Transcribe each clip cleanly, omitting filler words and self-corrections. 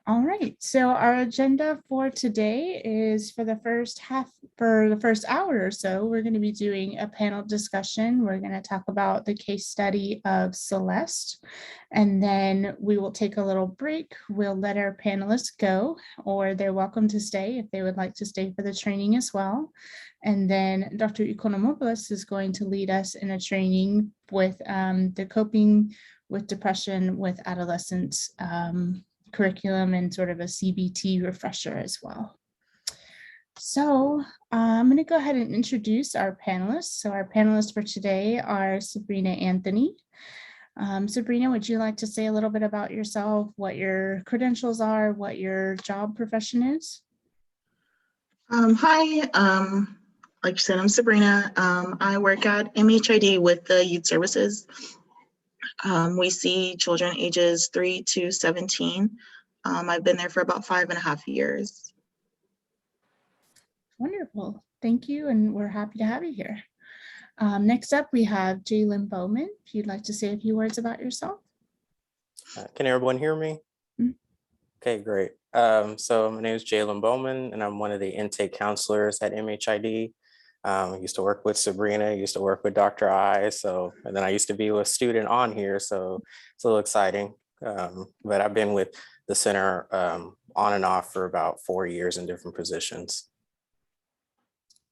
All right, so our agenda for today is for the first hour or so, we're going to be doing a panel discussion. We're going to talk about the case study of Celeste, and then we will take a little break. We'll let our panelists go, or they're welcome to stay if they would like to stay for the training as well. And then Dr. Economopoulos is going to lead us in a training with the coping with depression with adolescents curriculum and sort of a CBT refresher as well. So I'm going to go ahead and introduce our panelists. So our panelists for today are Sabrina Anthony. Sabrina, would you like to say a little bit about yourself, what your credentials are, what your job profession is? Hi, like you said, I'm Sabrina. I work at MHID with the Youth Services. We see children ages 3 to 17. I've been there for about 5.5 years. Wonderful. Thank you. And we're happy to have you here. Next up, we have Jalen Bowman. If you'd like to say a few words about yourself. Can everyone hear me? Mm-hmm. Okay, great. So my name is Jalen Bowman, and I'm one of the intake counselors at MHID. I used to work with Sabrina, used to work with Dr. I, and then I used to be a student on here, so it's a little exciting. But I've been with the center on and off for about 4 years in different positions.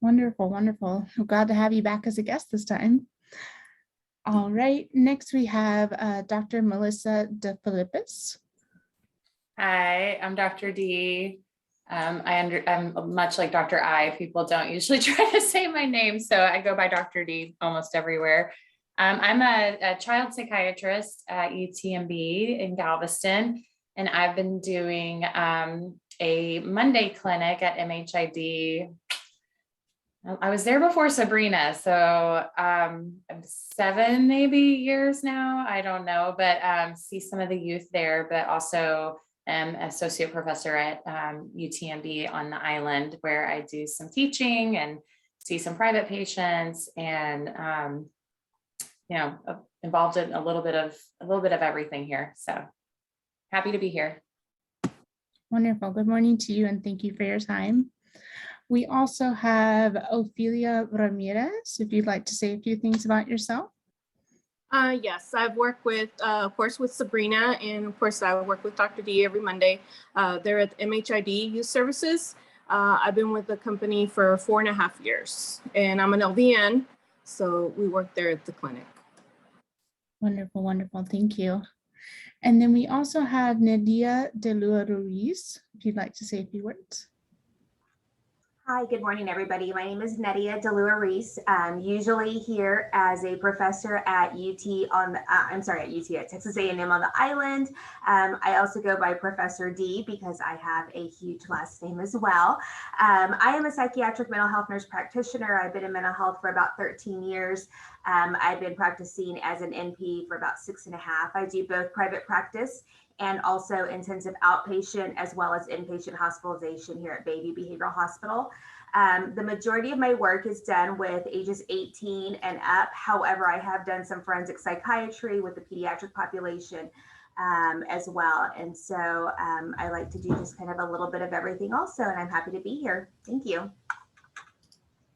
Wonderful, wonderful. I'm glad to have you back as a guest this time. All right, next we have Dr. Melissa DeFilippis. Hi, I'm Dr. D. I'm much like Dr. I. People don't usually try to say my name, so I go by Dr. D almost everywhere. I'm a child psychiatrist at UTMB in Galveston, and I've been doing a Monday clinic at MHID. I was there before Sabrina, so 7 maybe years now. I don't know, but see some of the youth there, but also am associate professor at UTMB on the island, where I do some teaching and see some private patients, and involved in a little bit of everything here. So happy to be here. Wonderful. Good morning to you, and thank you for your time. We also have Ophelia Ramirez, if you'd like to say a few things about yourself. Yes, I've worked with, of course, with Sabrina, and of course, I work with Dr. D every Monday. They're at MHID Youth Services. I've been with the company for 4.5 years, and I'm an LVN, so we work there at the clinic. Wonderful, wonderful. Thank you. And then we also have Nadia Delua Ruiz, if you'd like to say a few words. Hi, good morning, everybody. My name is Nadia Delua Reese. Usually here as a professor at at Texas A&M on the island. I also go by Professor D because I have a huge last name as well. I am a psychiatric mental health nurse practitioner. I've been in mental health for about 13 years. I've been practicing as an NP for about 6.5. I do both private practice and also intensive outpatient as well as inpatient hospitalization here at Baby Behavioral Hospital. The majority of my work is done with ages 18 and up. However, I have done some forensic psychiatry with the pediatric population as well. And so I like to do just kind of a little bit of everything also, and I'm happy to be here. Thank you.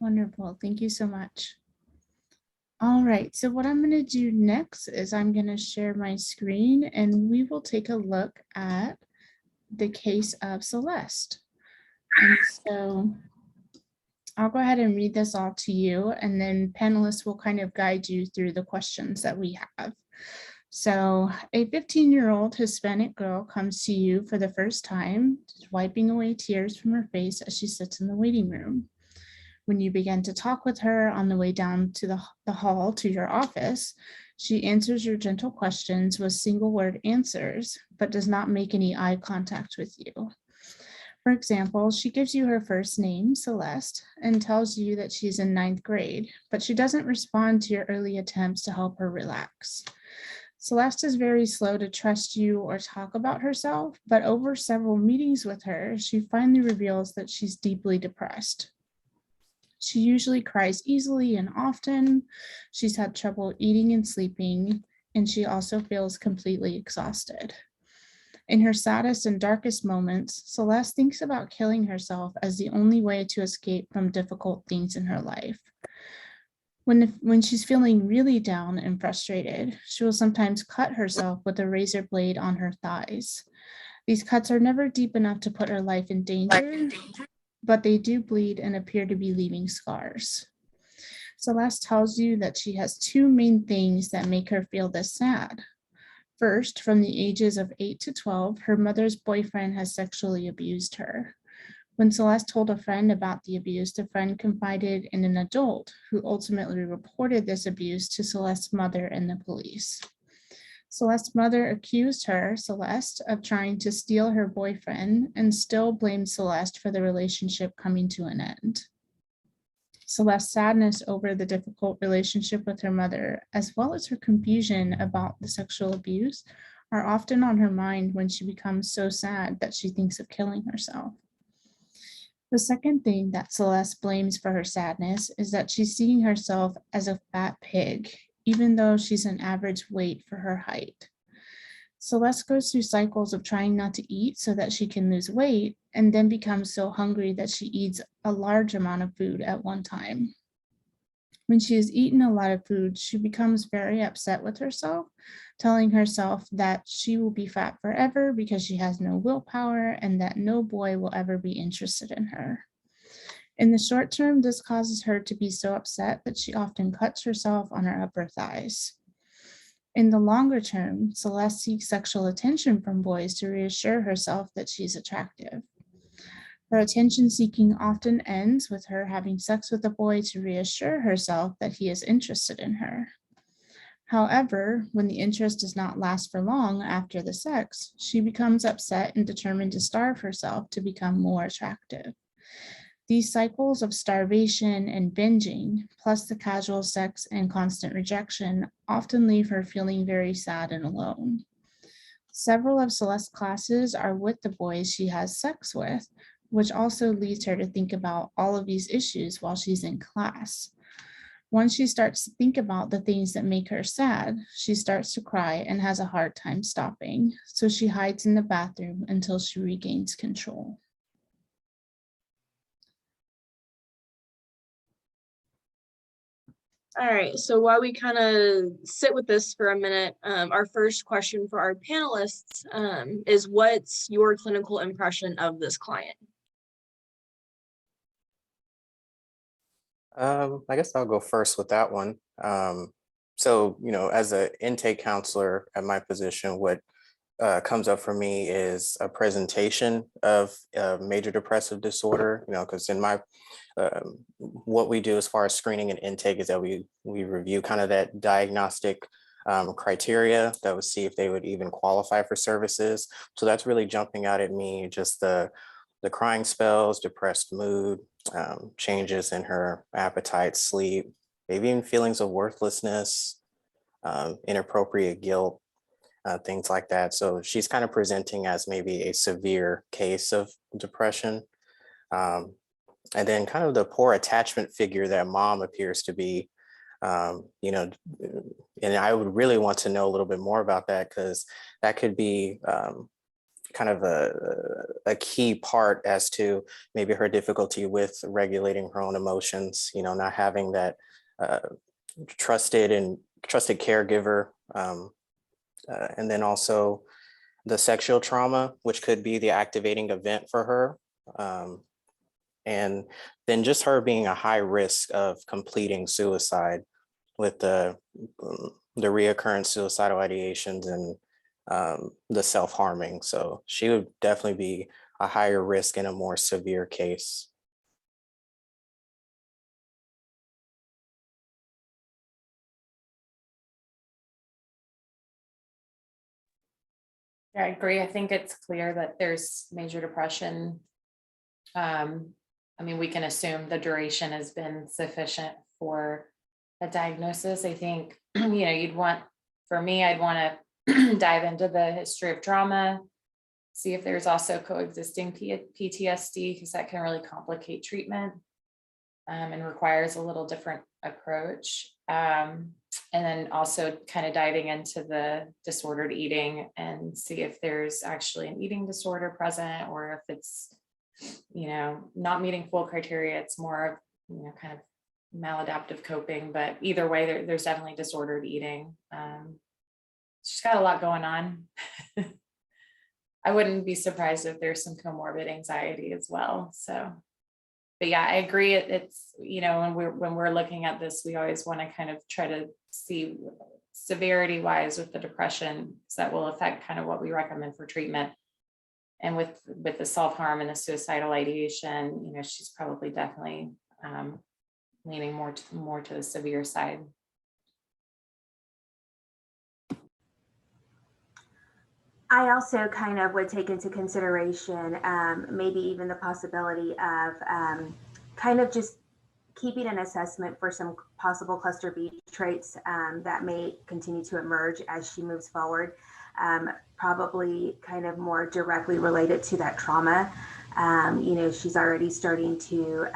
Wonderful. Thank you so much. All right, so what I'm going to do next is I'm going to share my screen, and we will take a look at the case of Celeste. And so I'll go ahead and read this all to you, and then panelists will kind of guide you through the questions that we have. So a 15-year-old Hispanic girl comes to you for the first time, wiping away tears from her face as she sits in the waiting room. When you begin to talk with her on the way down to the hall to your office, she answers your gentle questions with single-word answers, but does not make any eye contact with you. For example, she gives you her first name, Celeste, and tells you that she's in 9th grade, but she doesn't respond to your early attempts to help her relax. Celeste is very slow to trust you or talk about herself, but over several meetings with her, she finally reveals that she's deeply depressed. She usually cries easily and often. She's had trouble eating and sleeping, and she also feels completely exhausted. In her saddest and darkest moments, Celeste thinks about killing herself as the only way to escape from difficult things in her life. When she's feeling really down and frustrated, she will sometimes cut herself with a razor blade on her thighs. These cuts are never deep enough to put her life in danger, but they do bleed and appear to be leaving scars. Celeste tells you that she has two main things that make her feel this sad. First, from the ages of 8 to 12, her mother's boyfriend has sexually abused her. When Celeste told a friend about the abuse, the friend confided in an adult who ultimately reported this abuse to Celeste's mother and the police. Celeste's mother accused her, Celeste, of trying to steal her boyfriend and still blamed Celeste for the relationship coming to an end. Celeste's sadness over the difficult relationship with her mother, as well as her confusion about the sexual abuse, are often on her mind when she becomes so sad that she thinks of killing herself. The second thing that Celeste blames for her sadness is that she's seeing herself as a fat pig, even though she's an average weight for her height. Celeste goes through cycles of trying not to eat so that she can lose weight, and then becomes so hungry that she eats a large amount of food at one time. When she has eaten a lot of food, she becomes very upset with herself, telling herself that she will be fat forever because she has no willpower and that no boy will ever be interested in her. In the short term, this causes her to be so upset that she often cuts herself on her upper thighs. In the longer term, Celeste seeks sexual attention from boys to reassure herself that she's attractive. Her attention seeking often ends with her having sex with a boy to reassure herself that he is interested in her. However, when the interest does not last for long after the sex, she becomes upset and determined to starve herself to become more attractive. These cycles of starvation and binging, plus the casual sex and constant rejection, often leave her feeling very sad and alone. Several of Celeste's classes are with the boys she has sex with, which also leads her to think about all of these issues while she's in class. Once she starts to think about the things that make her sad, she starts to cry and has a hard time stopping, so she hides in the bathroom until she regains control. All right, so while we kind of sit with this for a minute, our first question for our panelists is, what's your clinical impression of this client? I guess I'll go first with that one. So, as an intake counselor at my position, what comes up for me is a presentation of major depressive disorder, because in my what we do as far as screening and intake is that we review kind of that diagnostic criteria that would see if they would even qualify for services. So that's really jumping out at me, just the crying spells, depressed mood, changes in her appetite, sleep, maybe even feelings of worthlessness, inappropriate guilt, things like that. So she's kind of presenting as maybe a severe case of depression. And then kind of the poor attachment figure that mom appears to be, and I would really want to know a little bit more about that, because that could be kind of a key part as to maybe her difficulty with regulating her own emotions, not having that trusted caregiver. And then also the sexual trauma, which could be the activating event for her. And then just her being a high risk of completing suicide with the reoccurrent suicidal ideations and the self-harming. So she would definitely be a higher risk in a more severe case. Yeah, I agree. I think it's clear that there's major depression. We can assume the duration has been sufficient for a diagnosis. I think, I'd want to dive into the history of trauma, see if there's also coexisting PTSD, because that can really complicate treatment and requires a little different approach. And then also kind of diving into the disordered eating and see if there's actually an eating disorder present, or if it's, not meeting full criteria, it's more of, kind of maladaptive coping. But either way, there's definitely disordered eating. She's got a lot going on. I wouldn't be surprised if there's some comorbid anxiety as well. So, but yeah, I agree. It's, when we're looking at this, we always want to kind of try to see severity wise with the depression, because that will affect kind of what we recommend for treatment. And with the self-harm and the suicidal ideation, she's probably definitely leaning more to the severe side. I also kind of would take into consideration maybe even the possibility of kind of just keeping an assessment for some possible cluster B traits that may continue to emerge as she moves forward, probably kind of more directly related to that trauma. She's already starting to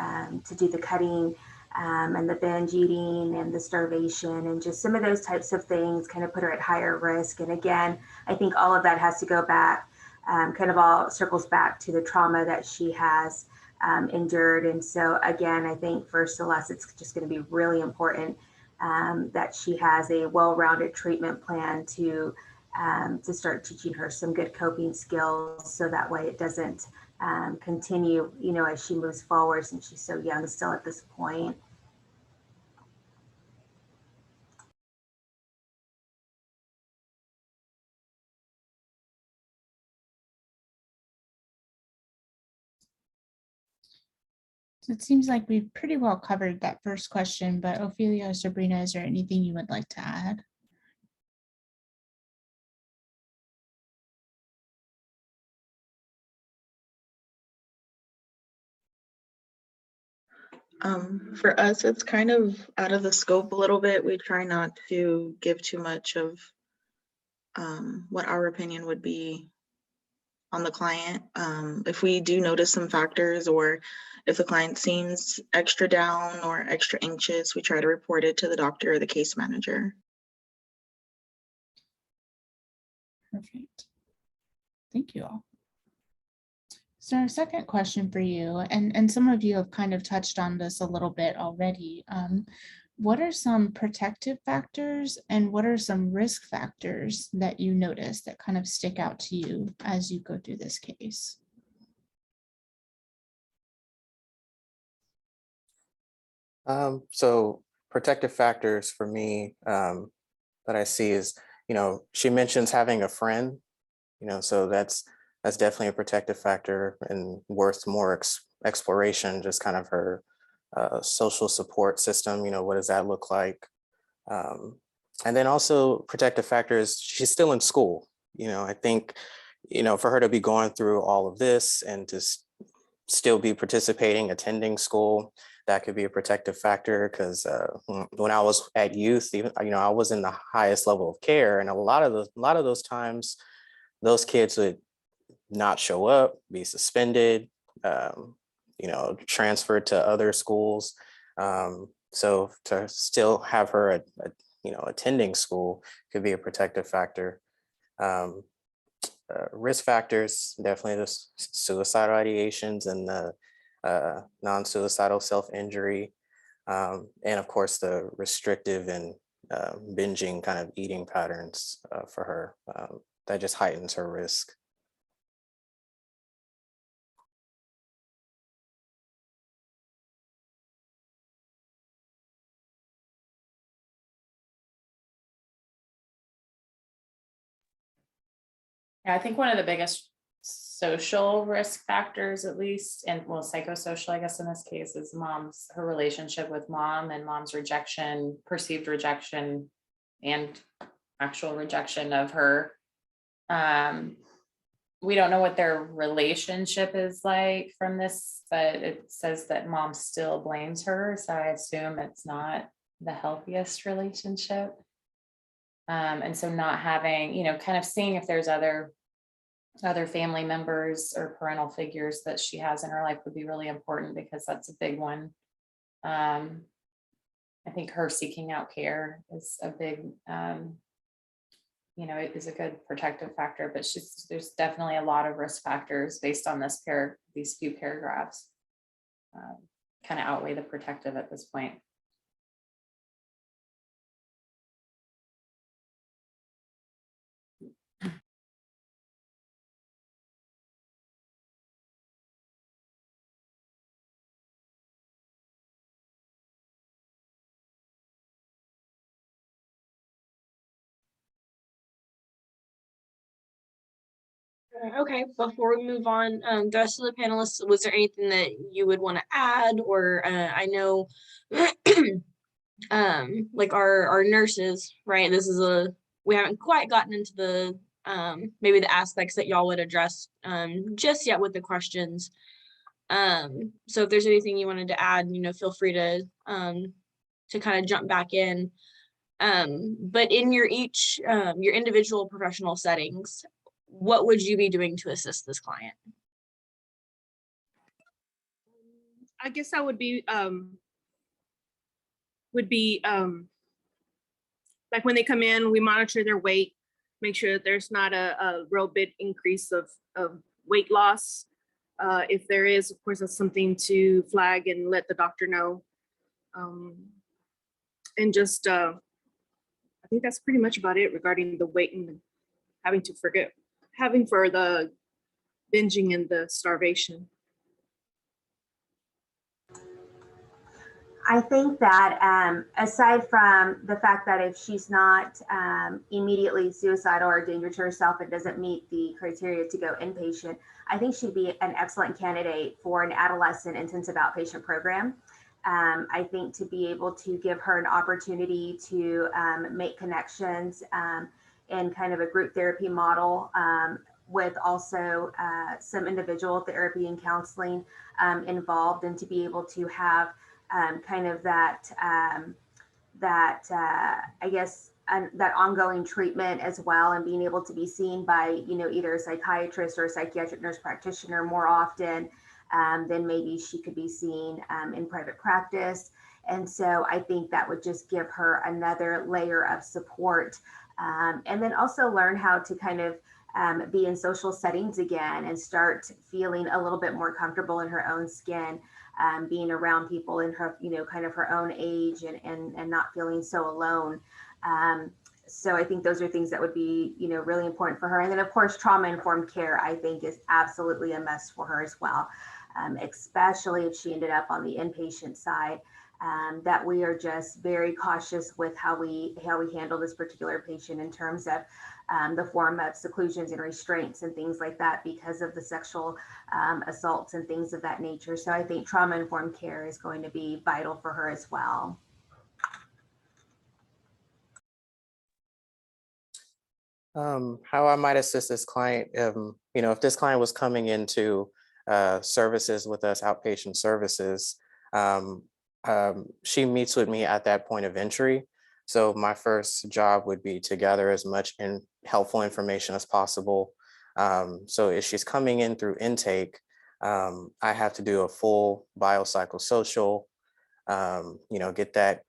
do the cutting and the binge eating and the starvation, and just some of those types of things kind of put her at higher risk. And again, I think all of that has to go back, kind of all circles back to the trauma that she has endured. And so again, I think for Celeste, it's just going to be really important that she has a well-rounded treatment plan to start teaching her some good coping skills, so that way it doesn't continue, as she moves forward, since she's so young still at this point. So it seems like we've pretty well covered that first question, but Ophelia or Sabrina, is there anything you would like to add? For us, it's kind of out of the scope a little bit. We try not to give too much of what our opinion would be on the client. If we do notice some factors, or if the client seems extra down or extra anxious, we try to report it to the doctor or the case manager. Perfect. Thank you all. So our second question for you, and some of you have kind of touched on this a little bit already. What are some protective factors and what are some risk factors that you notice that kind of stick out to you as you go through this case? So protective factors for me that I see is, she mentions having a friend, so that's definitely a protective factor and worth more exploration, just kind of her social support system, what does that look like? And then also protective factors, she's still in school. I think, for her to be going through all of this and to still be participating, attending school, that could be a protective factor, because when I was at youth, even, I was in the highest level of care, and a lot of those times, those kids would not show up, be suspended, transferred to other schools. So to still have her attending school could be a protective factor. Risk factors, definitely the suicidal ideations and the non-suicidal self-injury, and of course the restrictive and binging kind of eating patterns for her, that just heightens her risk. Yeah, I think one of the biggest social risk factors, at least, and well, psychosocial, I guess in this case, is her relationship with mom and mom's rejection, perceived rejection, and actual rejection of her. We don't know what their relationship is like from this, but it says that mom still blames her, so I assume it's not the healthiest relationship. And so not having, kind of seeing if there's other family members or parental figures that she has in her life would be really important, because that's a big one. I think her seeking out care is a big, it is a good protective factor, but there's definitely a lot of risk factors based on these few paragraphs. Kind of outweigh the protective at this point. Okay, before we move on, the rest of the panelists, was there anything that you would want to add? Or I know like our nurses, right? We haven't quite gotten into the maybe the aspects that y'all would address just yet with the questions. So if there's anything you wanted to add, feel free to kind of jump back in. But in your individual professional settings, what would you be doing to assist this client? I guess I would be like when they come in, we monitor their weight, make sure that there's not a real big increase of weight loss. If there is, of course, that's something to flag and let the doctor know. And just, I think that's pretty much about it regarding the weight and having for the binging and the starvation. I think that aside from the fact that if she's not immediately suicidal or a danger to herself and doesn't meet the criteria to go inpatient, I think she'd be an excellent candidate for an adolescent intensive outpatient program. I think to be able to give her an opportunity to make connections in kind of a group therapy model with also some individual therapy and counseling involved, and to be able to have kind of that ongoing treatment as well, and being able to be seen by, either a psychiatrist or a psychiatric nurse practitioner more often than maybe she could be seen in private practice. And so I think that would just give her another layer of support, and then also learn how to kind of be in social settings again and start feeling a little bit more comfortable in her own skin, being around people in her, kind of her own age, and not feeling so alone. So I think those are things that would be, really important for her. And then of course, trauma-informed care, I think, is absolutely a must for her as well, especially if she ended up on the inpatient side. That we are just very cautious with how we handle this particular patient in terms of the form of seclusions and restraints and things like that, because of the sexual assaults and things of that nature. So I think trauma-informed care is going to be vital for her as well. How I might assist this client, if this client was coming into services with us, outpatient services, she meets with me at that point of entry. So my first job would be to gather as much helpful information as possible. So if she's coming in through intake, I have to do a full biopsychosocial, get that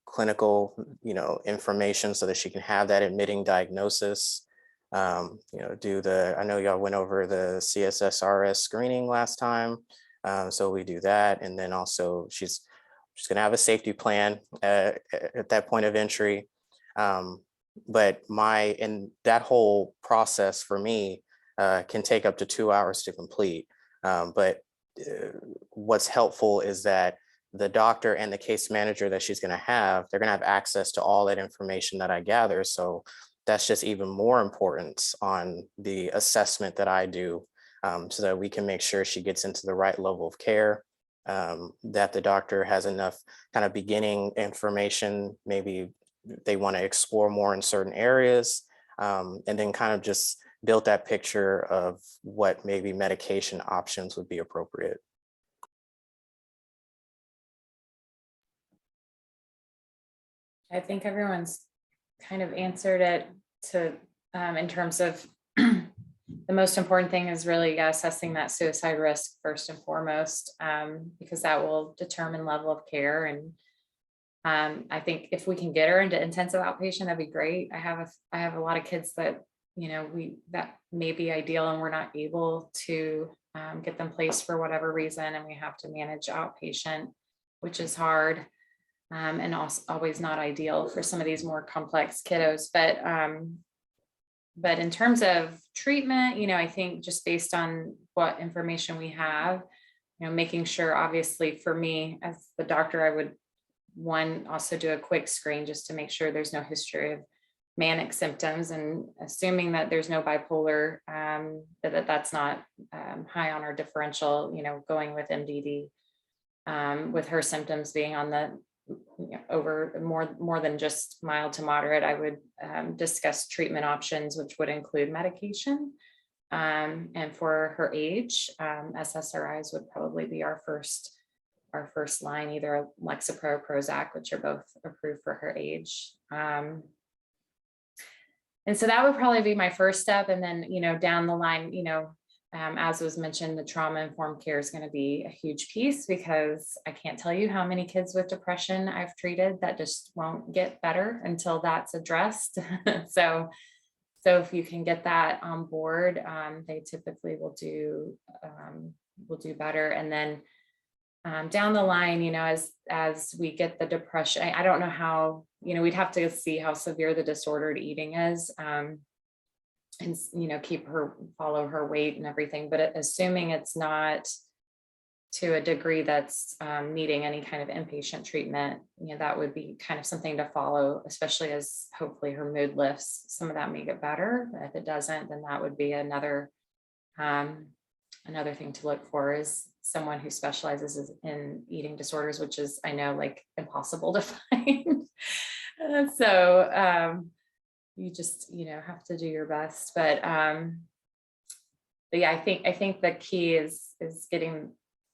clinical, information so that she can have that admitting diagnosis. I know y'all went over the CSSRS screening last time. So we do that. And then also she's gonna have a safety plan at that point of entry. But that whole process for me can take up to 2 hours to complete. But what's helpful is that the doctor and the case manager that she's gonna have, they're gonna have access to all that information that I gather. So that's just even more important on the assessment that I do, so that we can make sure she gets into the right level of care, that the doctor has enough kind of beginning information, maybe they want to explore more in certain areas, and then kind of just build that picture of what maybe medication options would be appropriate. I think everyone's kind of answered it in terms of the most important thing is really assessing that suicide risk first and foremost, because that will determine level of care and I think if we can get her into intensive outpatient, that'd be great. I have a lot of kids that, that may be ideal and we're not able to get them placed for whatever reason, and we have to manage outpatient, which is hard. And also always not ideal for some of these more complex kiddos. But in terms of treatment, I think just based on what information we have, making sure, obviously for me as the doctor, I would also do a quick screen just to make sure there's no history of manic symptoms, and assuming that there's no bipolar, that's not high on our differential, going with MDD, with her symptoms being on the over more than just mild to moderate, I would discuss treatment options, which would include medication. And for her age, SSRIs would probably be our first line, either Lexapro or Prozac, which are both approved for her age. And so that would probably be my first step. And then, down the line, as was mentioned, the trauma-informed care is going to be a huge piece, because I can't tell you how many kids with depression I've treated that just won't get better until that's addressed. So if you can get that on board, they typically will do better. And then down the line, as we get the depression, I don't know how, we'd have to see how severe the disordered eating is. And follow her weight and everything, but assuming it's not to a degree that's needing any kind of inpatient treatment, that would be kind of something to follow, especially as hopefully her mood lifts. Some of that may get better, but if it doesn't, then that would be another thing to look for, is someone who specializes in eating disorders, which is, I know, like impossible to find. So you just, have to do your best. But yeah, I think the key is getting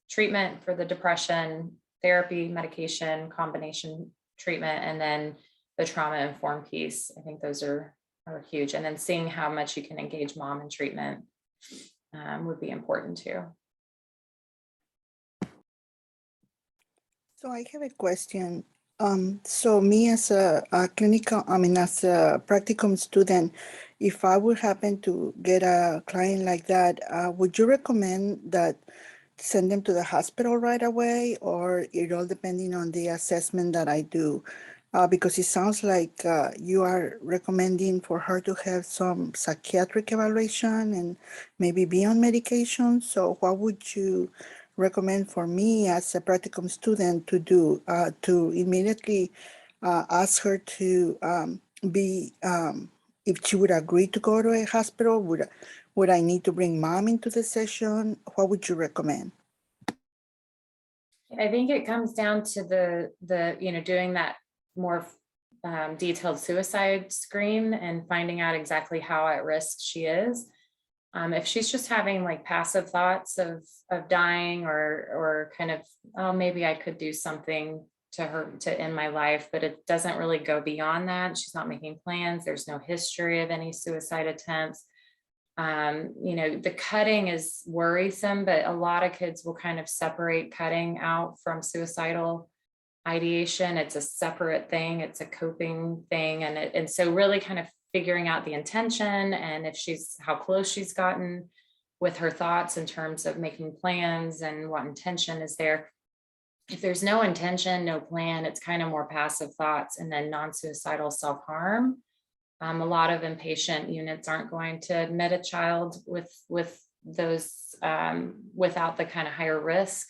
treatment for the depression, therapy, medication, combination treatment, and then the trauma-informed piece. I think those are huge. And then seeing how much you can engage mom in treatment would be important too. So I have a question. So me as a as a practicum student, if I would happen to get a client like that, would you recommend that send them to the hospital right away, or it all depending on the assessment that I do? Because it sounds like you are recommending for her to have some psychiatric evaluation and maybe be on medication. So what would you recommend for me as a practicum student to do, to immediately ask her to if she would agree to go to a hospital? Would I need to bring mom into the session? What would you recommend? I think it comes down to the doing that more detailed suicide screen and finding out exactly how at risk she is. If she's just having like passive thoughts of dying, or kind of, oh, maybe I could do something to her to end my life, but it doesn't really go beyond that. She's not making plans. There's no history of any suicide attempts. The cutting is worrisome, but a lot of kids will kind of separate cutting out from suicidal ideation. It's a separate thing. It's a coping thing. And so really kind of figuring out the intention, and how close she's gotten with her thoughts in terms of making plans and what intention is there. If there's no intention, no plan, it's kind of more passive thoughts and then non-suicidal self-harm. A lot of inpatient units aren't going to admit a child with those without the kind of higher risk.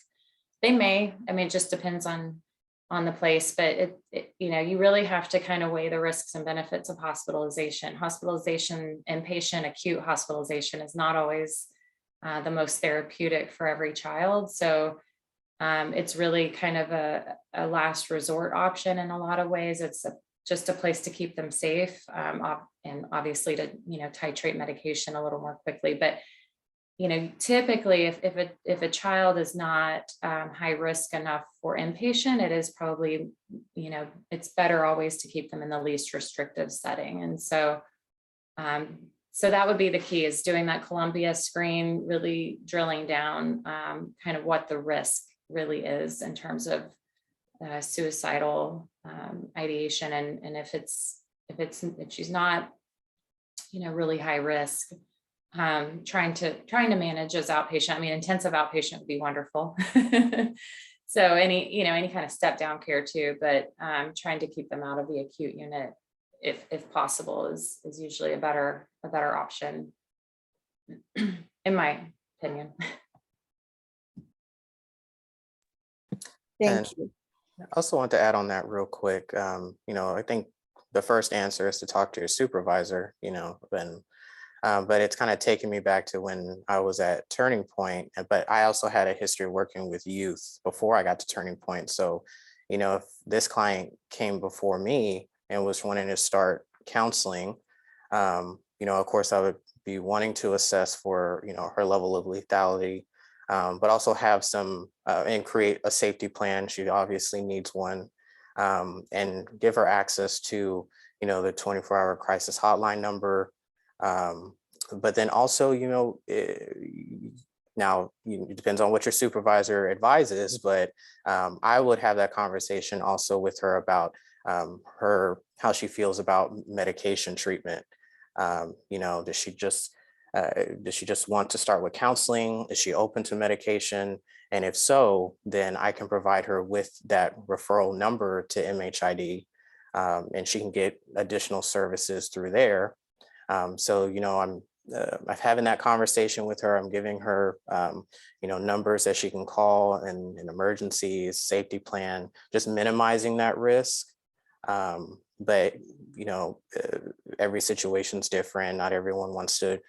They may, it just depends on the place, but you really have to kind of weigh the risks and benefits of hospitalization. Inpatient acute hospitalization is not always the most therapeutic for every child. So it's really kind of a last resort option in a lot of ways. It's just a place to keep them safe, and obviously to titrate medication a little more quickly. But typically if a child is not high risk enough for inpatient, it is probably, it's better always to keep them in the least restrictive setting. And so that would be the key, is doing that Columbia screen, really drilling down kind of what the risk really is in terms of suicidal ideation, and if she's not, really high risk, trying to manage as outpatient. I mean, intensive outpatient would be wonderful. So any kind of step down care too, but trying to keep them out of the acute unit if possible is usually a better option, in my opinion. Thank And you. I also want to add on that real quick. I think the first answer is to talk to your supervisor, but it's kind of taken me back to when I was at Turning Point, but I also had a history of working with youth before I got to Turning Point. So, if this client came before me and was wanting to start counseling, of course I would be wanting to assess for, her level of lethality, but also have some and create a safety plan. She obviously needs one, and give her access to, the 24-hour crisis hotline number. But then also, now it depends on what your supervisor advises, but I would have that conversation also with her about how she feels about medication treatment. Does she just want to start with counseling? Is she open to medication? And if so, then I can provide her with that referral number to MHID, and she can get additional services through there. So, I'm having that conversation with her. I'm giving her, numbers that she can call in emergencies, safety plan, just minimizing that risk. But, every situation's different. Not everyone wants to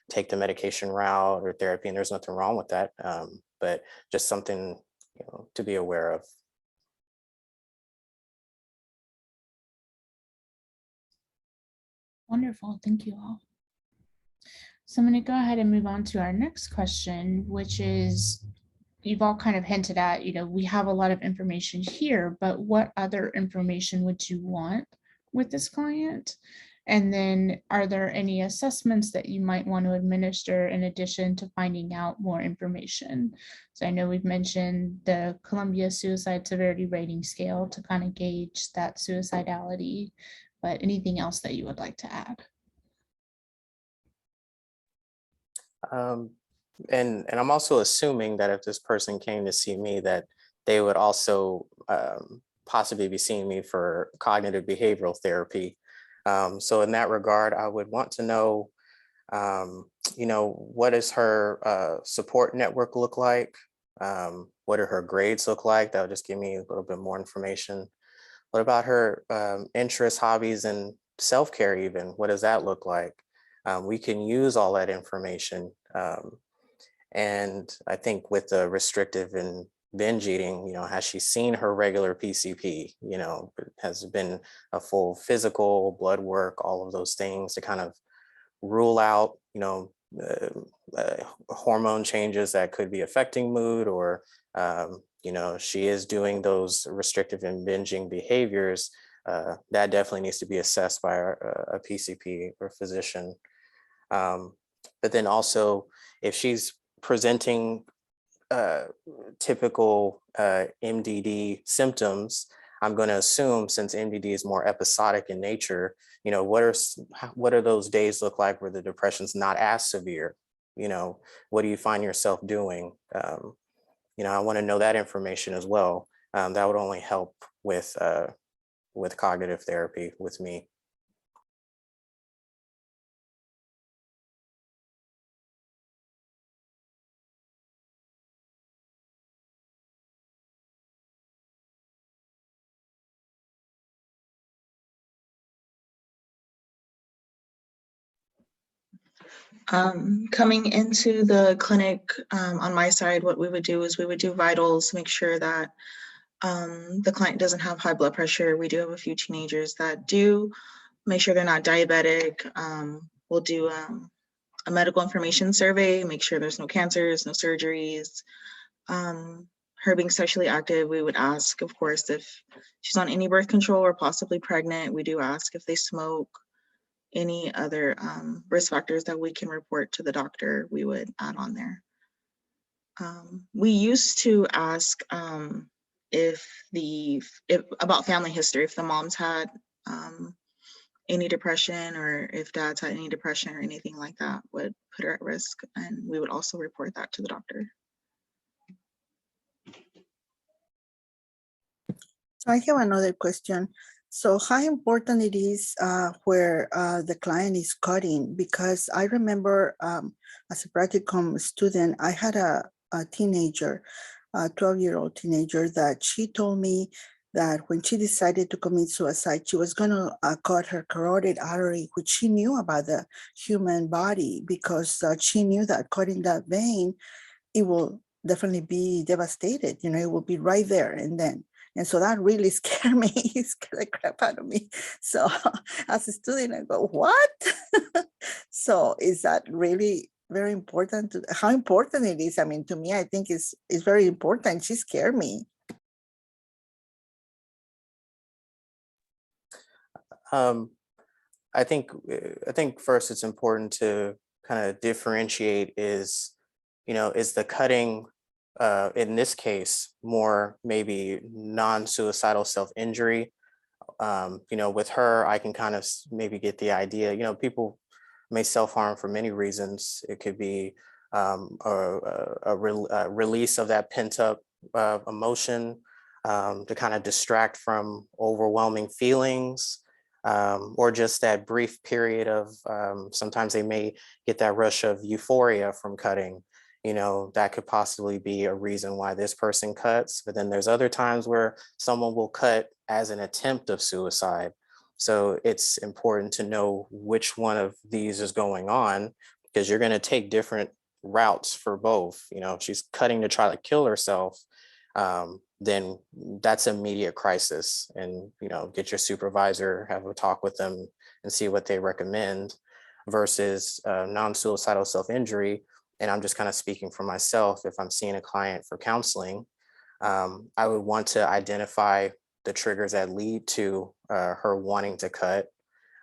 take the medication route or therapy, and there's nothing wrong with that. But just something, to be aware of. Wonderful. Thank you all. So I'm going to go ahead and move on to our next question, which is, you've all kind of hinted at, we have a lot of information here, but what other information would you want with this client? And then are there any assessments that you might want to administer in addition to finding out more information? So I know we've mentioned the Columbia Suicide Severity Rating Scale to kind of gauge that suicidality, but anything else that you would like to add? And I'm also assuming that if this person came to see me, that they would also possibly be seeing me for cognitive behavioral therapy. So in that regard, I would want to know, what does her support network look like? What do her grades look like? That would just give me a little bit more information. What about her interests, hobbies, and self-care even? What does that look like? We can use all that information. And I think with the restrictive and binge eating, has she seen her regular PCP? Has been a full physical, blood work, all of those things to kind of rule out, hormone changes that could be affecting mood, or, she is doing those restrictive and binging behaviors. That definitely needs to be assessed by a PCP or physician. But then also, if she's presenting typical MDD symptoms, I'm going to assume, since MDD is more episodic in nature, what are those days look like where the depression's not as severe? What do you find yourself doing? I want to know that information as well. That would only help with cognitive therapy with me. Coming into the clinic, on my side, what we would do is we would do vitals, make sure that the client doesn't have high blood pressure. We do have a few teenagers that do, make sure they're not diabetic. We'll do a medical information survey, make sure there's no cancers, no surgeries. Her being sexually active, we would ask, of course, if she's on any birth control or possibly pregnant. We do ask if they smoke. Any other risk factors that we can report to the doctor, we would add on there. We used to ask about family history, if the moms had any depression, or if dads had any depression or anything like that, would put her at risk. And we would also report that to the doctor. So I have another question. So how important it is where the client is cutting? Because I remember as a practicum student, I had a teenager, a 12-year-old teenager, that she told me that when she decided to commit suicide, she was going to cut her carotid artery, which she knew about the human body, because she knew that cutting that vein, it will definitely be devastated. You know, it will be right there and then. And so that really scared me. It scared the crap out of me. So as a student, I go, what? So is that really very important? How important it is? I mean, to me, I think it's very important. She scared me. I think first it's important to kind of differentiate is the cutting in this case more maybe non-suicidal self-injury. With her, I can kind of maybe get the idea, people may self-harm for many reasons. It could be a release of that pent-up emotion to kind of distract from overwhelming feelings. Or just that brief period of sometimes they may get that rush of euphoria from cutting. That could possibly be a reason why this person cuts. But then there's other times where someone will cut as an attempt of suicide. So it's important to know which one of these is going on, because you're going to take different routes for both. If she's cutting to try to kill herself, then that's immediate crisis, and get your supervisor, have a talk with them and see what they recommend, versus non-suicidal self-injury. And I'm just kind of speaking for myself. If I'm seeing a client for counseling, I would want to identify the triggers that lead to her wanting to cut.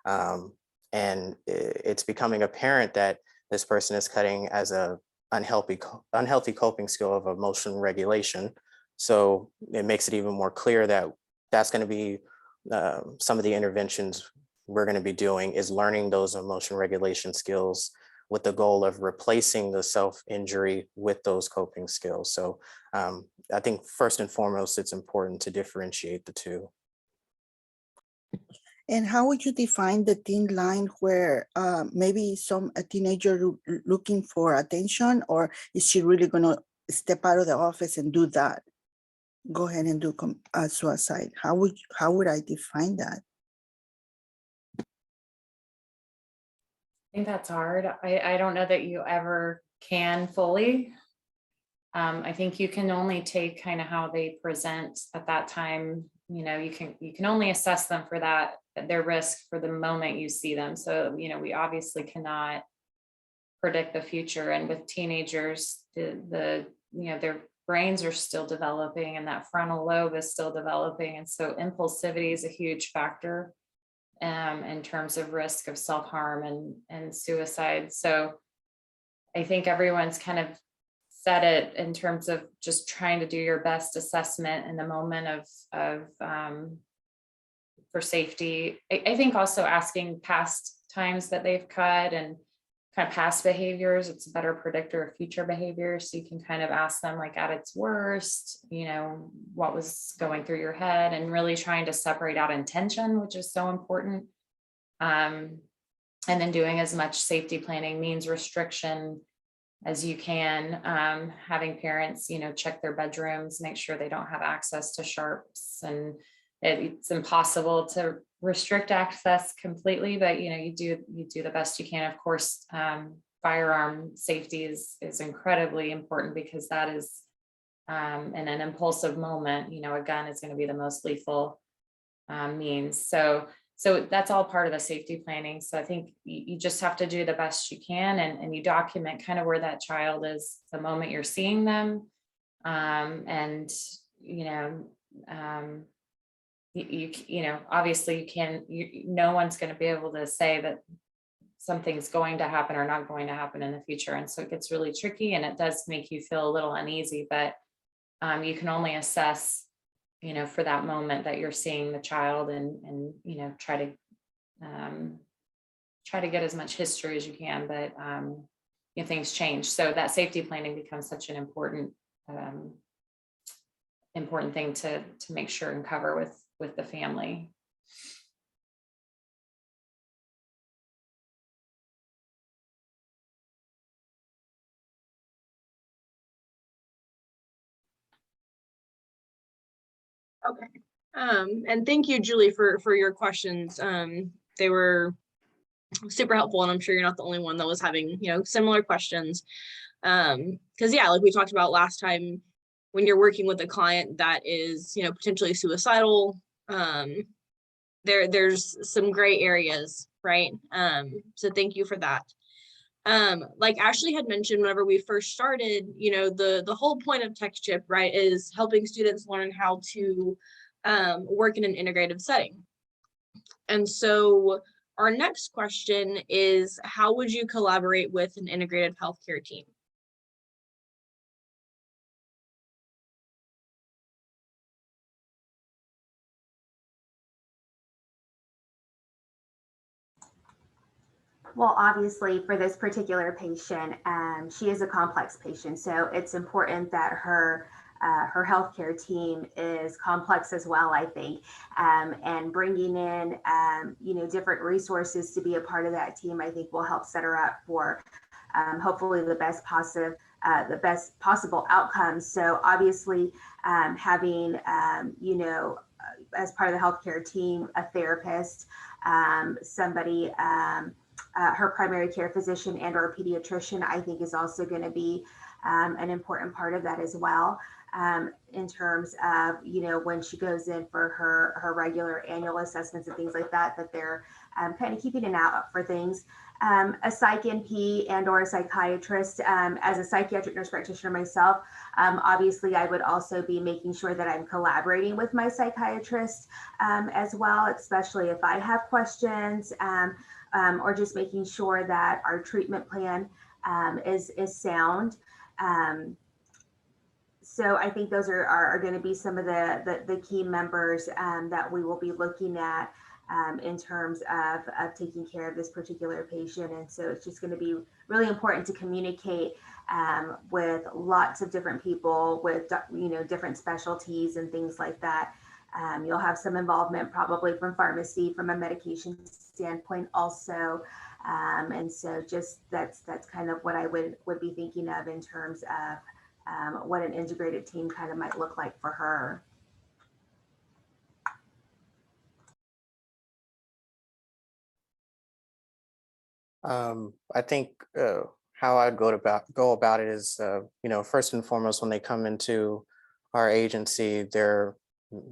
And it's becoming apparent that this person is cutting as a unhealthy coping skill of emotion regulation. So it makes it even more clear that that's going to be some of the interventions we're going to be doing, is learning those emotion regulation skills with the goal of replacing the self-injury with those coping skills. So I think first and foremost, it's important to differentiate the two. And how would you define the thin line where maybe a teenager looking for attention, or is she really going to step out of the office and do that? Go ahead and do suicide. How would I define that? I think that's hard. I don't know that you ever can fully. I think you can only take kind of how they present at that time. You can only assess them for their risk for the moment you see them. So, we obviously cannot predict the future. And with teenagers, their brains are still developing and that frontal lobe is still developing. And so impulsivity is a huge factor in terms of risk of self-harm and suicide. So I think everyone's kind of said it in terms of just trying to do your best assessment in the moment for safety. I think also asking past times that they've cut and kind of past behaviors, it's a better predictor of future behavior. So you can kind of ask them, like, at its worst, what was going through your head, and really trying to separate out intention, which is so important. And then doing as much safety planning, means restriction as you can, having parents, check their bedrooms, make sure they don't have access to sharps, and it's impossible to restrict access completely, but you do the best you can. Of course, firearm safety is incredibly important, because that is in an impulsive moment, a gun is going to be the most lethal means. So that's all part of the safety planning. So I think you just have to do the best you can, and you document kind of where that child is the moment you're seeing them. And obviously no one's going to be able to say that something's going to happen or not going to happen in the future. And so it gets really tricky, and it does make you feel a little uneasy, but you can only assess you know, for that moment that you're seeing the child, and you know, try to get as much history as you can, but you know, things change. So that safety planning becomes such an important thing to make sure and cover with the family. Okay. And thank you, Julie, for your questions. They were super helpful, and I'm sure you're not the only one that was having, you know, similar questions. Because yeah, like we talked about last time, when you're working with a client that is, you know, potentially suicidal, there's some gray areas, right? So thank you for that. Like Ashley had mentioned, whenever we first started, you know, the whole point of TexCHIP, right, is helping students learn how to work in an integrative setting. And so our next question is, how would you collaborate with an integrated healthcare team? Well, obviously for this particular patient, she is a complex patient. So it's important that her healthcare team is complex as well, I think, and bringing in, you know, different resources to be a part of that team, I think will help set her up for hopefully the best possible outcomes. So obviously having, you know, as part of the healthcare team, a therapist, somebody, her primary care physician and or pediatrician, I think is also going to be an important part of that as well, in terms of, you know, when she goes in for her regular annual assessments and things like that, that they're kind of keeping an eye out for things. A psych NP and or a psychiatrist. As a psychiatric nurse practitioner myself, obviously I would also be making sure that I'm collaborating with my psychiatrist as well, especially if I have questions, or just making sure that our treatment plan is sound. So I think those are going to be some of the key members that we will be looking at in terms of taking care of this particular patient. And so it's just going to be really important to communicate with lots of different people with, you know, different specialties and things like that. You'll have some involvement probably from pharmacy, from a medication standpoint also. And so just that's kind of what I would be thinking of in terms of what an integrated team kind of might look like for her. I think how I'd go about it is, you know, first and foremost, when they come into our agency, they're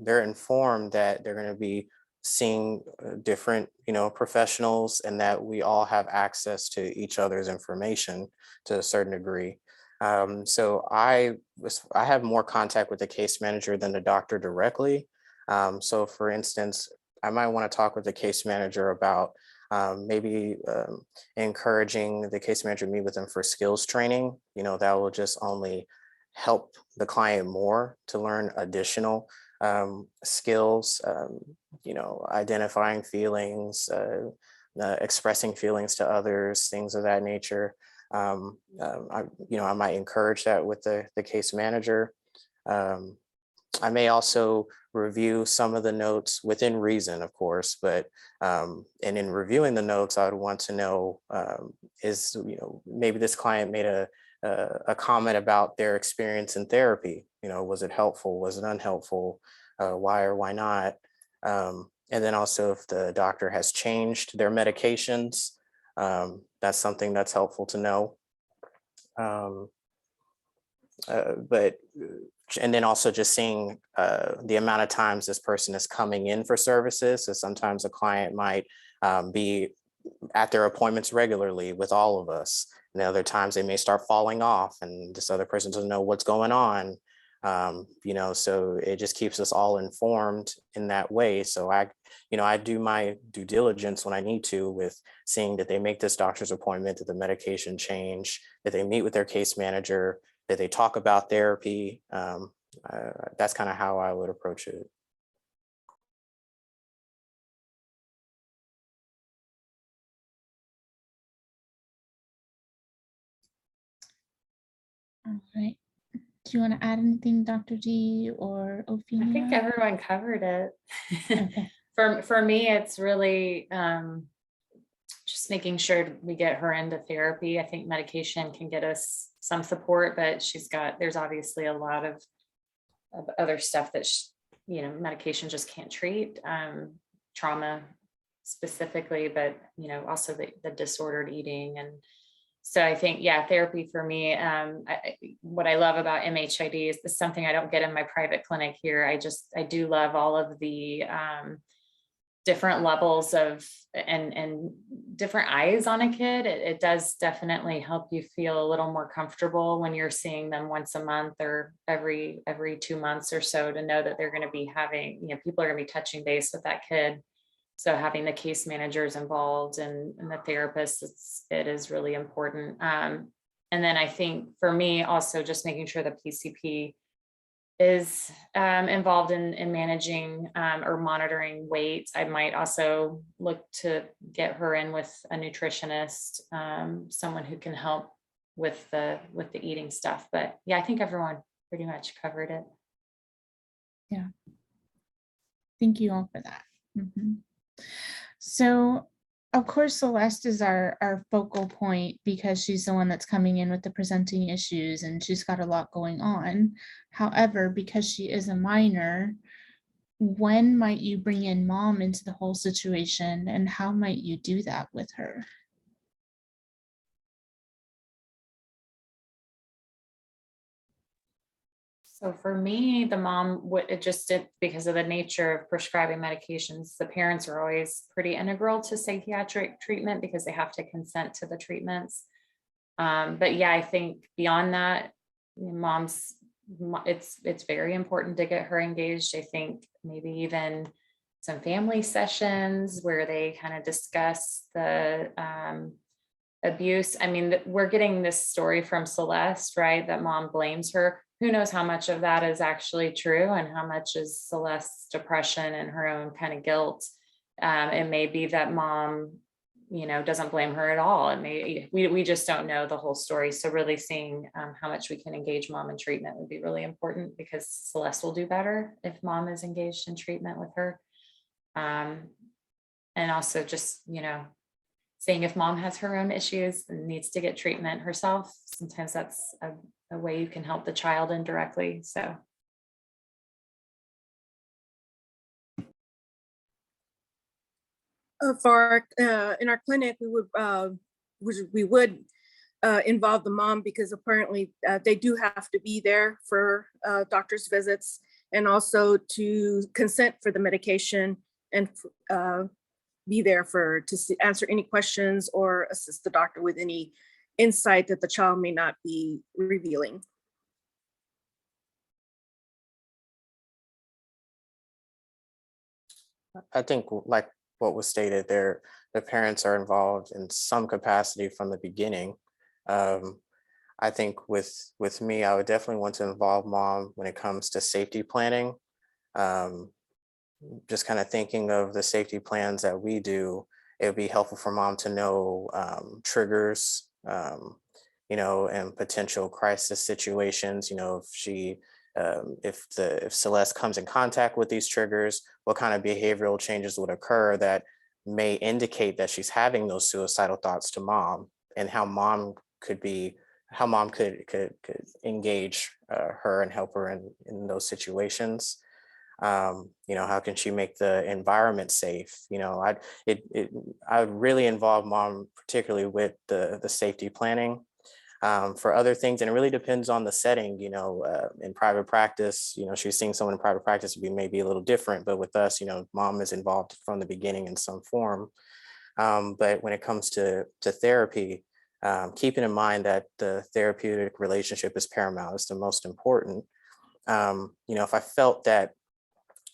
informed that they're going to be seeing different, you know, professionals, and that we all have access to each other's information to a certain degree. So I have more contact with the case manager than the doctor directly. So for instance, I might want to talk with the case manager about maybe encouraging the case manager to meet with them for skills training. You know, that will just only help the client more to learn additional skills, you know, identifying feelings, expressing feelings to others, things of that nature. I might encourage that with the case manager. I may also review some of the notes within reason, of course, but and in reviewing the notes, I would want to know, is, you know, maybe this client made a comment about their experience in therapy. You know, was it helpful? Was it unhelpful? Why or why not? And then also if the doctor has changed their medications, that's something that's helpful to know. And then also just seeing the amount of times this person is coming in for services. So sometimes a client might be at their appointments regularly with all of us. And other times they may start falling off and this other person doesn't know what's going on. You know, so it just keeps us all informed in that way. So I do my due diligence when I need to with seeing that they make this doctor's appointment, that the medication change, that they meet with their case manager, that they talk about therapy. That's kind of how I would approach it. All right. Do you want to add anything, Dr. D or Ophemia? I think everyone covered it. Okay. For me, it's really just making sure we get her into therapy. I think medication can get us some support, but there's obviously a lot of other stuff that, medication just can't treat, trauma specifically, but, also the disordered eating. And so I think, yeah, therapy for me, what I love about MHID is something I don't get in my private clinic here. I do love all of the different levels of and different eyes on a kid. It does definitely help you feel a little more comfortable when you're seeing them once a month or every 2 months or so, to know that they're going to be having, people are going to be touching base with that kid. So having the case managers involved and the therapists, it is really important. And then I think for me also just making sure the PCP is involved in managing or monitoring weight. I might also look to get her in with a nutritionist, someone who can help with the eating stuff. But yeah, I think everyone pretty much covered it. Yeah. Thank you all for that. Mhm. So of course, Celeste is our focal point because she's the one that's coming in with the presenting issues and she's got a lot going on. However, because she is a minor, when might you bring in mom into the whole situation and how might you do that with her? So for me, the mom because of the nature of prescribing medications, the parents are always pretty integral to psychiatric treatment because they have to consent to the treatments. But yeah, I think beyond that, it's very important to get her engaged. I think maybe even some family sessions where they kind of discuss the abuse. I mean, we're getting this story from Celeste, right? That mom blames her. Who knows how much of that is actually true and how much is Celeste's depression and her own kind of guilt. It may be that mom, doesn't blame her at all. It may, we just don't know the whole story. So really seeing how much we can engage mom in treatment would be really important, because Celeste will do better if mom is engaged in treatment with her. And also just, seeing if mom has her own issues and needs to get treatment herself. Sometimes that's a way you can help the child indirectly. So. In our clinic, we would involve the mom, because apparently they do have to be there for doctor's visits and also to consent for the medication and be there to answer any questions or assist the doctor with any insight that the child may not be revealing. I think like what was stated there, the parents are involved in some capacity from the beginning. I think with me, I would definitely want to involve mom when it comes to safety planning. Just kind of thinking of the safety plans that we do, it would be helpful for mom to know triggers, and potential crisis situations. If Celeste comes in contact with these triggers, what kind of behavioral changes would occur that may indicate that she's having those suicidal thoughts to mom, and how mom could engage her and help her in those situations. How can she make the environment safe? I would really involve mom, particularly with the safety planning. For other things, and it really depends on the setting. In private practice, she's seeing someone in private practice would be maybe a little different, but with us, mom is involved from the beginning in some form. But when it comes to therapy, keeping in mind that the therapeutic relationship is paramount, it's the most important. If I felt that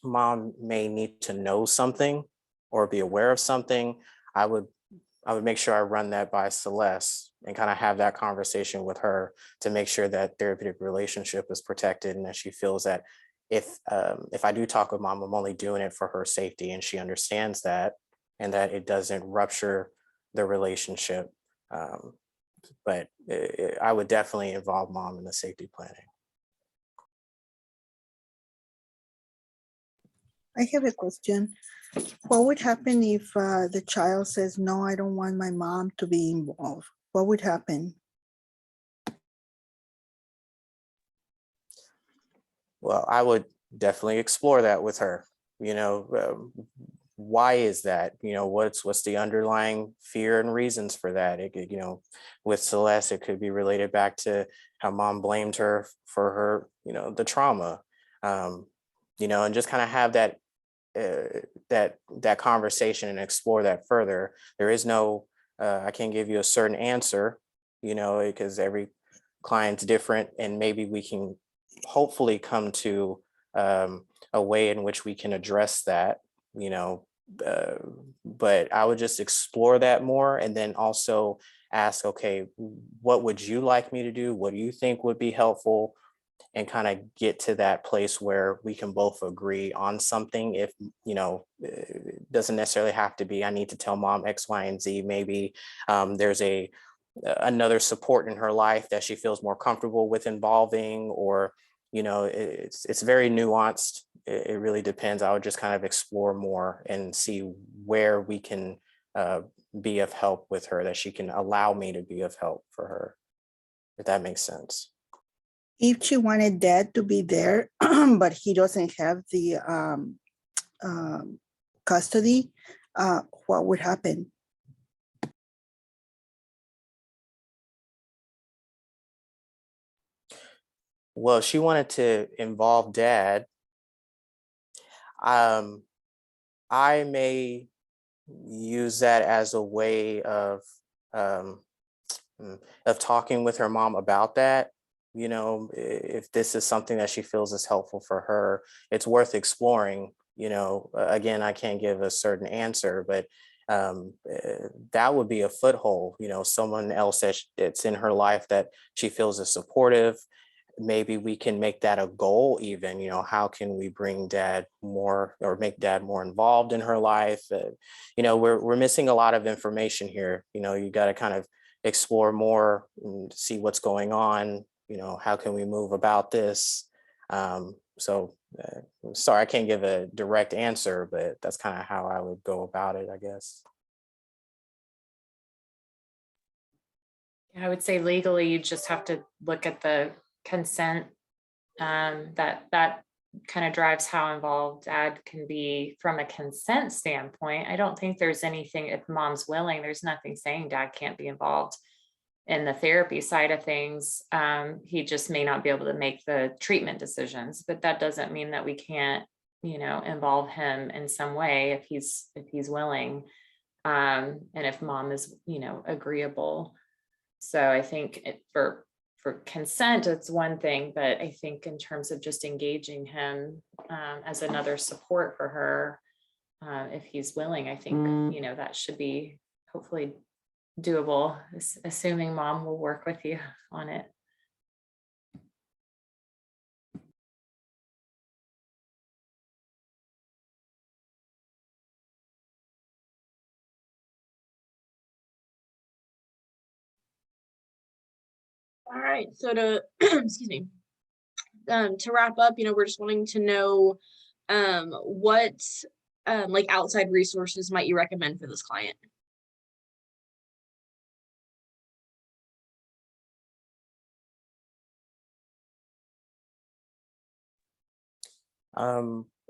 mom may need to know something or be aware of something, I would I would make sure I run that by Celeste and kind of have that conversation with her to make sure that therapeutic relationship is protected and that she feels that if I do talk with mom, I'm only doing it for her safety, and she understands that, and that it doesn't rupture the relationship. But I would definitely involve mom in the safety planning. I have a question. What would happen if the child says, no, I don't want my mom to be involved? What would happen? Well, I would definitely explore that with her. You know, why is that? You know, what's the underlying fear and reasons for that? It could, you know, with Celeste, it could be related back to how mom blamed her for her, you know, the trauma. You know, and just kind of have that that conversation and explore that further. There is no, I can't give you a certain answer, you know, because every client's different, and maybe we can hopefully come to a way in which we can address that, you know, but I would just explore that more, and then also ask, okay, what would you like me to do? What do you think would be helpful? And kind of get to that place where we can both agree on something. If, you know, it doesn't necessarily have to be, I need to tell mom X, Y, and Z. Maybe there's another support in her life that she feels more comfortable with involving, or, you know, it's very nuanced. It really depends. I would just kind of explore more and see where we can be of help with her, that she can allow me to be of help for her, if that makes sense. If she wanted dad to be there, but he doesn't have the custody, what would happen? Well, if she wanted to involve dad, I may use that as a way um, of talking with her mom about that. You know, if this is something that she feels is helpful for her, it's worth exploring. You know, again, I can't give a certain answer, but that would be a foothold. You know, someone else that's in her life that she feels is supportive. Maybe we can make that a goal even, you know, how can we bring dad more, or make dad more involved in her life? You know, we're missing a lot of information here. You know, you got to kind of explore more and see what's going on. You know, how can we move about this? So sorry, I can't give a direct answer, but that's kind of how I would go about it, I guess. I would say legally, you just have to look at the consent. That kind of drives how involved dad can be from a consent standpoint. I don't think there's anything, if mom's willing, there's nothing saying dad can't be involved in the therapy side of things. He just may not be able to make the treatment decisions, but that doesn't mean that we can't, you know, involve him in some way if he's willing. And if mom is, you know, agreeable. So I think for consent, it's one thing, but I think in terms of just engaging him as another support for her, if he's willing, I think, you know, that should be hopefully doable, assuming mom will work with you on it. All right, so to excuse me, to wrap up, you know, we're just wanting to know what like outside resources might you recommend for this client?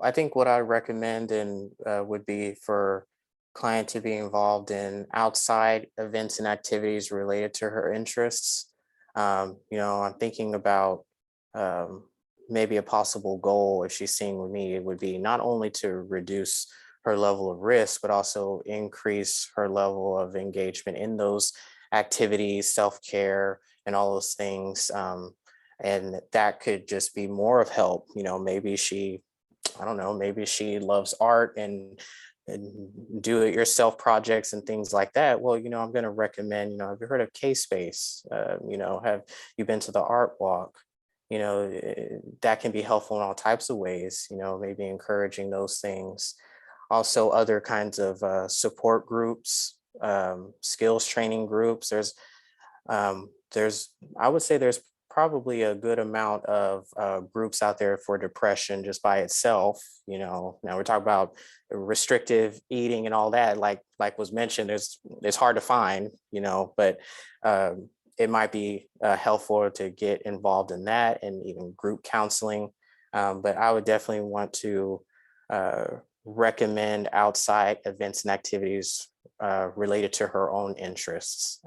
I think what I recommend and would be for client to be involved in outside events and activities related to her interests. You know, I'm thinking about maybe a possible goal, if she's seeing with me, it would be not only to reduce her level of risk, but also increase her level of engagement in those activities, self-care, and all those things. And that could just be more of help. You know, maybe she, I don't know, maybe she loves art and do it yourself projects and things like that, well, I'm going to recommend, have you heard of K-Space? Have you been to the art walk? That can be helpful in all types of ways, maybe encouraging those things. Also other kinds of support groups, skills training groups. I would say there's probably a good amount of groups out there for depression just by itself. Now we're talking about restrictive eating and all that, like was mentioned, it's hard to find, but it might be helpful to get involved in that, and even group counseling. But I would definitely want to recommend outside events and activities related to her own interests.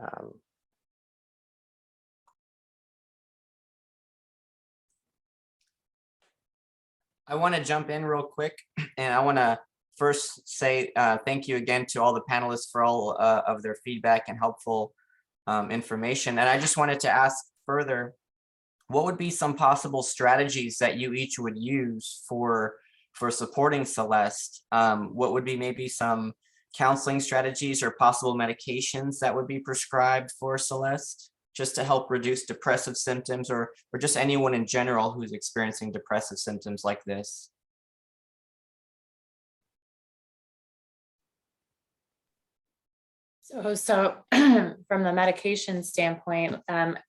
I want to jump in real quick, and I want to first say thank you again to all the panelists for all of their feedback and helpful information. And I just wanted to ask further, what would be some possible strategies that you each would use for supporting Celeste? What would be maybe some counseling strategies or possible medications that would be prescribed for Celeste, just to help reduce depressive symptoms, or just anyone in general who's experiencing depressive symptoms like this? So from the medication standpoint,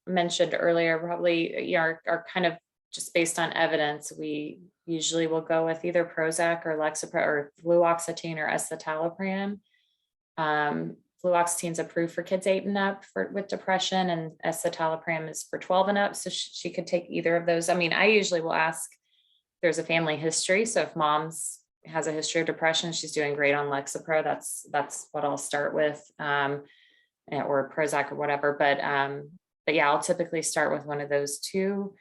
mentioned earlier, probably are kind of just based on evidence. We usually will go with either Prozac or Lexapro or fluoxetine or escitalopram. Fluoxetine is approved for kids 8 and up with depression, and escitalopram is for 12 and up. So she could take either of those. I mean, I usually will ask if there's a family history. So if mom's has a history of depression, she's doing great on Lexapro. That's what I'll start with, or Prozac or whatever. But yeah, I'll typically start with one of those two.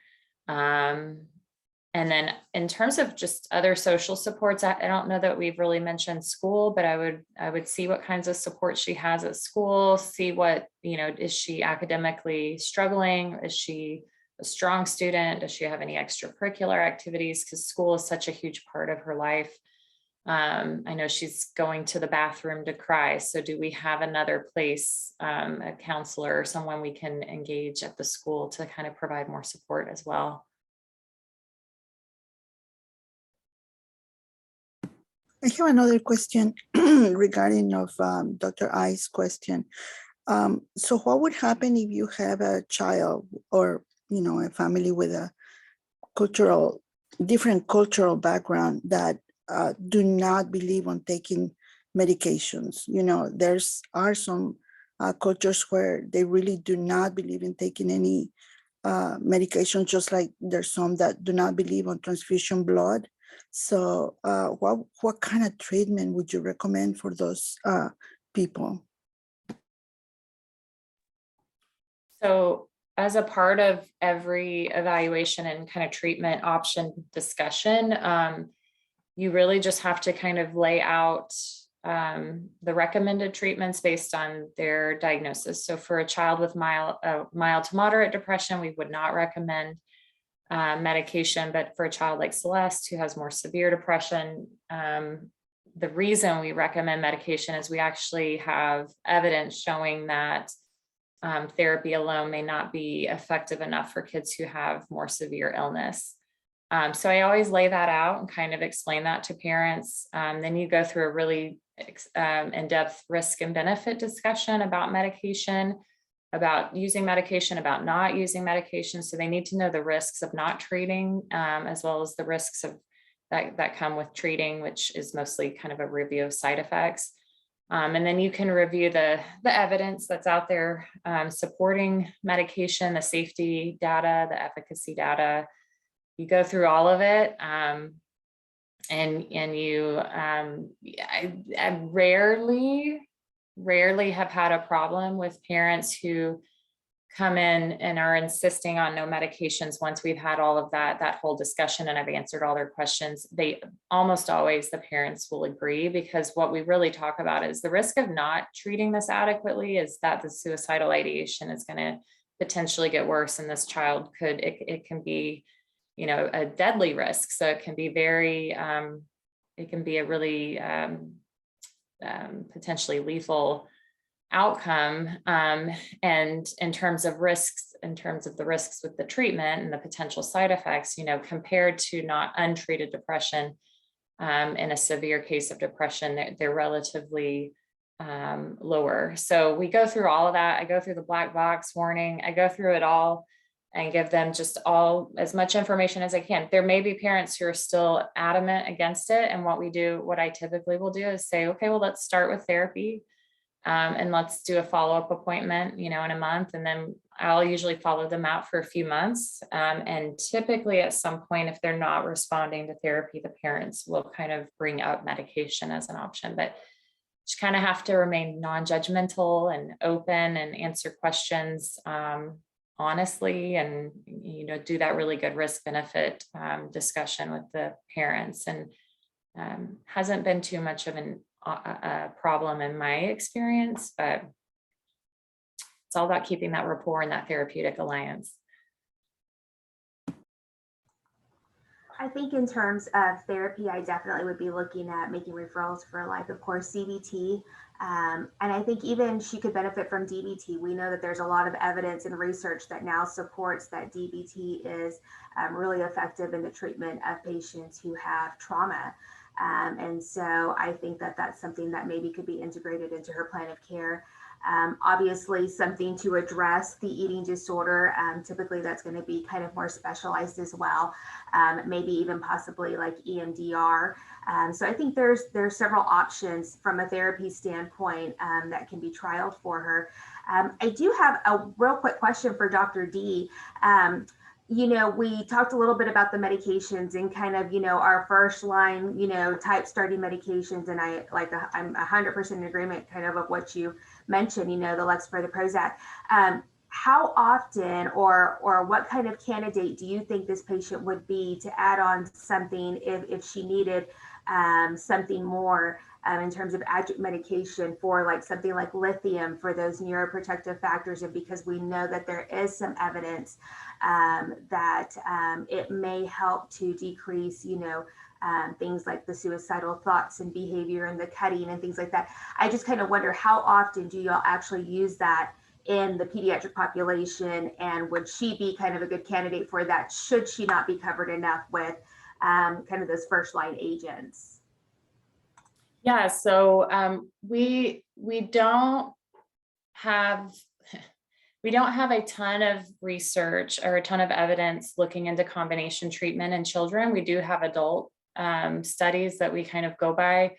And then in terms of just other social supports, I don't know that we've really mentioned school, but I would see what kinds of support she has at school, see what, is she academically struggling? Is she a strong student? Does she have any extracurricular activities? Because school is such a huge part of her life. I know she's going to the bathroom to cry. So do we have another place, a counselor or someone we can engage at the school to kind of provide more support as well? I have another question regarding of Dr. I's question. So what would happen if you have a child or, a family with a different cultural background that do not believe on taking medications? There's are some cultures where they really do not believe in taking any medication, just like there's some that do not believe on transfusion blood. So what kind of treatment would you recommend for those people? So as a part of every evaluation and kind of treatment option discussion, you really just have to kind of lay out the recommended treatments based on their diagnosis. So for a child with mild to moderate depression, we would not recommend medication, but for a child like Celeste who has more severe depression, the reason we recommend medication is we actually have evidence showing that therapy alone may not be effective enough for kids who have more severe illness. So I always lay that out and kind of explain that to parents. Then you go through a really in-depth risk and benefit discussion about medication, about using medication, about not using medication. So they need to know the risks of not treating, as well as the risks of that come with treating, which is mostly kind of a review of side effects. And then you can review the evidence that's out there supporting medication, the safety data, the efficacy data. You go through all of it. And you, I rarely have had a problem with parents who come in and are insisting on no medications once we've had all of that whole discussion and I've answered all their questions. They almost always, the parents will agree, because what we really talk about is the risk of not treating this adequately is that the suicidal ideation is going to potentially get worse, and this child it can be, a deadly risk. So it can be very, it can be a really potentially lethal outcome. And in terms of risks, in terms of the risks with the treatment and the potential side effects, you know, compared to not untreated depression, in a severe case of depression, they're relatively lower. So we go through all of that. I go through the black box warning. I go through it all and give them just as much information as I can. There may be parents who are still adamant against it. And what I typically will do is say, okay, well, let's start with therapy. And let's do a follow-up appointment, you know, in a month. And then I'll usually follow them out for a few months. And typically at some point, if they're not responding to therapy, the parents will kind of bring up medication as an option. But you kind of have to remain non-judgmental and open and answer questions honestly, and, you know, do that really good risk benefit discussion with the parents. And hasn't been too much of a problem in my experience, but it's all about keeping that rapport and that therapeutic alliance. I think in terms of therapy, I definitely would be looking at making referrals for, like, of course, CBT. And I think even she could benefit from DBT. We know that there's a lot of evidence and research that now supports that DBT is really effective in the treatment of patients who have trauma. And so I think that that's something that maybe could be integrated into her plan of care. Obviously, something to address the eating disorder. Typically, that's going to be kind of more specialized as well, maybe even possibly like EMDR. So I think there's several options from a therapy standpoint that can be trialed for her. I do have a real quick question for Dr. D. You know, we talked a little bit about the medications and kind of, you know, our first line, you know, type starting medications. And I'm 100% in agreement kind of what you mentioned, you know, the Lexapro, the Prozac. How often or what kind of candidate do you think this patient would be to add on something if she needed something more in terms of adjunct medication for like something like lithium for those neuroprotective factors? And because we know that there is some evidence that it may help to decrease, you know, things like the suicidal thoughts and behavior and the cutting and things like that. I just kind of wonder, how often do y'all actually use that in the pediatric population? And would she be kind of a good candidate for that, should she not be covered enough with kind of those first line agents? Yeah, so we don't have a ton of research or a ton of evidence looking into combination treatment in children. We do have adult studies that we kind of go by.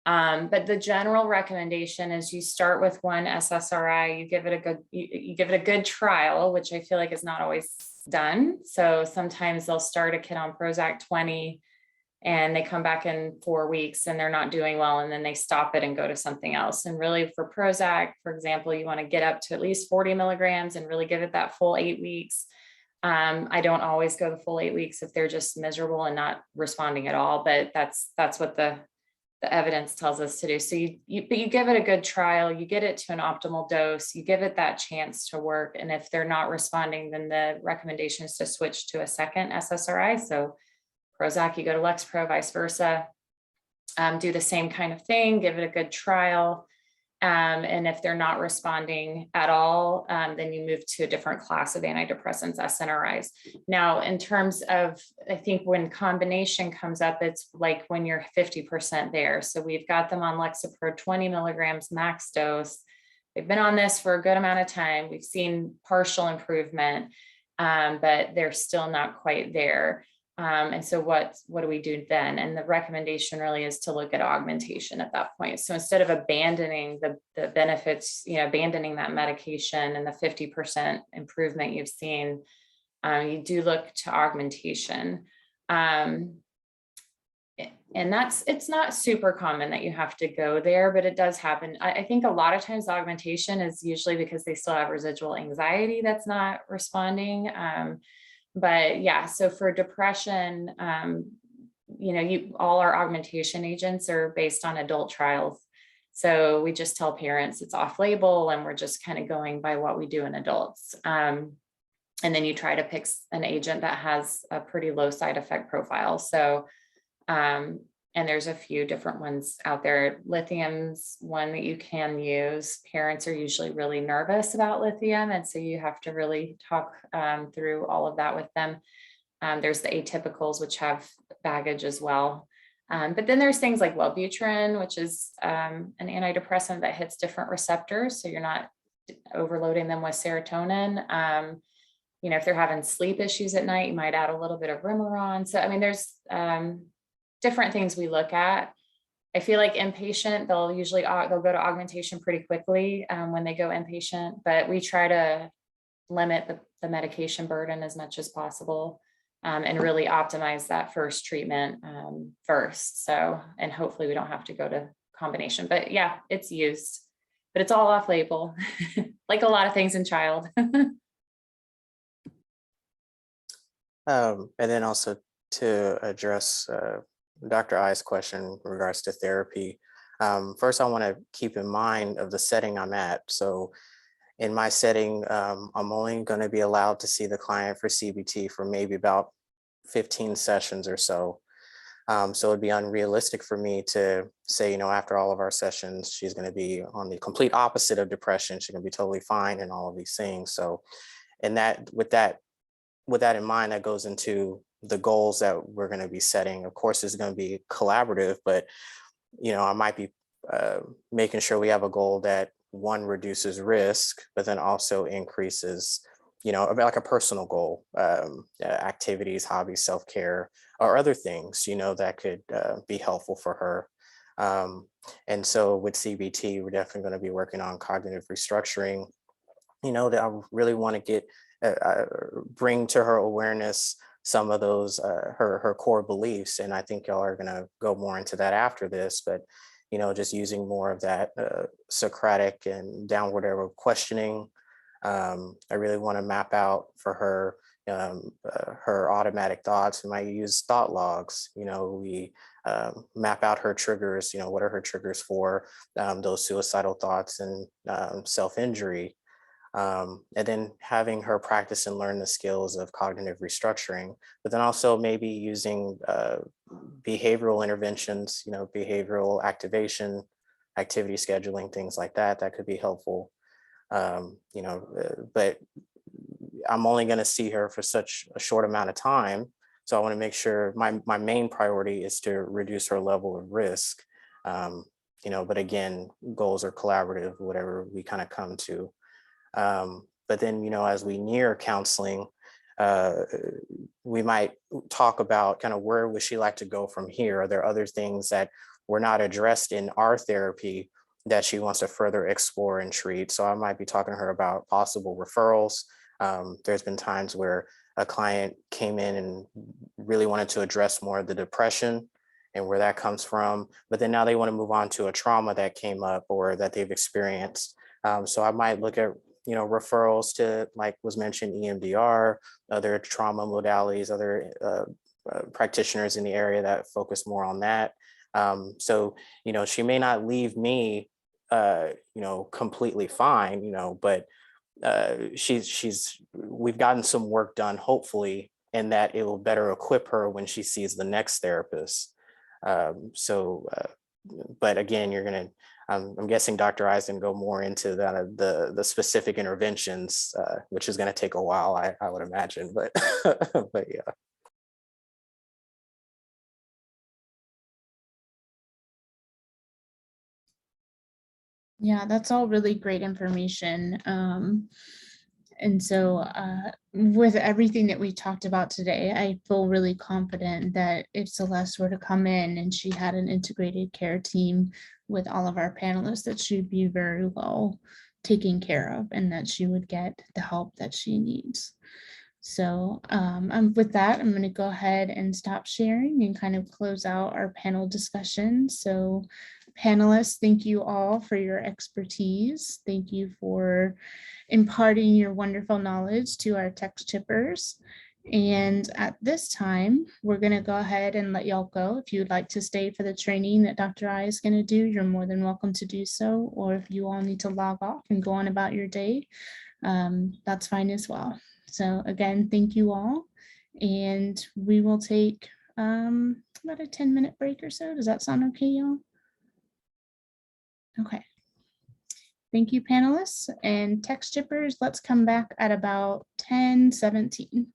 But the general recommendation is you start with one SSRI, you give it a good trial, which I feel like is not always done. So sometimes they'll start a kid on Prozac 20 and they come back in 4 weeks and they're not doing well, and then they stop it and go to something else. And really for Prozac, for example, you want to get up to at least 40 milligrams and really give it that full 8 weeks. I don't always go the full 8 weeks if they're just miserable and not responding at all, but that's what the evidence tells us to do. So you give it a good trial, you get it to an optimal dose, you give it that chance to work. And if they're not responding, then the recommendation is to switch to a second SSRI. So Prozac, you go to Lexapro, vice versa. Do the same kind of thing, give it a good trial. And if they're not responding at all, then you move to a different class of antidepressants, SNRIs. Now, in terms of, I think when combination comes up, it's like when you're 50% there. So we've got them on Lexapro 20 milligrams max dose. They've been on this for a good amount of time. We've seen partial improvement, but they're still not quite there. And so what do we do then? And the recommendation really is to look at augmentation at that point. So instead of abandoning the benefits, you know, abandoning that medication and the 50% improvement you've seen, you do look to augmentation. And it's not super common that you have to go there, but it does happen. I think a lot of times augmentation is usually because they still have residual anxiety that's not responding. But yeah, so for depression, you know, all our augmentation agents are based on adult trials. So we just tell parents it's off label and we're just kind of going by what we do in adults. And then you try to pick an agent that has a pretty low side effect profile. So, and And there's a few different ones out there. Lithium's one that you can use. Parents are usually really nervous about lithium, and so you have to really talk through all of that with them. There's the atypicals, which have baggage as well. But then there's things like Wellbutrin, which is an antidepressant that hits different receptors, so you're not overloading them with serotonin. You know, if they're having sleep issues at night, you might add a little bit of Remeron. So, I mean, there's different things we look at. I feel like inpatient, they'll go to augmentation pretty quickly when they go inpatient, but we try to limit the medication burden as much as possible. And really optimize that first treatment first. So, and hopefully we don't have to go to combination, but yeah, it's used, but it's all off label, like a lot of things in child. And then also to address Dr. I's question in regards to therapy. First, I want to keep in mind of the setting I'm at. So in my setting, I'm only going to be allowed to see the client for CBT for maybe about 15 sessions or so. So it'd be unrealistic for me to say, you know, after all of our sessions, she's going to be on the complete opposite of depression. She's going to be totally fine and all of these things. So, and with that in mind, that goes into the goals that we're going to be setting. Of course, it's going to be collaborative, but, you know, I might be making sure we have a goal that one reduces risk, but then also increases, you know, like a personal goal, activities, hobbies, self-care, or other things, you know, that could be helpful for her. And so with CBT, we're definitely going to be working on cognitive restructuring, you know, that I really want to get, bring to her awareness some of those, her core beliefs. And I think y'all are going to go more into that after this, but, you know, just using more of that Socratic and downward arrow questioning. I really want to map out for her her automatic thoughts. We might use thought logs. You know, we map out her triggers. You know, what are her triggers for those suicidal thoughts and self-injury, and then having her practice and learn the skills of cognitive restructuring, but then also maybe using behavioral interventions. You know, behavioral activation, activity scheduling, things like that. That could be helpful. You know, but I'm only going to see her for such a short amount of time. So I want to make sure my main priority is to reduce her level of risk. You know, but again, goals are collaborative, whatever we kind of come to. But then, you know, as we near counseling, we might talk about kind of where would she like to go from here? Are there other things that were not addressed in our therapy that she wants to further explore and treat? So I might be talking to her about possible referrals. There's been times where a client came in and really wanted to address more of the depression and where that comes from, but then now they want to move on to a trauma that came up or that they've experienced. So I might look at, you know, referrals to, like was mentioned, EMDR, other trauma modalities, other practitioners in the area that focus more on that. So, you know, she may not leave me, you know, completely fine, you know, but we've gotten some work done, hopefully, and that it will better equip her when she sees the next therapist. But again, you're going to, I'm guessing Dr. I is going to go more into the specific interventions, which is going to take a while, I would imagine, but, but yeah. Yeah, that's all really great information. And so with everything that we talked about today, I feel really confident that if Celeste were to come in and she had an integrated care team with all of our panelists, that she'd be very well taken care of and that she would get the help that she needs. So with that, I'm going to go ahead and stop sharing and kind of close out our panel discussion. So panelists, thank you all for your expertise. Thank you for imparting your wonderful knowledge to our TexCHIPers. And at this time, we're going to go ahead and let y'all go. If you'd like to stay for the training that Dr. I is going to do, you're more than welcome to do so. Or if you all need to log off and go on about your day, that's fine as well. So again, thank you all. And we will take about a 10-minute break or so. Does that sound okay, y'all? Okay. Thank you, panelists, and TexCHIPers. Let's come back at about 10:17.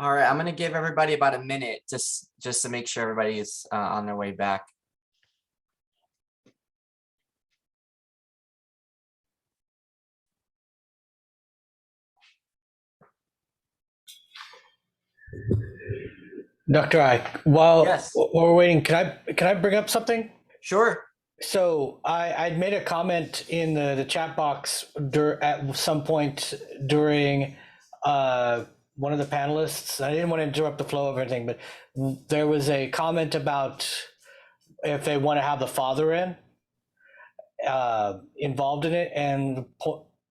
All right, I'm gonna give everybody about a minute just to make sure everybody is on their way back. Dr. Ike, while Yes. we're waiting, can I bring up something? Sure. So I'd made a comment in the chat box at some point during one of the panelists. I didn't want to interrupt the flow of everything, but there was a comment about if they want to have the father involved in it, and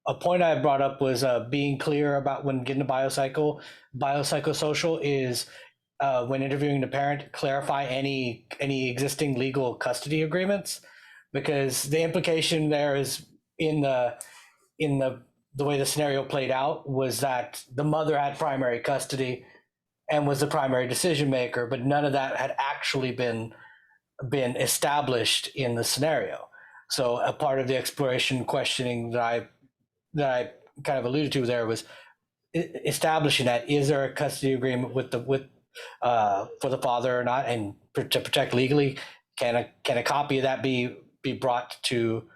a point I brought up was being clear about when getting a biopsychosocial is when interviewing the parent, clarify any existing legal custody agreements, because the implication there is in the way the scenario played out was that the mother had primary custody and was the primary decision maker, but none of that had actually been established in the scenario. So a part of the exploration questioning that I kind of alluded to there was establishing that, is there a custody agreement with for the father or not, and to protect legally, can a copy of that be brought to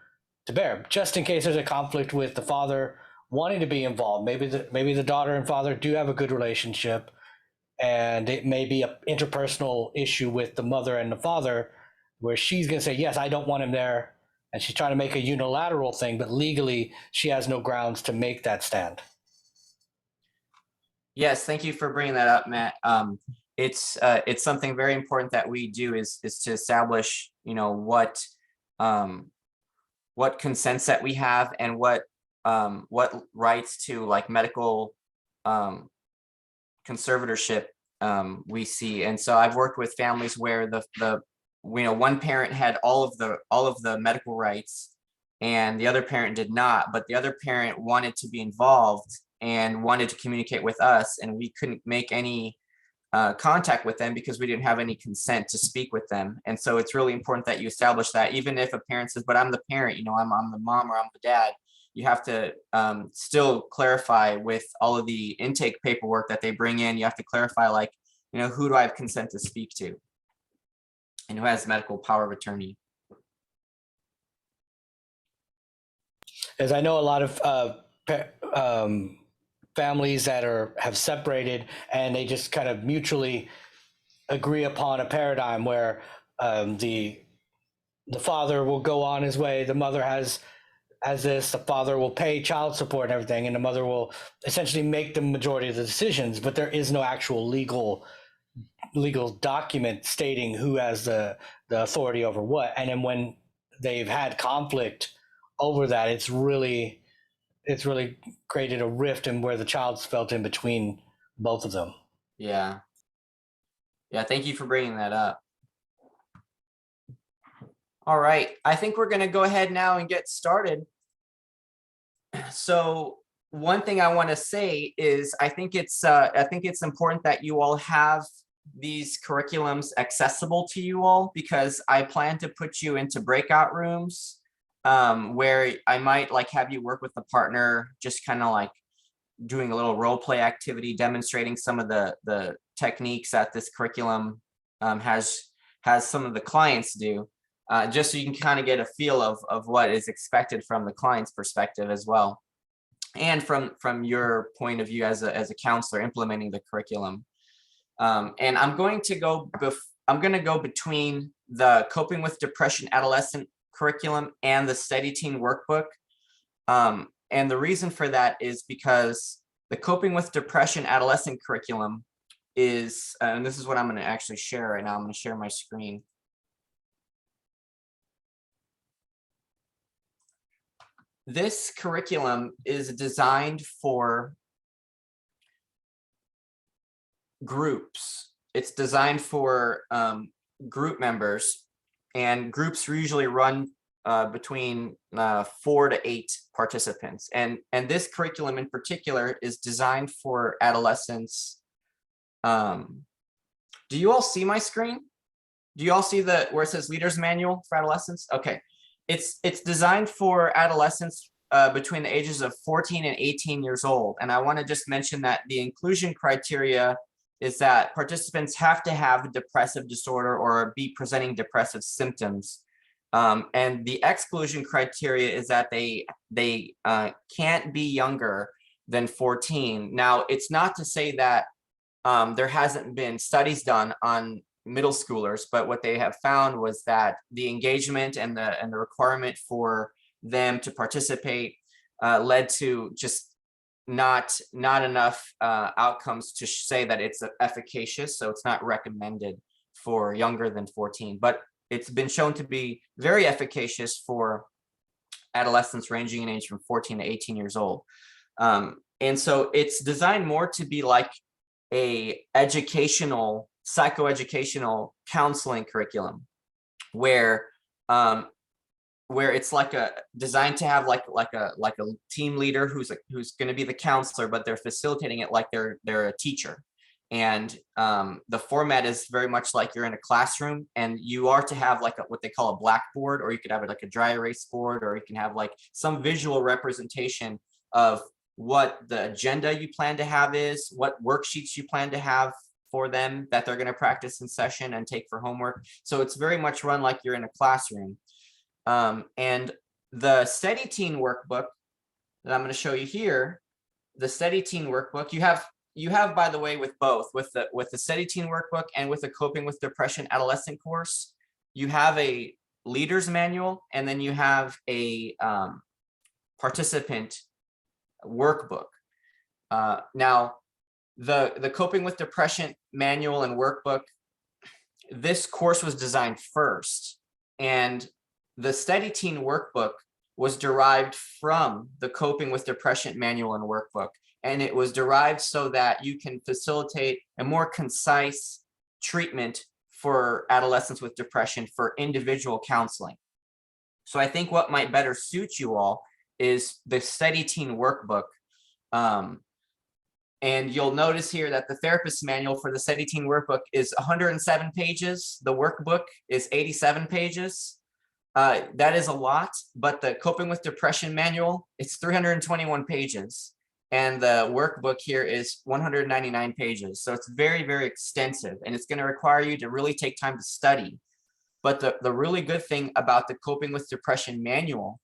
bear, just in case there's a conflict with the father wanting to be involved. Maybe the daughter and father do have a good relationship, and it may be an interpersonal issue with the mother and the father, where she's going to say, yes, I don't want him there, and she's trying to make a unilateral thing, but legally she has no grounds to make that stand. Yes, thank you for bringing that up, Matt. It's something very important that we do is to establish, what consents that we have and what rights to like medical conservatorship we see. And so I've worked with families where the one parent had all of the medical rights and the other parent did not, but the other parent wanted to be involved and wanted to communicate with us, and we couldn't make any contact with them because we didn't have any consent to speak with them. And so it's really important that you establish that, even if a parent says, but I'm the parent, I'm the mom or I'm the dad, you have to still clarify with all of the intake paperwork that they bring in. You have to clarify, like, who do I have consent to speak to and who has medical power of attorney. As I know, a lot of families that have separated, and they just kind of mutually agree upon a paradigm where the father will go on his way, the mother has this, the father will pay child support and everything, and the mother will essentially make the majority of the decisions, but there is no actual legal document stating who has the authority over what. And then when they've had conflict over that, it's really created a rift in where the child's felt in between both of them. Yeah. Thank you for bringing that up. All right, I think we're going to go ahead now and get started. So one thing I want to say is I think it's important that you all have these curriculums accessible to you all, because I plan to put you into breakout rooms where I might have you work with the partner, just kind of like doing a little role play activity, demonstrating some of the techniques that this curriculum has some of the clients do, just so you can kind of get a feel of what is expected from the client's perspective as well, and from your point of view as a counselor implementing the curriculum. And I'm going to go between the Coping with Depression Adolescent curriculum and the Steady Teen workbook. And the reason for that is because the Coping with Depression Adolescent curriculum is, and this is what I'm going to actually share right now. I'm going to share my screen. This curriculum is designed for groups. It's designed for group members, and groups usually run between 4 to 8 participants. And this curriculum in particular is designed for adolescents. Do you all see my screen? Do you all see where it says Leader's Manual for Adolescents? Okay. It's designed for adolescents between the ages of 14 and 18 years old. And I want to just mention that the inclusion criteria is that participants have to have a depressive disorder or be presenting depressive symptoms. And the exclusion criteria is that they can't be younger than 14. Now, it's not to say that there hasn't been studies done on middle schoolers, but what they have found was that the engagement and the requirement for them to participate led to just not enough outcomes to say that it's efficacious. So it's not recommended for younger than 14, but it's been shown to be very efficacious for adolescents ranging in age from 14 to 18 years old. And so it's designed more to be like a educational, psychoeducational counseling curriculum where it's like designed to have like a team leader who's going to be the counselor, but they're facilitating it like they're a teacher. And the format is very much like you're in a classroom, and you are to have like what they call a blackboard, or you could have it like a dry erase board, or you can have like some visual representation of what the agenda you plan to have is, what worksheets you plan to have for them that they're going to practice in session and take for homework. So it's very much run like you're in a classroom. And the Steady Teen workbook that I'm going to show you here, the Steady Teen workbook, you have, by the way, with both, with the Steady Teen workbook and with the Coping with Depression Adolescent course, you have a leader's manual, and then you have a participant workbook. Now, the Coping with Depression manual and workbook, this course was designed first, and the Steady Teen workbook was derived from the Coping with Depression manual and workbook. And it was derived so that you can facilitate a more concise treatment for adolescents with depression for individual counseling. So I think what might better suit you all is the Steady Teen workbook. And you'll notice here that the therapist manual for the Steady Teen workbook is 107 pages. The workbook is 87 pages. That is a lot, but the Coping with Depression manual, it's 321 pages. And the workbook here is 199 pages. So it's very, very extensive, and it's going to require you to really take time to study. But the really good thing about the Coping with Depression manual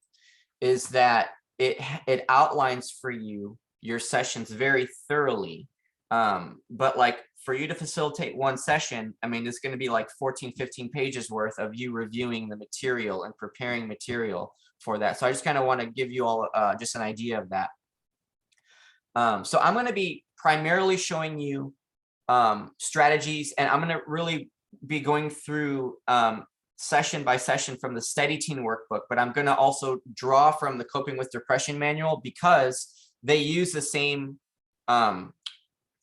is that it outlines for you your sessions very thoroughly. But like for you to facilitate one session, I mean, it's going to be like 14, 15 pages worth of you reviewing the material and preparing material for that. So I just kind of want to give you all just an idea of that. So I'm going to be primarily showing you strategies, and I'm going to really be going through session by session from the Steady Teen workbook, but I'm going to also draw from the Coping with Depression manual because they use the same,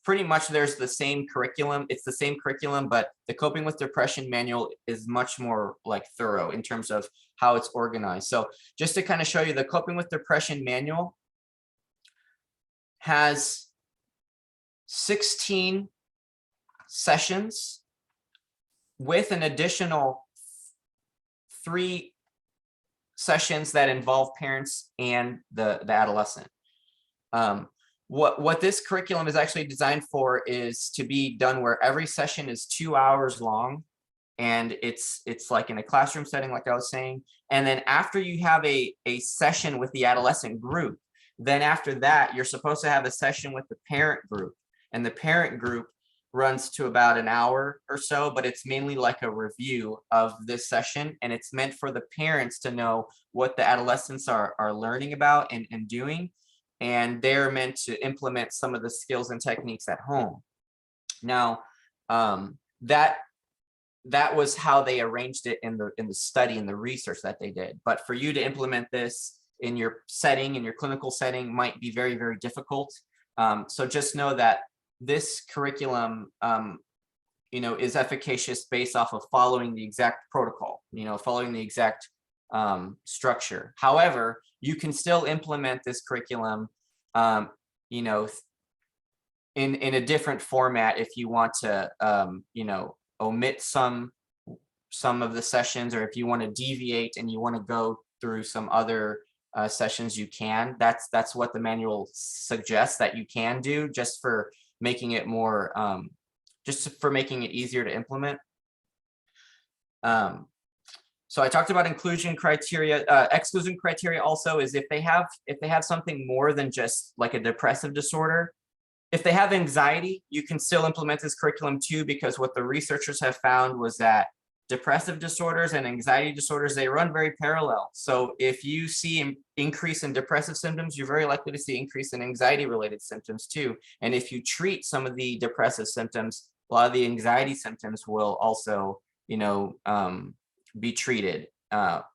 pretty much there's the same curriculum. It's the same curriculum, but the Coping with Depression manual is much more like thorough in terms of how it's organized. So just to kind of show you, the Coping with Depression manual has 16 sessions with an additional 3 sessions that involve parents and the adolescent. What this curriculum is actually designed for is to be done where every session is 2 hours long, and it's like in a classroom setting, like I was saying. And then after you have a session with the adolescent group, then after that, you're supposed to have a session with the parent group, and the parent group runs to about an hour or so, but it's mainly like a review of this session, and it's meant for the parents to know what the adolescents are learning about and doing, and they're meant to implement some of the skills and techniques at home. Now, that was how they arranged it in the study and the research that they did. But for you to implement this in your setting, in your clinical setting, might be very, very difficult. So just know that this curriculum, is efficacious based off of following the exact protocol, following the exact structure. However, you can still implement this curriculum, in a different format if you want to, omit some of the sessions, or if you want to deviate and you want to go through some other sessions, you can. That's what the manual suggests that you can do, just for making it more just for making it easier to implement. So I talked about inclusion criteria. Exclusion criteria also is if they have something more than just like a depressive disorder. If they have anxiety, you can still implement this curriculum too, because what the researchers have found was that depressive disorders and anxiety disorders, they run very parallel. So if you see an increase in depressive symptoms, you're very likely to see increase in anxiety related symptoms too. And if you treat some of the depressive symptoms, a lot of the anxiety symptoms will also, be treated.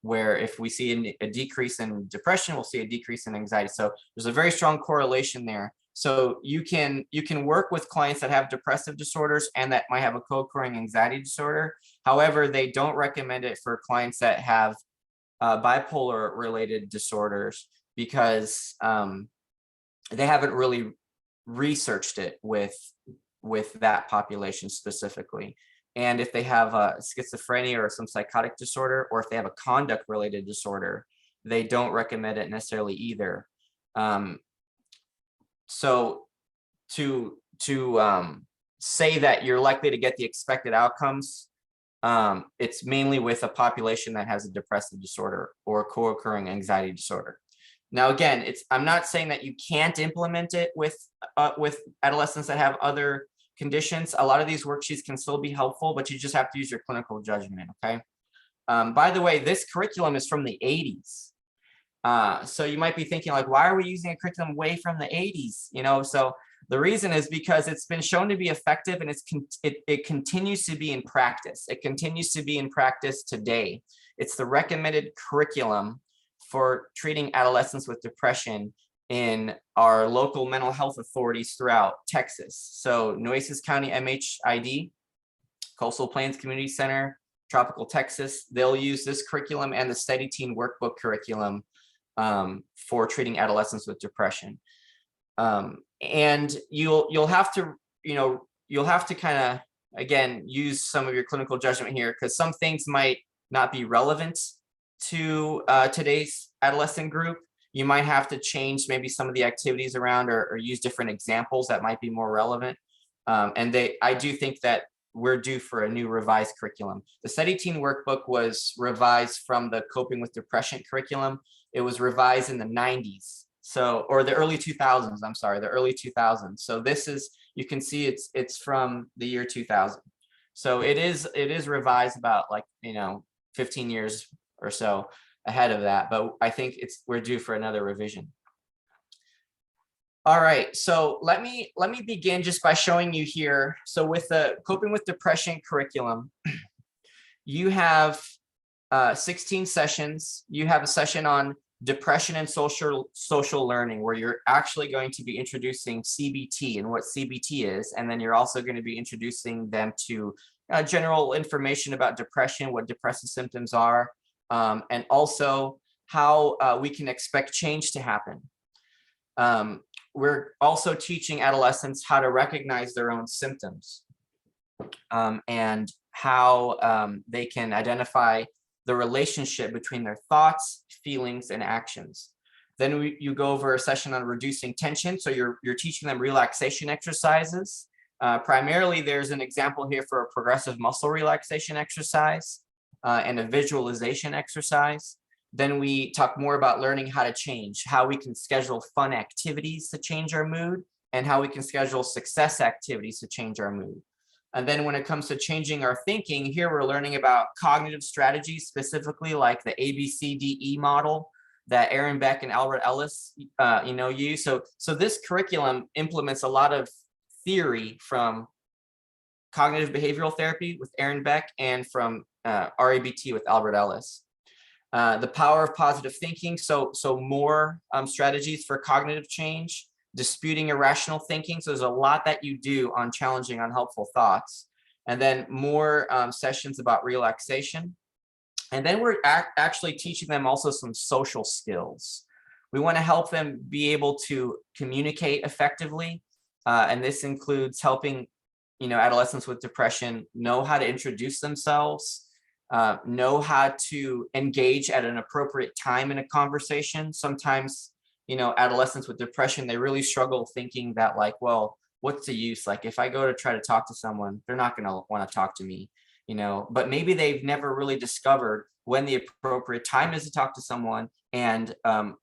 Where if we see a decrease in depression, we'll see a decrease in anxiety. So there's a very strong correlation there. So you can work with clients that have depressive disorders and that might have a co-occurring anxiety disorder. However, they don't recommend it for clients that have bipolar related disorders because they haven't really researched it with that population specifically. And if they have schizophrenia or some psychotic disorder, or if they have a conduct related disorder, they don't recommend it necessarily either. So to say that you're likely to get the expected outcomes, it's mainly with a population that has a depressive disorder or a co-occurring anxiety disorder. Now, again, I'm not saying that you can't implement it with adolescents that have other conditions. A lot of these worksheets can still be helpful, but you just have to use your clinical judgment, okay? By the way, this curriculum is from the 80s. So you might be thinking like, why are we using a curriculum way from the 80s? So the reason is because it's been shown to be effective and it continues to be in practice. It continues to be in practice today. It's the recommended curriculum for treating adolescents with depression in our local mental health authorities throughout Texas. So Nueces County MHID, Coastal Plains Community Center, Tropical Texas, they'll use this curriculum and the Steady Teen Workbook curriculum for treating adolescents with depression. And you'll have to kind of, again, use some of your clinical judgment here, because some things might not be relevant to today's adolescent group. You might have to change maybe some of the activities around or use different examples that might be more relevant. I do think that we're due for a new revised curriculum. The Steady Teen Workbook was revised from the Coping with Depression curriculum. It was revised in the 90s. Or the early 2000s, I'm sorry, the early 2000s. So this is, you can see it's from the year 2000. So it is revised about 15 years or so ahead of that, but I think we're due for another revision. All right, so let me begin just by showing you here. So with the Coping with Depression curriculum, you have 16 sessions. You have a session on depression and social learning, where you're actually going to be introducing CBT and what CBT is, and then you're also going to be introducing them to general information about depression, what depressive symptoms are, and also how we can expect change to happen. We're also teaching adolescents how to recognize their own symptoms and how they can identify the relationship between their thoughts, feelings, and actions. Then you go over a session on reducing tension. So you're teaching them relaxation exercises. Primarily, there's an example here for a progressive muscle relaxation exercise and a visualization exercise. Then we talk more about learning how to change, how we can schedule fun activities to change our mood, and how we can schedule success activities to change our mood. And then when it comes to changing our thinking, here we're learning about cognitive strategies, specifically like the ABCDE model that Aaron Beck and Albert Ellis use. So this curriculum implements a lot of theory from cognitive behavioral therapy with Aaron Beck and from RABT with Albert Ellis. The power of positive thinking, so more strategies for cognitive change, disputing irrational thinking. So there's a lot that you do on challenging unhelpful thoughts. And then more sessions about relaxation. And then we're actually teaching them also some social skills. We want to help them be able to communicate effectively. And this includes helping adolescents with depression know how to introduce themselves, know how to engage at an appropriate time in a conversation. Sometimes, adolescents with depression, they really struggle thinking that what's the use? Like if I go to try to talk to someone, they're not going to want to talk to me, you know, but maybe they've never really discovered when the appropriate time is to talk to someone, and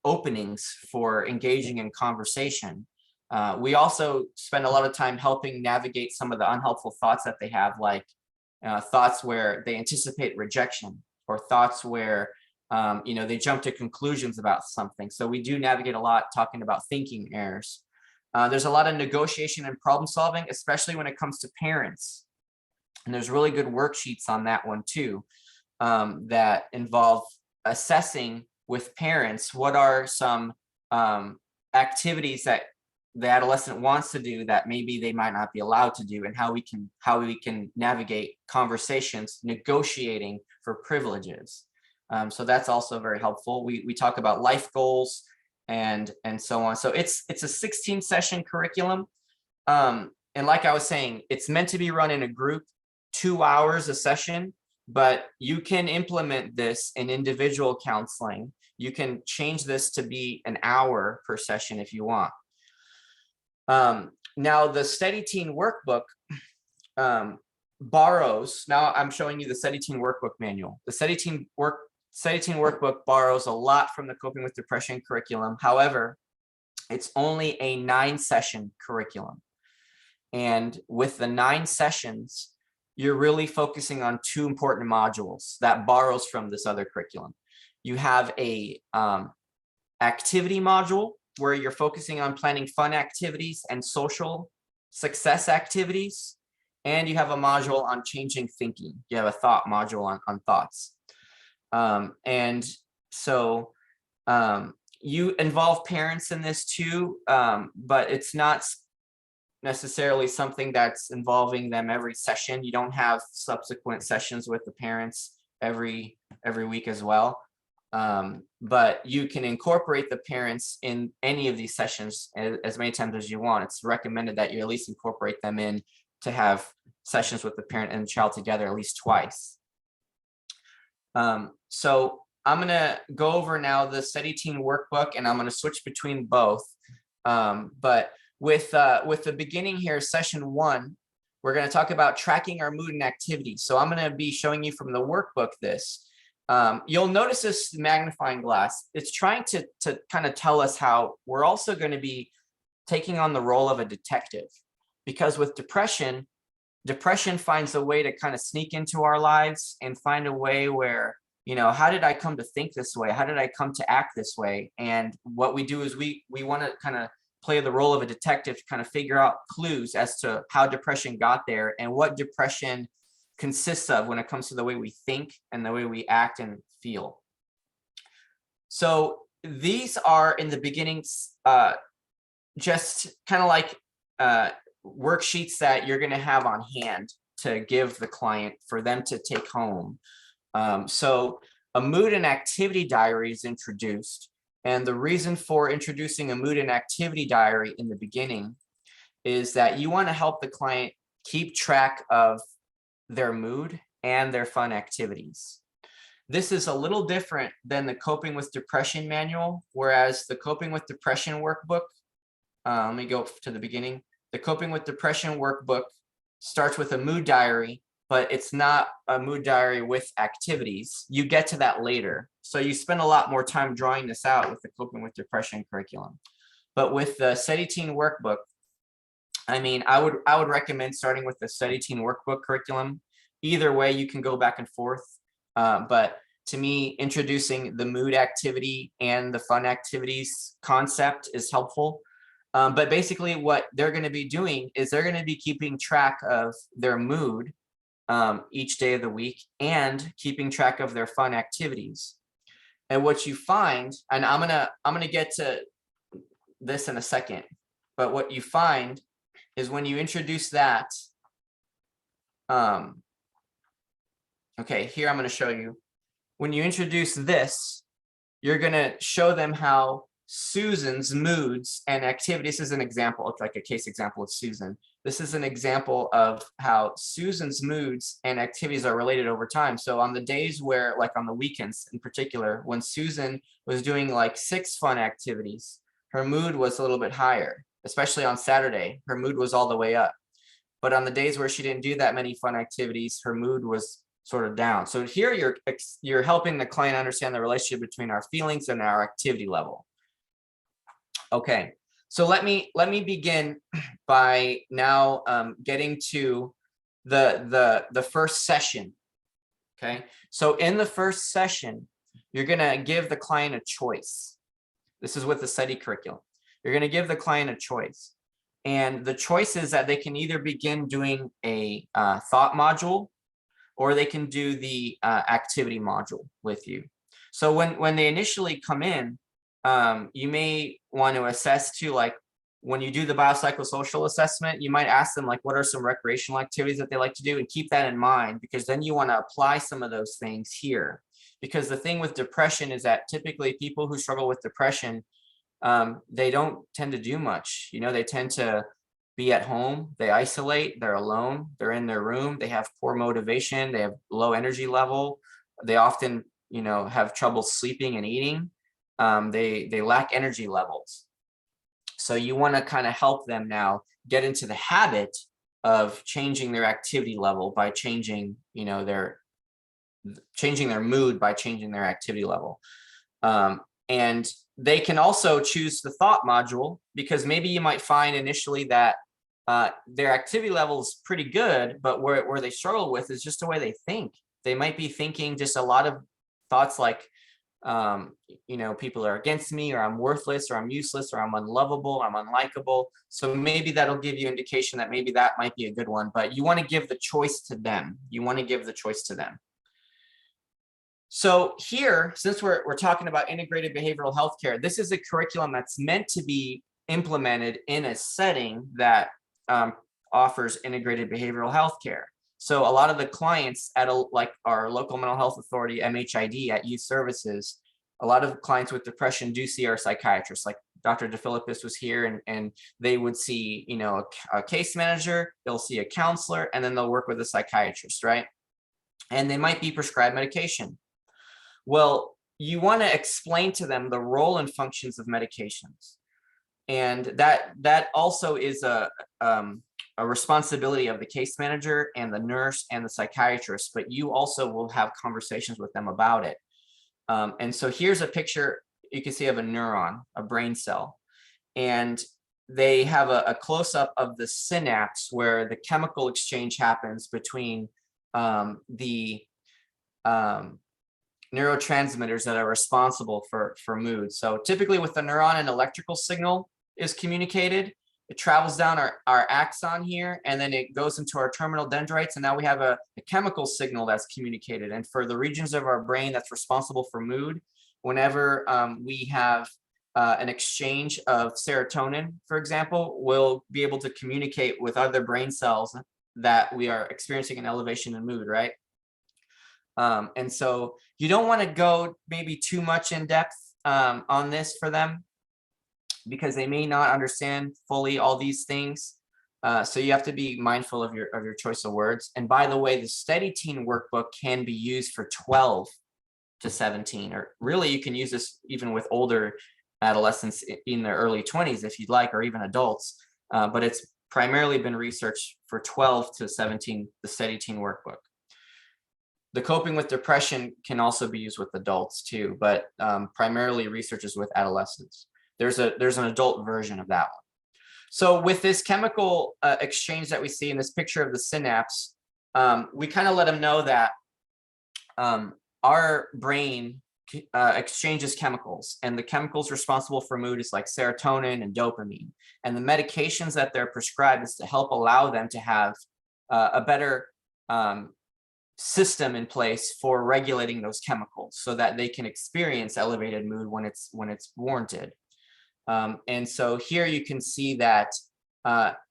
openings for engaging in conversation. We also spend a lot of time helping navigate some of the unhelpful thoughts that they have, like thoughts where they anticipate rejection, or thoughts where you know, they jump to conclusions about something. So we do navigate a lot talking about thinking errors. There's a lot of negotiation and problem solving, especially when it comes to parents. And there's really good worksheets on that one too, that involve assessing with parents what are some activities that the adolescent wants to do that maybe they might not be allowed to do, and how we can navigate conversations negotiating for privileges. So that's also very helpful. We talk about life goals and so on. So it's a 16 session curriculum. And like I was saying, it's meant to be run in a group, 2 hours a session, but you can implement this in individual counseling. You can change this to be an hour per session if you want. Now the Steady Teen Workbook borrows, now I'm showing you the Steady Teen Workbook manual. The Steady Teen Workbook borrows a lot from the Coping with Depression curriculum. However, it's only a 9-session curriculum. And with the 9 sessions, you're really focusing on 2 important modules that borrows from this other curriculum. You have a activity module where you're focusing on planning fun activities and social success activities. And you have a module on changing thinking. You have a thought module on thoughts. And so you involve parents in this too, but it's not necessarily something that's involving them every session. You don't have subsequent sessions with the parents every week as well. But you can incorporate the parents in any of these sessions as many times as you want. It's recommended that you at least incorporate them in to have sessions with the parent and the child together at least twice. So I'm going to go over now the Steady Teen Workbook, and I'm going to switch between both. But with the beginning here, session 1, we're going to talk about tracking our mood and activity. So I'm going to be showing you from the workbook this. You'll notice this magnifying glass. It's trying to kind of tell us how we're also going to be taking on the role of a detective, because with depression finds a way to kind of sneak into our lives and find a way where, you know, how did I come to think this way? How did I come to act this way? And what we do is we want to kind of play the role of a detective to kind of figure out clues as to how depression got there and what depression consists of when it comes to the way we think and the way we act and feel. So these are in the beginning just kind of like worksheets that you're going to have on hand to give the client for them to take home. So a mood and activity diary is introduced. And the reason for introducing a mood and activity diary in the beginning is that you want to help the client keep track of their mood and their fun activities. This is a little different than the Coping with Depression manual, whereas the Coping with Depression workbook, let me go to the beginning. The Coping with Depression workbook starts with a mood diary, but it's not a mood diary with activities. You get to that later. So you spend a lot more time drawing this out with the Coping with Depression curriculum. But with the Steady Teen workbook, I mean, I would recommend starting with the Steady Teen workbook curriculum. Either way, you can go back and forth. But to me, introducing the mood activity and the fun activities concept is helpful. But basically what they're going to be doing is they're going to be keeping track of their mood each day of the week and keeping track of their fun activities. And what you find, and I'm gonna get to this in a second, but what you find is when you introduce that, okay, here I'm gonna show you. When you introduce this, you're gonna show them how Susan's moods and activities is an example. It's like a case example of Susan. This is an example of how Susan's moods and activities are related over time. So on the days where, like on the weekends in particular, when Susan was doing like 6 fun activities, her mood was a little bit higher especially on Saturday, her mood was all the way up. But on the days where she didn't do that many fun activities, her mood was sort of down. So here you're helping the client understand the relationship between our feelings and our activity level. Okay, so let me begin by now getting to the first session. Okay, so in the first session, you're gonna give the client a choice. This is with the study curriculum. You're gonna give the client a choice. And the choice is that they can either begin doing a thought module, or they can do the activity module with you. So when they initially come in, you may want to assess too, like when you do the biopsychosocial assessment, you might ask them like, what are some recreational activities that they like to do, and keep that in mind, because then you want to apply some of those things here. Because the thing with depression is that typically people who struggle with depression, they don't tend to do much. You know, they tend to be at home, they isolate, they're alone, they're in their room, they have poor motivation, they have low energy level, they often, you know, have trouble sleeping and eating, they lack energy levels. So you want to kind of help them now get into the habit of changing their activity level by changing, you know, changing their mood by changing their activity level. And they can also choose the thought module, because maybe you might find initially that their activity level is pretty good, but where they struggle with is just the way they think. They might be thinking just a lot of thoughts like, you know, people are against me, or I'm worthless, or I'm useless, or I'm unlovable, I'm unlikable. So maybe that'll give you indication that maybe that might be a good one, but you want to give the choice to them. You want to give the choice to them. So here, since we're talking about integrated behavioral health care, this is a curriculum that's meant to be implemented in a setting that offers integrated behavioral health care. So a lot of the clients at like our local mental health authority, MHID, at youth services, a lot of clients with depression do see our psychiatrists. Like Dr. DeFilippis was here, and they would see, you know, a case manager, they'll see a counselor, and then they'll work with a psychiatrist, right? And they might be prescribed medication. Well, you want to explain to them the role and functions of medications. And that also is a responsibility of the case manager and the nurse and the psychiatrist, but you also will have conversations with them about it. And so here's a picture you can see of a neuron, a brain cell, and they have a close-up of the synapse where the chemical exchange happens between the neurotransmitters that are responsible for mood. So typically with the neuron, an electrical signal is communicated. It travels down our axon here, and then it goes into our terminal dendrites, and now we have a chemical signal that's communicated. And for the regions of our brain that's responsible for mood, whenever we have an exchange of serotonin, for example, we'll be able to communicate with other brain cells that we are experiencing an elevation in mood, right? And so you don't want to go maybe too much in depth on this for them, because they may not understand fully all these things. So you have to be mindful of your choice of words. And by the way, the Steady Teen workbook can be used for 12 to 17, or really you can use this even with older adolescents in their early 20s if you'd like, or even adults. But it's primarily been researched for 12 to 17, the Steady Teen workbook. The Coping with Depression can also be used with adults too, but primarily research is with adolescents. There's an adult version of that one. So with this chemical exchange that we see in this picture of the synapse, we kind of let them know that our brain exchanges chemicals, and the chemicals responsible for mood is like serotonin and dopamine. And the medications that they're prescribed is to help allow them to have a better system in place for regulating those chemicals, so that they can experience elevated mood when it's warranted. And so here you can see that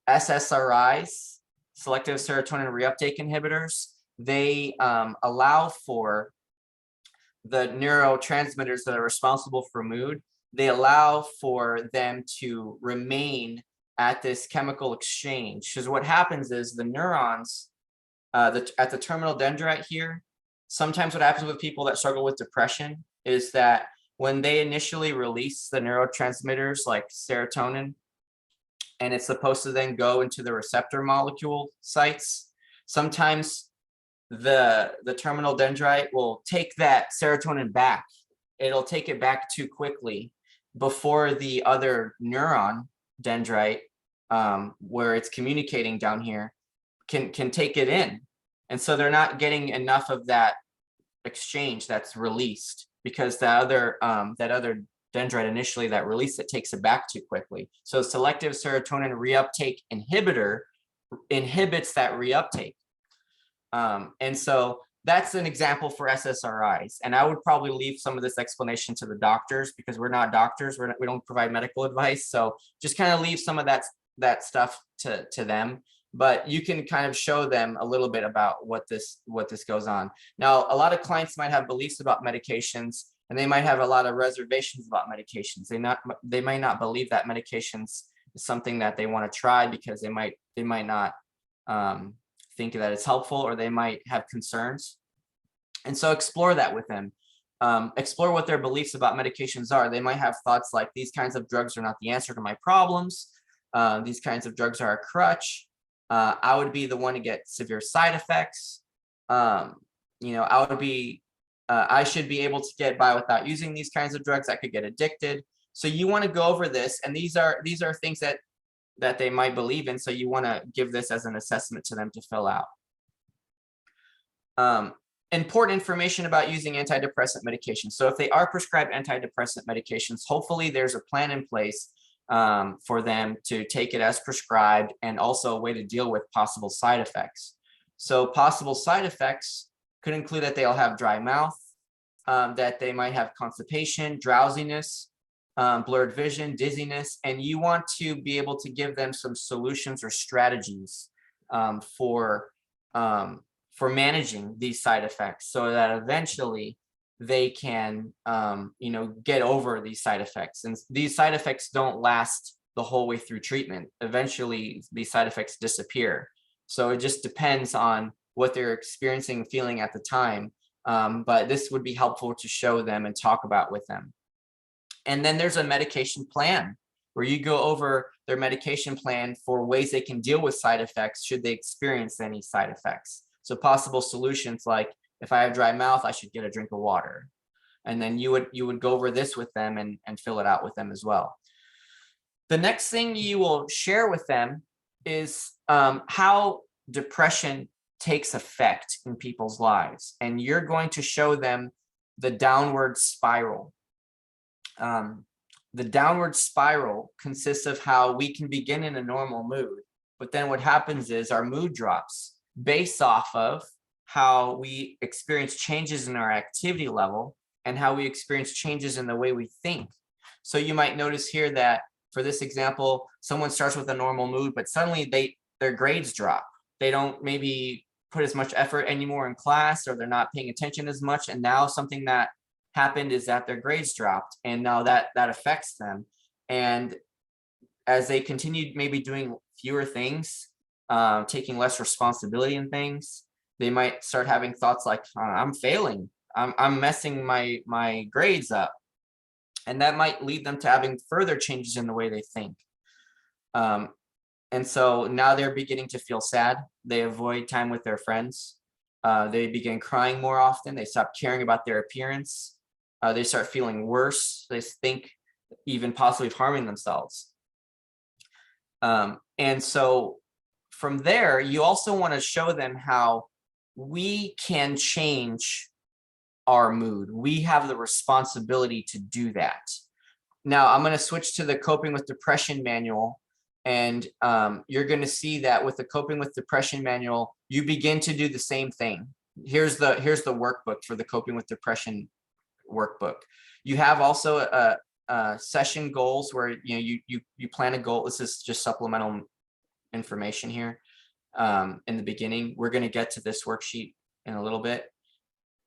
SSRIs, selective serotonin reuptake inhibitors, they allow for the neurotransmitters that are responsible for mood. They allow for them to remain at this chemical exchange, because what happens is the neurons at the terminal dendrite here, sometimes what happens with people that struggle with depression is that when they initially release the neurotransmitters like serotonin, and it's supposed to then go into the receptor molecule sites. Sometimes the terminal dendrite will take that serotonin back. It'll take it back too quickly before the other neuron dendrite, where it's communicating down here, can take it in. And so they're not getting enough of that exchange that's released, because that other dendrite initially that released it takes it back too quickly. So selective serotonin reuptake inhibitor inhibits that reuptake. And so that's an example for SSRIs. And I would probably leave some of this explanation to the doctors, because we're not doctors. We don't provide medical advice. So just kind of leave some of that stuff to them. But you can kind of show them a little bit about what this goes on. Now, a lot of clients might have beliefs about medications, and they might have a lot of reservations about medications. They might not believe that medications is something that they want to try, because they might not think that it's helpful, or they might have concerns. And so explore that with them. Explore what their beliefs about medications are. They might have thoughts like, these kinds of drugs are not the answer to my problems. These kinds of drugs are a crutch. I would be the one to get severe side effects. I should be able to get by without using these kinds of drugs. I could get addicted. So you want to go over this, and these are things that they might believe in. So you want to give this as an assessment to them to fill out. Important information about using antidepressant medications. So if they are prescribed antidepressant medications, hopefully there's a plan in place for them to take it as prescribed, and also a way to deal with possible side effects. So possible side effects could include that they'll have dry mouth, that they might have constipation, drowsiness, blurred vision, dizziness, and you want to be able to give them some solutions or strategies for managing these side effects, so that eventually they can get over these side effects. And these side effects don't last the whole way through treatment. Eventually these side effects disappear. So it just depends on what they're experiencing and feeling at the time. But this would be helpful to show them and talk about with them. And then there's a medication plan, where you go over their medication plan for ways they can deal with side effects should they experience any side effects. So possible solutions like, if I have dry mouth, I should get a drink of water. And then you would go over this with them and fill it out with them as well. The next thing you will share with them is how depression takes effect in people's lives. And you're going to show them the downward spiral. The downward spiral consists of how we can begin in a normal mood, but then what happens is our mood drops based off of how we experience changes in our activity level and how we experience changes in the way we think. So you might notice here that, for this example, someone starts with a normal mood, but suddenly their grades drop. They don't maybe put as much effort anymore in class, or they're not paying attention as much. And now something that happened is that their grades dropped, and now that affects them. And as they continue maybe doing fewer things, taking less responsibility in things, they might start having thoughts like, I'm failing, I'm messing my grades up. And that might lead them to having further changes in the way they think. And so now they're beginning to feel sad. They avoid time with their friends. They begin crying more often. They stop caring about their appearance. They start feeling worse. They think even possibly of harming themselves. And so from there, you also want to show them how we can change our mood. We have the responsibility to do that. Now I'm going to switch to the Coping with Depression manual. And you're going to see that with the Coping with Depression manual, you begin to do the same thing. Here's the workbook for the Coping with Depression workbook. You have also a session goals where you plan a goal. This is just supplemental information here in the beginning. We're going to get to this worksheet in a little bit,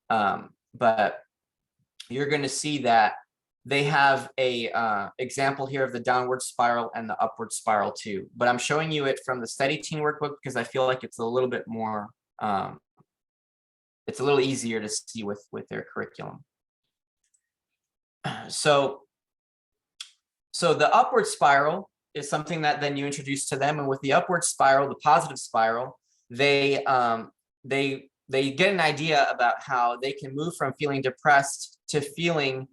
but you're going to see that they have a example here of the downward spiral and the upward spiral too. But I'm showing you it from the Study Teen workbook because I feel like it's a little bit more, it's a little easier to see with their curriculum. So the upward spiral is something that then you introduce to them. And with the upward spiral, the positive spiral, they get an idea about how they can move from feeling depressed to feeling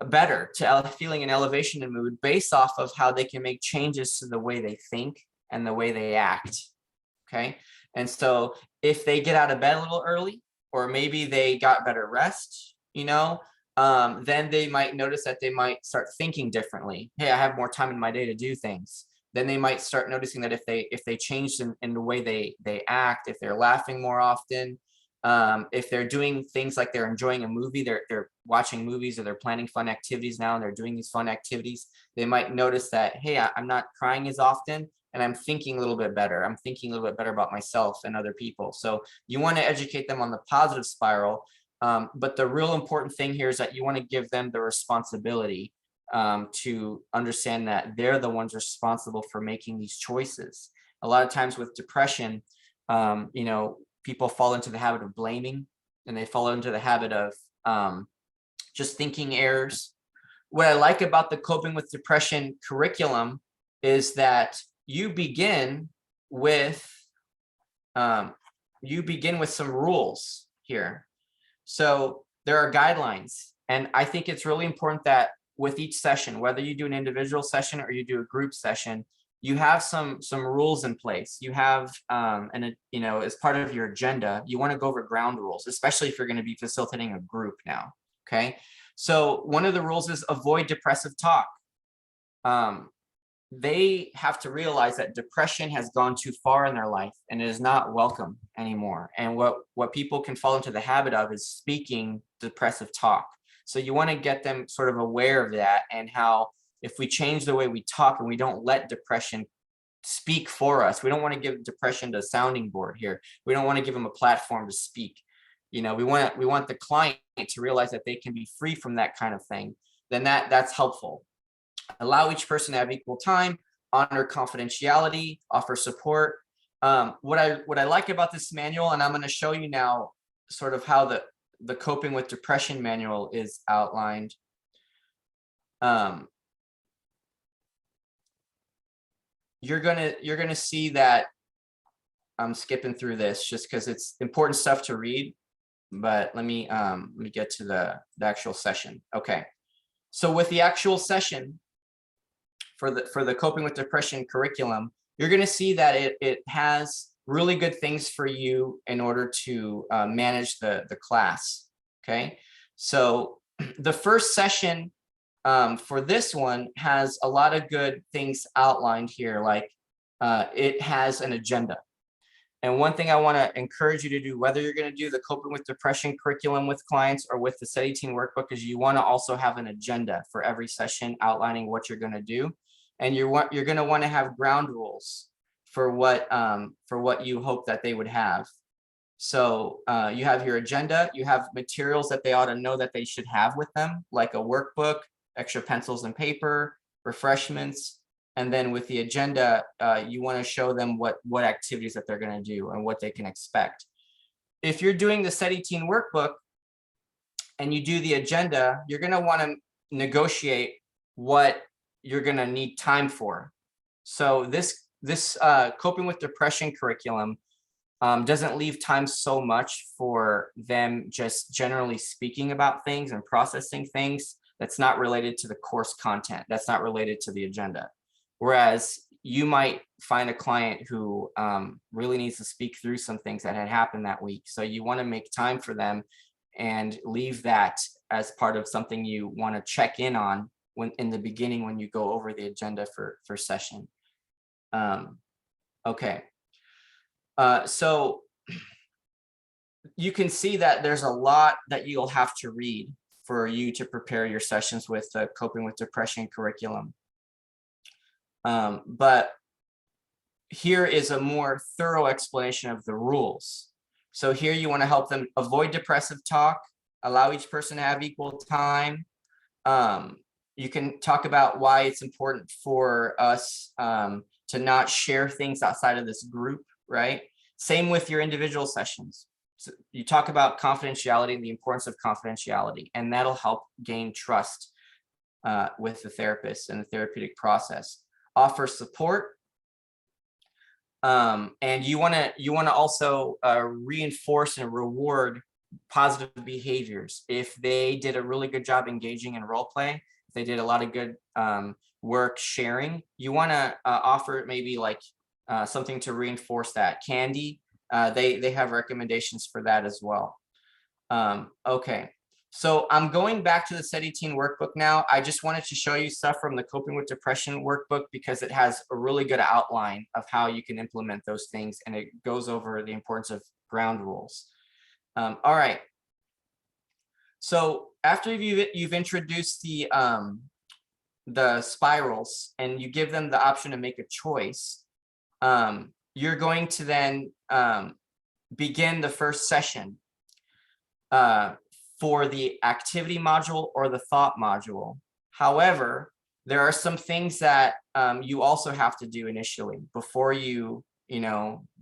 better, to feeling an elevation in mood based off of how they can make changes to the way they think and the way they act. Okay. And so if they get out of bed a little early, or maybe they got better rest, then they might notice that they might start thinking differently. Hey, I have more time in my day to do things. Then they might start noticing that if they change in the way they act, if they're laughing more often, if they're doing things like they're enjoying a movie, they're watching movies, or they're planning fun activities now and they're doing these fun activities, they might notice that, hey, I'm not crying as often, and I'm thinking a little bit better. I'm thinking a little bit better about myself and other people. So you want to educate them on the positive spiral. But the real important thing here is that you want to give them the responsibility to understand that they're the ones responsible for making these choices. A lot of times with depression, people fall into the habit of blaming, and they fall into the habit of just thinking errors. What I like about the Coping with Depression curriculum is that you begin with some rules here. So there are guidelines, and I think it's really important that with each session, whether you do an individual session or you do a group session, you have some rules in place. You have, as part of your agenda, you want to go over ground rules, especially if you're going to be facilitating a group now. Okay. So one of the rules is avoid depressive talk. They have to realize that depression has gone too far in their life and is not welcome anymore. And what people can fall into the habit of is speaking depressive talk. So you want to get them sort of aware of that, and how if we change the way we talk and we don't let depression speak for us, we don't want to give depression a sounding board here. We don't want to give them a platform to speak. We want the client to realize that they can be free from that kind of thing. Then that's helpful. Allow each person to have equal time, honor confidentiality, offer support. What I like about this manual, and I'm going to show you now sort of how the Coping with Depression manual is outlined. You're gonna see that I'm skipping through this just because it's important stuff to read. But let me get to the actual session. Okay, so with the actual session for the Coping with Depression curriculum, you're going to see that it has really good things for you in order to manage the class. Okay, so the first session for this one has a lot of good things outlined here, like it has an agenda. And one thing I want to encourage you to do, whether you're going to do the Coping with Depression curriculum with clients or with the Study Team workbook, is you want to also have an agenda for every session outlining what you're going to do. And you're going to want to have ground rules for what you hope that they would have. So you have your agenda, you have materials that they ought to know that they should have with them, like a workbook, extra pencils and paper, refreshments. And then with the agenda, you want to show them what activities that they're going to do and what they can expect. If you're doing the Study Team workbook and you do the agenda, you're going to want to negotiate what you're going to need time for. So this Coping with Depression curriculum doesn't leave time so much for them just generally speaking about things and processing things that's not related to the course content, that's not related to the agenda. Whereas you might find a client who really needs to speak through some things that had happened that week. So you want to make time for them and leave that as part of something you want to check in on when in the beginning when you go over the agenda for session. Okay. So you can see that there's a lot that you'll have to read for you to prepare your sessions with the Coping with Depression curriculum. But here is a more thorough explanation of the rules. So here you want to help them avoid depressive talk, allow each person to have equal time. You can talk about why it's important for us to not share things outside of this group, right? Same with your individual sessions. So you talk about confidentiality and the importance of confidentiality, and that'll help gain trust with the therapist and the therapeutic process. offer support. And you want to also reinforce and reward positive behaviors. If they did a really good job engaging in role play, if they did a lot of good work sharing, you want to offer maybe like something to reinforce that. Candy, they have recommendations for that as well. Okay, so I'm going back to the SETI Teen workbook now. I just wanted to show you stuff from the Coping with Depression workbook because it has a really good outline of how you can implement those things, and it goes over the importance of ground rules. All right. So after you've introduced the spirals and you give them the option to make a choice, you're going to then begin the first session for the activity module or the thought module. However, there are some things that you also have to do initially before you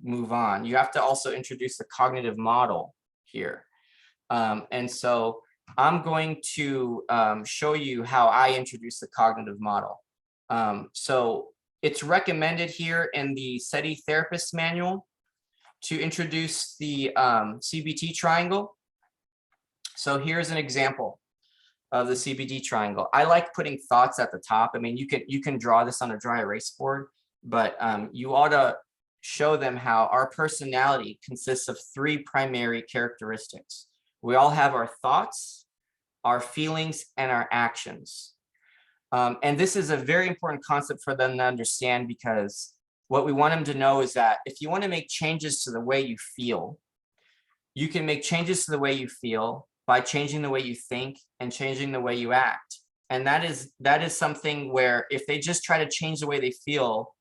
move on. You have to also introduce the cognitive model here. And so I'm going to show you how I introduce the cognitive model. So it's recommended here in the SETI Therapist Manual to introduce the CBT triangle. So here's an example of the CBT triangle. I like putting thoughts at the top. I mean, you can draw this on a dry erase board, but you ought to show them how our personality consists of 3 primary characteristics. We all have our thoughts, our feelings, and our actions. And this is a very important concept for them to understand, because what we want them to know is that if you want to make changes to the way you feel, you can make changes to the way you feel by changing the way you think and changing the way you act. And that is something where if they just try to change the way they feel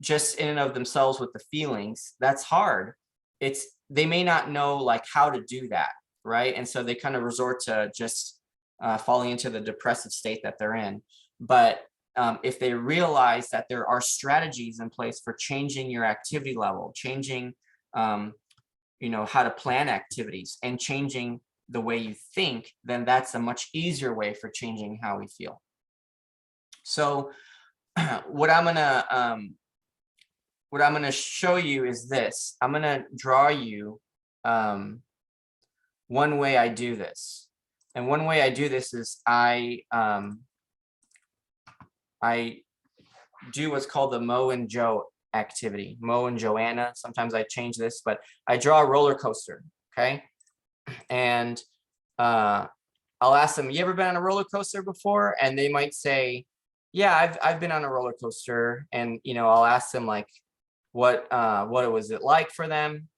just in and of themselves with the feelings, that's hard. They may not know like how to do that, right? And so they kind of resort to just falling into the depressive state that they're in. But if they realize that there are strategies in place for changing your activity level, changing how to plan activities, and changing the way you think, then that's a much easier way for changing how we feel. So what I'm gonna show you is this. I'm gonna draw you one way I do this. And one way I do this is I do what's called the Mo and Joe activity. Mo and Joanna. Sometimes I change this, but I draw a roller coaster. Okay. And I'll ask them, you ever been on a roller coaster before? And they might say, yeah, I've been on a roller coaster. And I'll ask them like what was it like for them?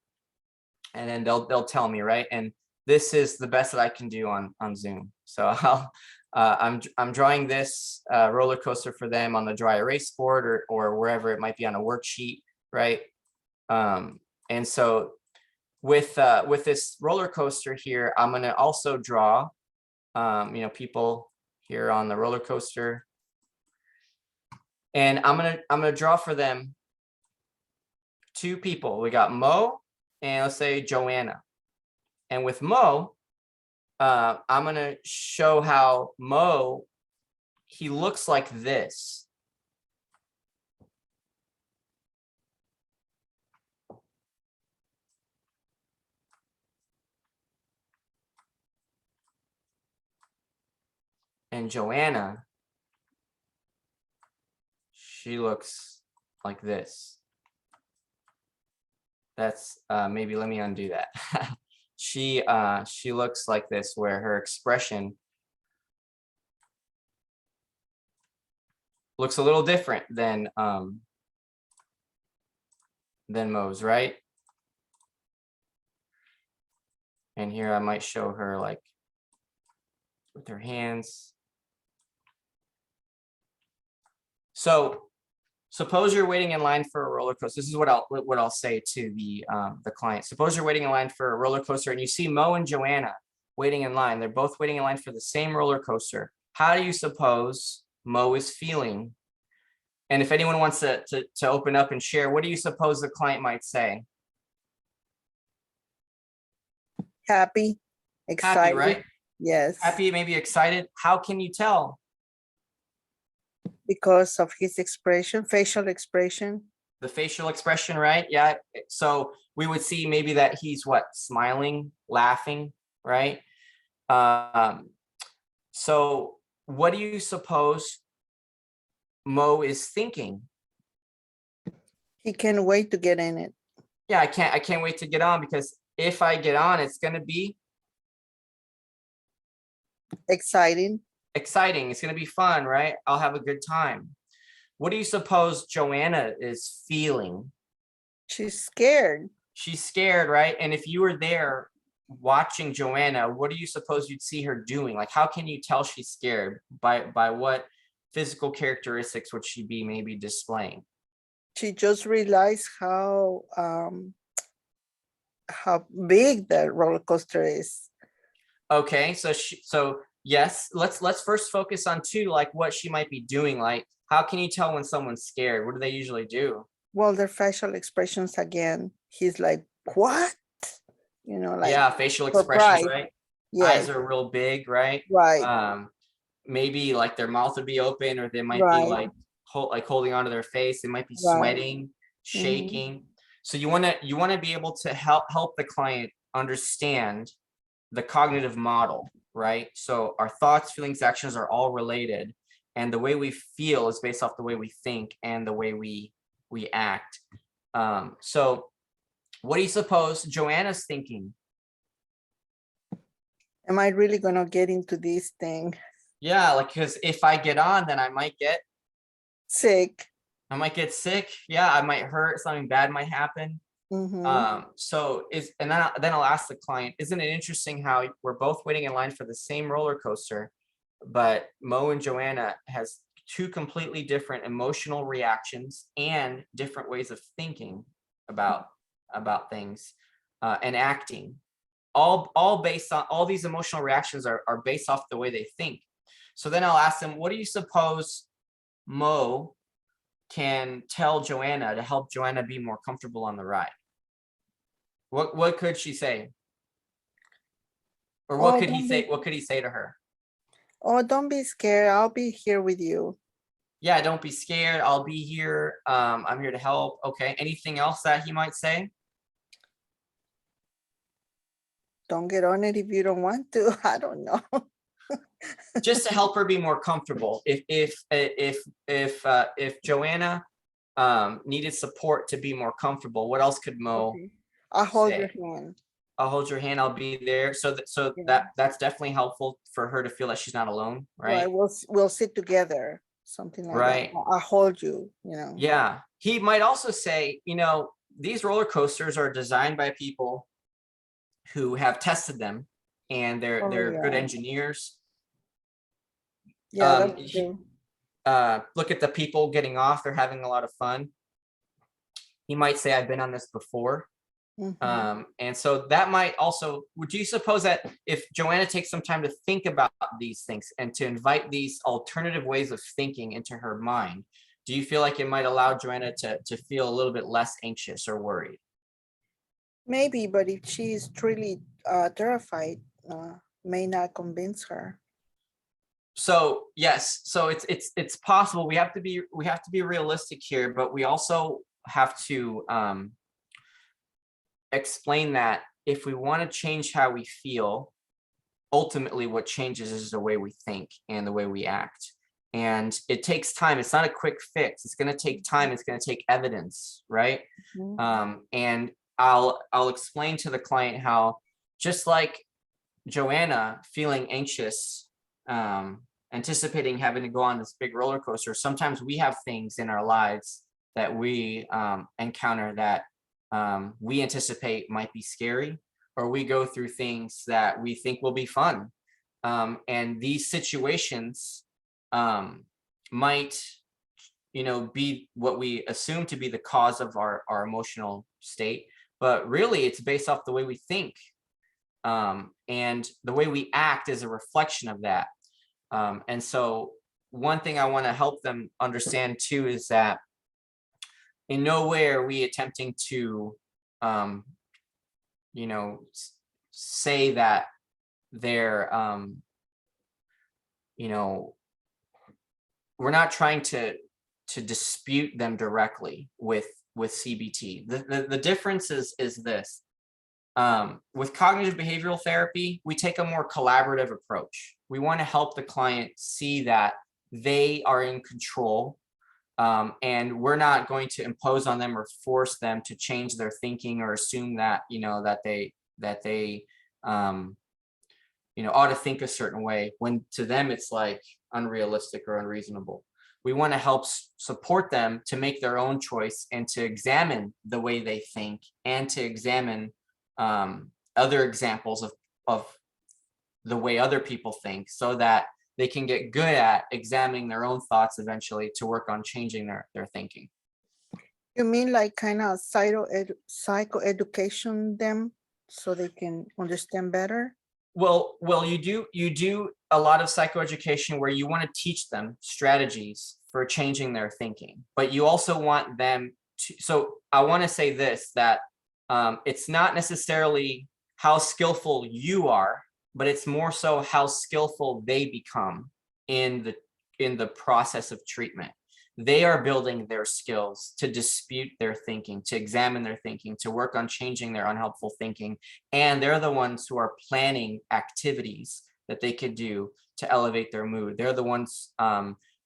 And then they'll tell me, right? And this is the best that I can do on Zoom. So I'm drawing this roller coaster for them on the dry erase board or wherever it might be on a worksheet, right? And so with this roller coaster here, I'm gonna also draw, people here on the roller coaster, and I'm gonna draw for them 2 people. We got Mo and let's say Joanna. And with Mo, I'm gonna show how Mo, he looks like this. And Joanna, she looks like this. That's maybe let me undo that. She looks like this, where her expression looks a little different than Mo's, right? And here I might show her like with her hands. So suppose you're waiting in line for a roller coaster. This is what I'll say to the client. Suppose you're waiting in line for a roller coaster and you see Mo and Joanna waiting in line. They're both waiting in line for the same roller coaster. How do you suppose Mo is feeling? And if anyone wants to open up and share, what do you suppose the client might say? Happy, excited. Happy, right? Yes. Happy, maybe excited. How can you tell? because of his expression, facial expression. The facial expression, right? Yeah. So we would see maybe that he's what, smiling, laughing, right? So what do you suppose Mo is thinking? He can't wait to get in it. Yeah, I can't wait to get on, because if I get on, it's gonna be Exciting. exciting. It's gonna be fun, right? I'll have a good time. What do you suppose Joanna is feeling? She's scared. She's scared, right? And if you were there watching Joanna, what do you suppose you'd see her doing? Like, how can you tell she's scared? By what physical characteristics would she be maybe displaying? She just realized how big that roller coaster is. Okay, so yes, let's first focus on like what she might be doing. Like, how can you tell when someone's scared? What do they usually do? Well, their facial expressions again. He's like, what? You know, like Yeah, facial expressions, surprise. right? Yes, Eyes are real big, right? right, Maybe like their mouth would be open, or they might be right, like holding onto their face. They might be right. sweating, shaking. So you want to be able to help the client understand the cognitive model, right? So our thoughts, feelings, actions are all related, and the way we feel is based off the way we think and the way we act. So what do you suppose Joanna's thinking? Am I really gonna get into this thing? Yeah, like, because if I get on, then I might get Sick. sick. Yeah, I might hurt. Something bad might happen. So then I'll ask the client, isn't it interesting how we're both waiting in line for the same roller coaster, but Mo and Joanna has two completely different emotional reactions and different ways of thinking about things and acting, all based on, all these emotional reactions are based off the way they think. So then I'll ask them, what do you suppose Mo can tell Joanna to help Joanna be more comfortable on the ride? What could she say? Or what could he say? What could he say to her? Oh, don't be scared. I'll be here with you. Yeah, don't be scared. I'll be here. I'm here to help. Okay. Anything else that he might say? Don't get on it if you don't want to. I don't know. Just to help her be more comfortable. If Joanna needed support to be more comfortable, what else could Mo Okay. I'll hold say? your hand. I'll hold your hand. I'll be there. So Yeah. that's definitely helpful for her to feel that she's not alone, right? Right. We'll sit together. Something like Right. that. I'll hold you, you know. Yeah. He might also say, these roller coasters are designed by people who have tested them, and they're good Yeah. engineers. Yeah, that's true. Look at the people getting off. They're having a lot of fun. He might say, I've been on this before. And so that might also, would you suppose that if Joanna takes some time to think about these things and to invite these alternative ways of thinking into her mind, do you feel like it might allow Joanna to feel a little bit less anxious or worried? Maybe, but if she's truly terrified, may not convince her. So yes, so it's possible. We have to be realistic here, but we also have to explain that if we want to change how we feel, ultimately what changes is the way we think and the way we act. And it takes time. It's not a quick fix. It's going to take time. It's going to take evidence, right? And I'll explain to the client how, just like Joanna feeling anxious, anticipating having to go on this big roller coaster, sometimes we have things in our lives that we encounter that we anticipate might be scary, or we go through things that we think will be fun. And these situations might, be what we assume to be the cause of our emotional state, but really it's based off the way we think. And the way we act is a reflection of that. And so one thing I want to help them understand too is that in no way are we attempting to, say that they're, we're not trying to dispute them directly with CBT. The difference is this. With cognitive behavioral therapy, we take a more collaborative approach. We want to help the client see that they are in control, and we're not going to impose on them or force them to change their thinking or assume that, that they ought to think a certain way, when to them it's like unrealistic or unreasonable. We want to help support them to make their own choice and to examine the way they think, and to examine other examples of the way other people think, so that they can get good at examining their own thoughts eventually to work on changing their thinking. You mean like kind of psychoeducation them so they can understand better? Well, you do a lot of psychoeducation where you want to teach them strategies for changing their thinking, but you also want them to, so I want to say this, that it's not necessarily how skillful you are, but it's more so how skillful they become in the process of treatment. They are building their skills to dispute their thinking, to examine their thinking, to work on changing their unhelpful thinking. And they're the ones who are planning activities that they could do to elevate their mood. They're the ones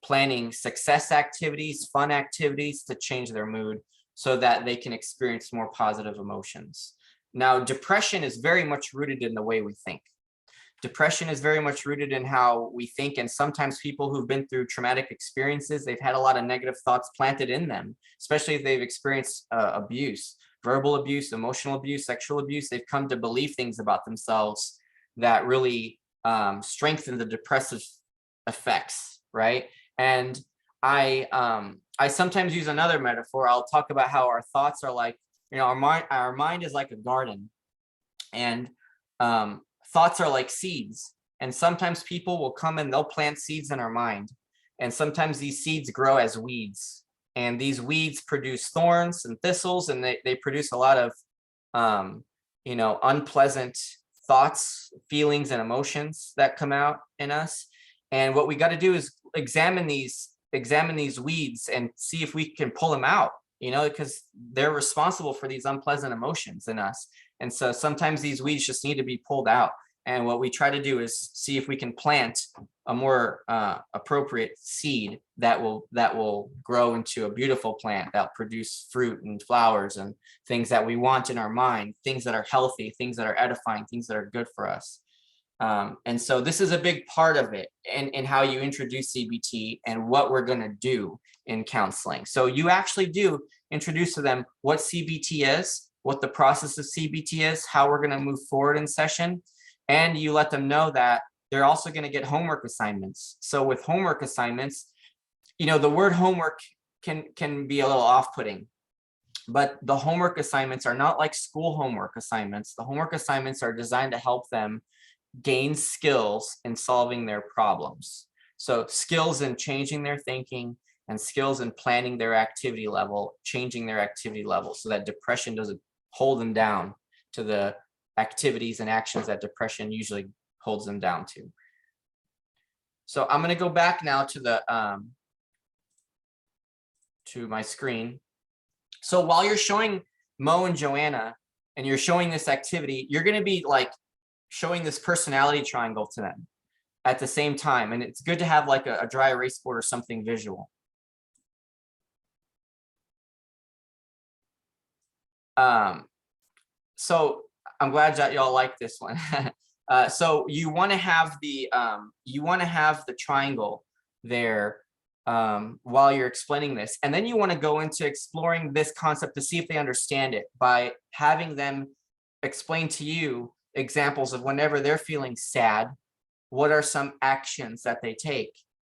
planning success activities, fun activities to change their mood so that they can experience more positive emotions. Now, depression is very much rooted in the way we think. Depression is very much rooted in how we think, and sometimes people who've been through traumatic experiences, they've had a lot of negative thoughts planted in them, especially if they've experienced abuse, verbal abuse, emotional abuse, sexual abuse. They've come to believe things about themselves that really strengthen the depressive effects, right? And I sometimes use another metaphor. I'll talk about how our thoughts are like, our mind is like a garden, and thoughts are like seeds. And sometimes people will come and they'll plant seeds in our mind. And sometimes these seeds grow as weeds. And these weeds produce thorns and thistles, and they produce a lot of, unpleasant thoughts, feelings, and emotions that come out in us. And what we got to do is examine these weeds and see if we can pull them out, because they're responsible for these unpleasant emotions in us. And so sometimes these weeds just need to be pulled out. And what we try to do is see if we can plant a more appropriate seed that will grow into a beautiful plant that'll produce fruit and flowers and things that we want in our mind, things that are healthy, things that are edifying, things that are good for us. And so this is a big part of it in how you introduce CBT and what we're going to do in counseling. So you actually do introduce to them what CBT is, what the process of CBT is, how we're going to move forward in session. And you let them know that they're also going to get homework assignments. So with homework assignments, the word homework can be a little off-putting, but the homework assignments are not like school homework assignments. The homework assignments are designed to help them gain skills in solving their problems. So skills in changing their thinking and skills in planning their activity level, changing their activity level so that depression doesn't hold them down to the activities and actions that depression usually holds them down to. So I'm going to go back now to my screen. So while you're showing Mo and Joanna and you're showing this activity, you're going to be like showing this personality triangle to them at the same time. And it's good to have like a dry erase board or something visual. So I'm glad that y'all like this one. So you want to have the triangle there while you're explaining this, and then you want to go into exploring this concept to see if they understand it by having them explain to you examples of whenever they're feeling sad, what are some actions that they take?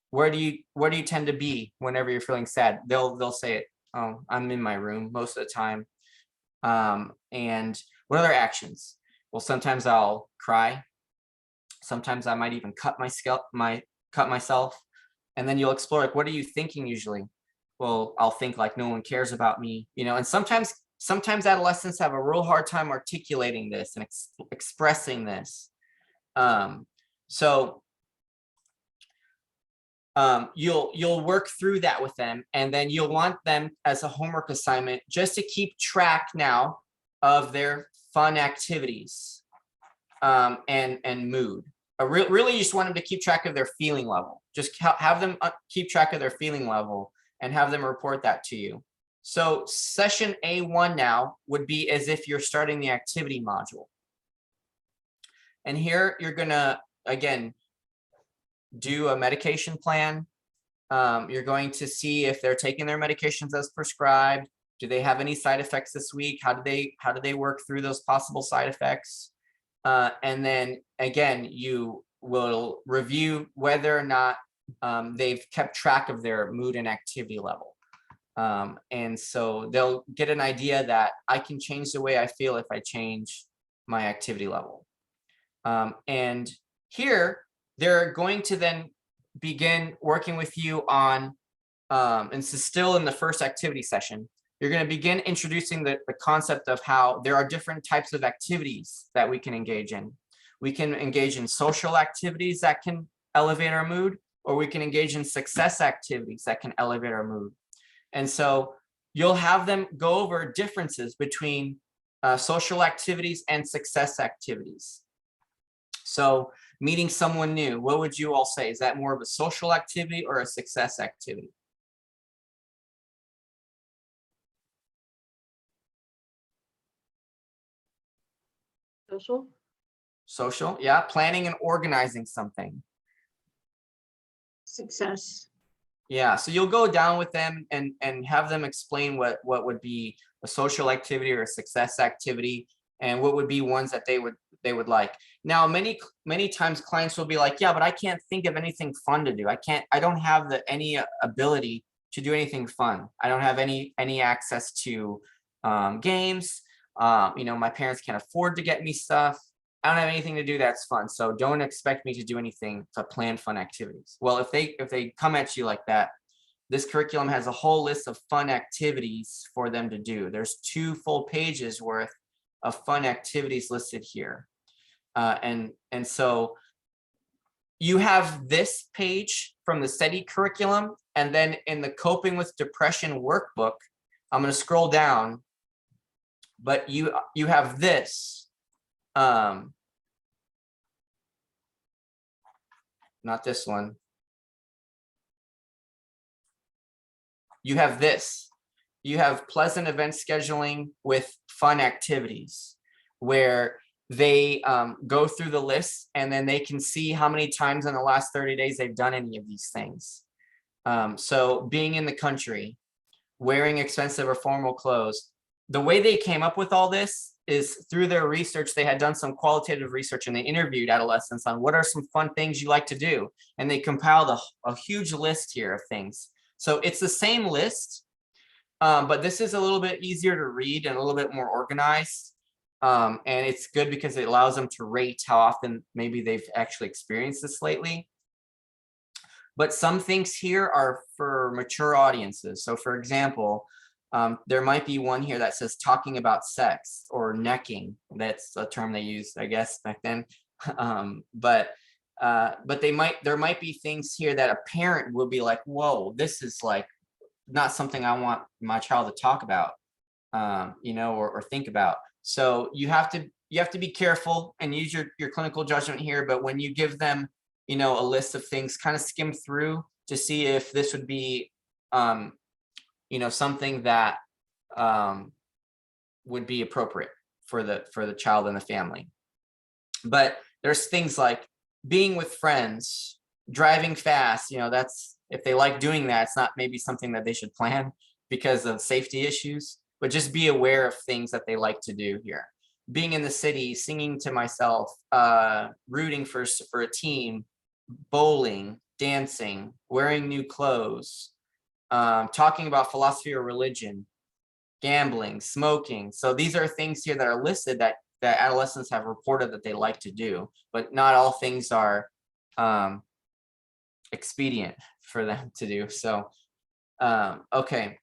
Where do you tend to be whenever you're feeling sad? They'll say it. Oh, I'm in my room most of the time. And what other actions? Well, sometimes I'll cry. Sometimes I might even cut myself. And then you'll explore, like, what are you thinking usually? Well, I'll think like no one cares about me, and sometimes adolescents have a real hard time articulating this and expressing this. So you'll work through that with them, and then you'll want them as a homework assignment just to keep track now of their fun activities and mood. Really, you just want them to keep track of their feeling level. Just have them keep track of their feeling level and have them report that to you. So session A1 now would be as if you're starting the activity module. And here you're gonna, again, do a medication plan. You're going to see if they're taking their medications as prescribed. Do they have any side effects this week? How do they work through those possible side effects? And then again, you will review whether or not they've kept track of their mood and activity level. And so they'll get an idea that I can change the way I feel if I change my activity level. And here, they're going to then begin working with you on, and this is still in the first activity session, you're going to begin introducing the concept of how there are different types of activities that we can engage in. We can engage in social activities that can elevate our mood, or we can engage in success activities that can elevate our mood. And so you'll have them go over differences between social activities and success activities. So meeting someone new, what would you all say? Is that more of a social activity or a success activity? Social. Social, yeah. Planning and organizing something. Success. Yeah, so you'll go down with them and have them explain what would be a social activity or a success activity, and what would be ones that they would like. Now, many times clients will be like, yeah, but I can't think of anything fun to do. I don't have any ability to do anything fun. I don't have any access to games. My parents can't afford to get me stuff. I don't have anything to do that's fun. So don't expect me to do anything to plan fun activities. Well, if they come at you like that, this curriculum has a whole list of fun activities for them to do. There's 2 full pages worth of fun activities listed here. And so you have this page from the SETI curriculum, and then in the Coping with Depression workbook, I'm going to scroll down, but you have this. Not this one. You have this. You have pleasant event scheduling with fun activities, where they go through the list, and then they can see how many times in the last 30 days they've done any of these things. So being in the country, wearing expensive or formal clothes. The way they came up with all this is through their research. They had done some qualitative research, and they interviewed adolescents on what are some fun things you like to do. And they compiled a huge list here of things. So it's the same list, but this is a little bit easier to read and a little bit more organized. And it's good because it allows them to rate how often maybe they've actually experienced this lately. But some things here are for mature audiences. So for example, there might be one here that says talking about sex or necking. That's a term they used, I guess, back then. But there might be things here that a parent will be like, whoa, this is like not something I want my child to talk about, or think about. So you have to be careful and use your clinical judgment here. But when you give them, a list of things, kind of skim through to see if this would be, something that would be appropriate for the child and the family. But there's things like being with friends, driving fast, that's, if they like doing that, it's not maybe something that they should plan because of safety issues, but just be aware of things that they like to do here. Being in the city, singing to myself, rooting for a team, bowling, dancing, wearing new clothes, talking about philosophy or religion, gambling, smoking. So these are things here that are listed that adolescents have reported that they like to do, but not all things are expedient for them to do. So, okay,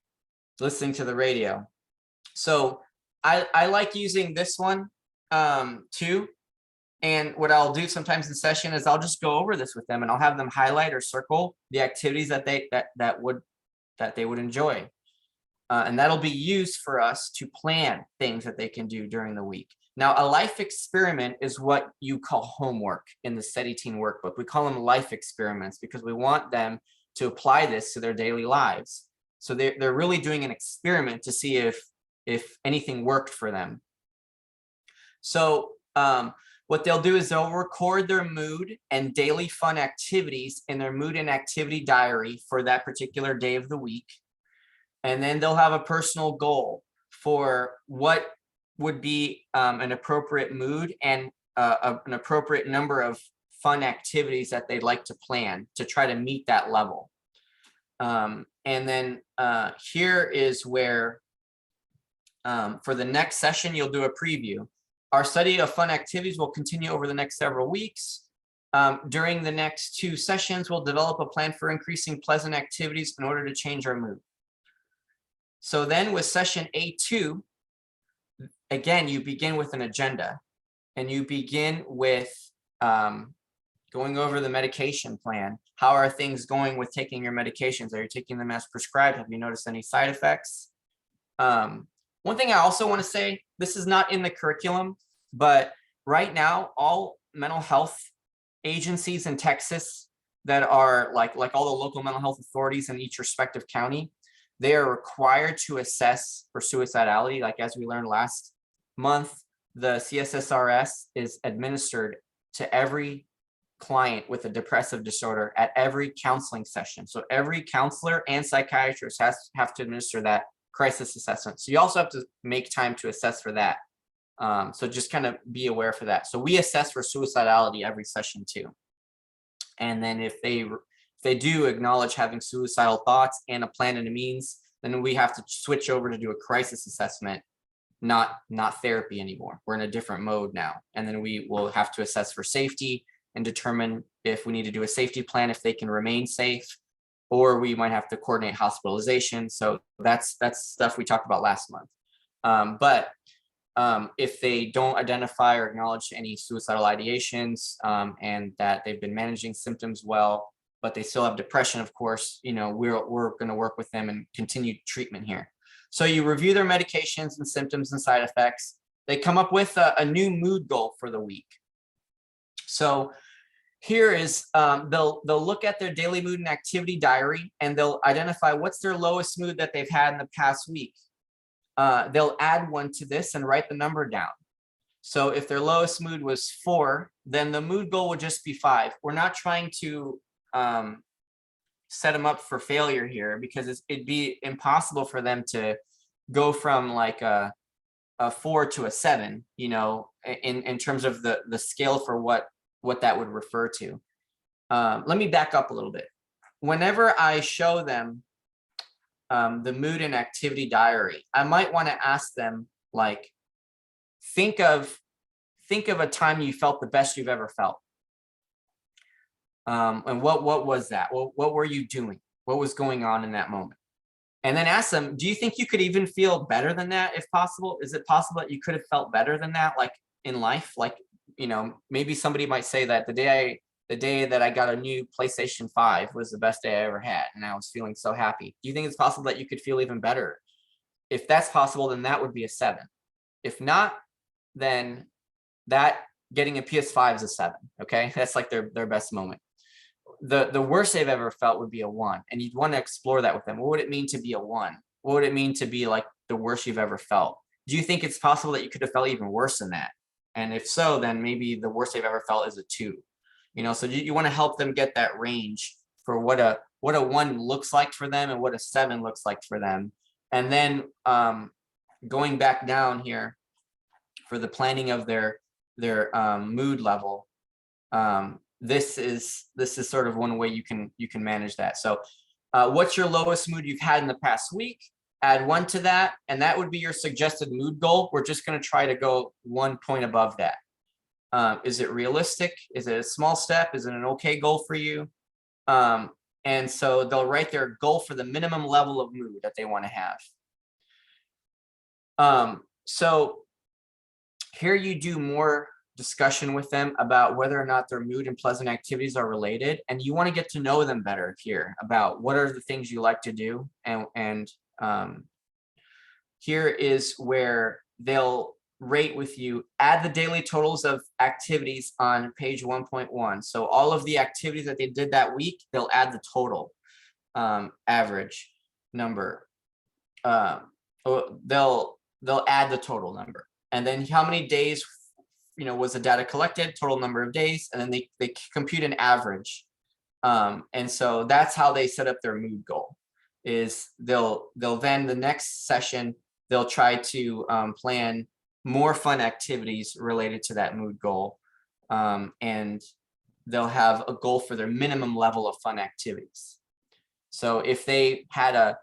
listening to the radio. So I like using this one too. And what I'll do sometimes in session is I'll just go over this with them and I'll have them highlight or circle the activities that they would enjoy. And that'll be used for us to plan things that they can do during the week. Now, a life experiment is what you call homework in the SETI Teen Workbook. We call them life experiments because we want them to apply this to their daily lives. So they're really doing an experiment to see if anything worked for them. So what they'll do is they'll record their mood and daily fun activities in their mood and activity diary for that particular day of the week. And then they'll have a personal goal for what would be an appropriate mood and an appropriate number of fun activities that they'd like to plan to try to meet that level. And then here is where for the next session, you'll do a preview. Our study of fun activities will continue over the next several weeks. During the next 2 sessions, we'll develop a plan for increasing pleasant activities in order to change our mood. So then with session A2, again, you begin with an agenda and you begin with going over the medication plan. How are things going with taking your medications? Are you taking them as prescribed? Have you noticed any side effects? One thing I also want to say, this is not in the curriculum, but right now, all mental health agencies in Texas that are like all the local mental health authorities in each respective county, they are required to assess for suicidality. Like as we learned last month, the CSSRS is administered to every client with a depressive disorder at every counseling session. So every counselor and psychiatrist have to administer that crisis assessment. So you also have to make time to assess for that. So just kind of be aware for that. So we assess for suicidality every session too. And then if they do acknowledge having suicidal thoughts and a plan and a means, then we have to switch over to do a crisis assessment, not therapy anymore. We're in a different mode now. And then we will have to assess for safety and determine if we need to do a safety plan, if they can remain safe, or we might have to coordinate hospitalization. So that's stuff we talked about last month. But if they don't identify or acknowledge any suicidal ideations and that they've been managing symptoms well, but they still have depression, of course, we're going to work with them and continue treatment here. So you review their medications and symptoms and side effects. They come up with a new mood goal for the week. So here is, they'll look at their daily mood and activity diary, and they'll identify what's their lowest mood that they've had in the past week. They'll add one to this and write the number down. So if their lowest mood was 4, then the mood goal would just be 5. We're not trying to set them up for failure here, because it'd be impossible for them to go from like a 4 to a 7, in terms of the scale for what that would refer to. Let me back up a little bit. Whenever I show them the mood and activity diary, I might want to ask them, like, think of a time you felt the best you've ever felt. And what was that? What were you doing? What was going on in that moment? And then ask them, do you think you could even feel better than that if possible? Is it possible that you could have felt better than that, like in life? Like, maybe somebody might say that the day that I got a new PlayStation 5 was the best day I ever had, and I was feeling so happy. Do you think it's possible that you could feel even better? If that's possible, then that would be a 7. If not, then that getting a PS5 is a 7. Okay, that's like their best moment. The worst they've ever felt would be a 1, and you'd want to explore that with them. What would it mean to be a 1? What would it mean to be like the worst you've ever felt? Do you think it's possible that you could have felt even worse than that? And if so, then maybe the worst they've ever felt is a 2. So you want to help them get that range for what a 1 looks like for them and what a 7 looks like for them. And then going back down here for the planning of their mood level, this is sort of one way you can manage that. So what's your lowest mood you've had in the past week? Add 1 to that, and that would be your suggested mood goal. We're just going to try to go 1 point above that. Is it realistic? Is it a small step? Is it an okay goal for you? And so they'll write their goal for the minimum level of mood that they want to have. So here you do more discussion with them about whether or not their mood and pleasant activities are related. And you want to get to know them better here about what are the things you like to do. And here is where they'll rate with you, add the daily totals of activities on page 1.1. So all of the activities that they did that week, they'll add the total average number. They'll add the total number. And then how many days, was the data collected, total number of days, and then they compute an average. And so that's how they set up their mood goal, is they'll then the next session, they'll try to plan more fun activities related to that mood goal. And they'll have a goal for their minimum level of fun activities. So if they had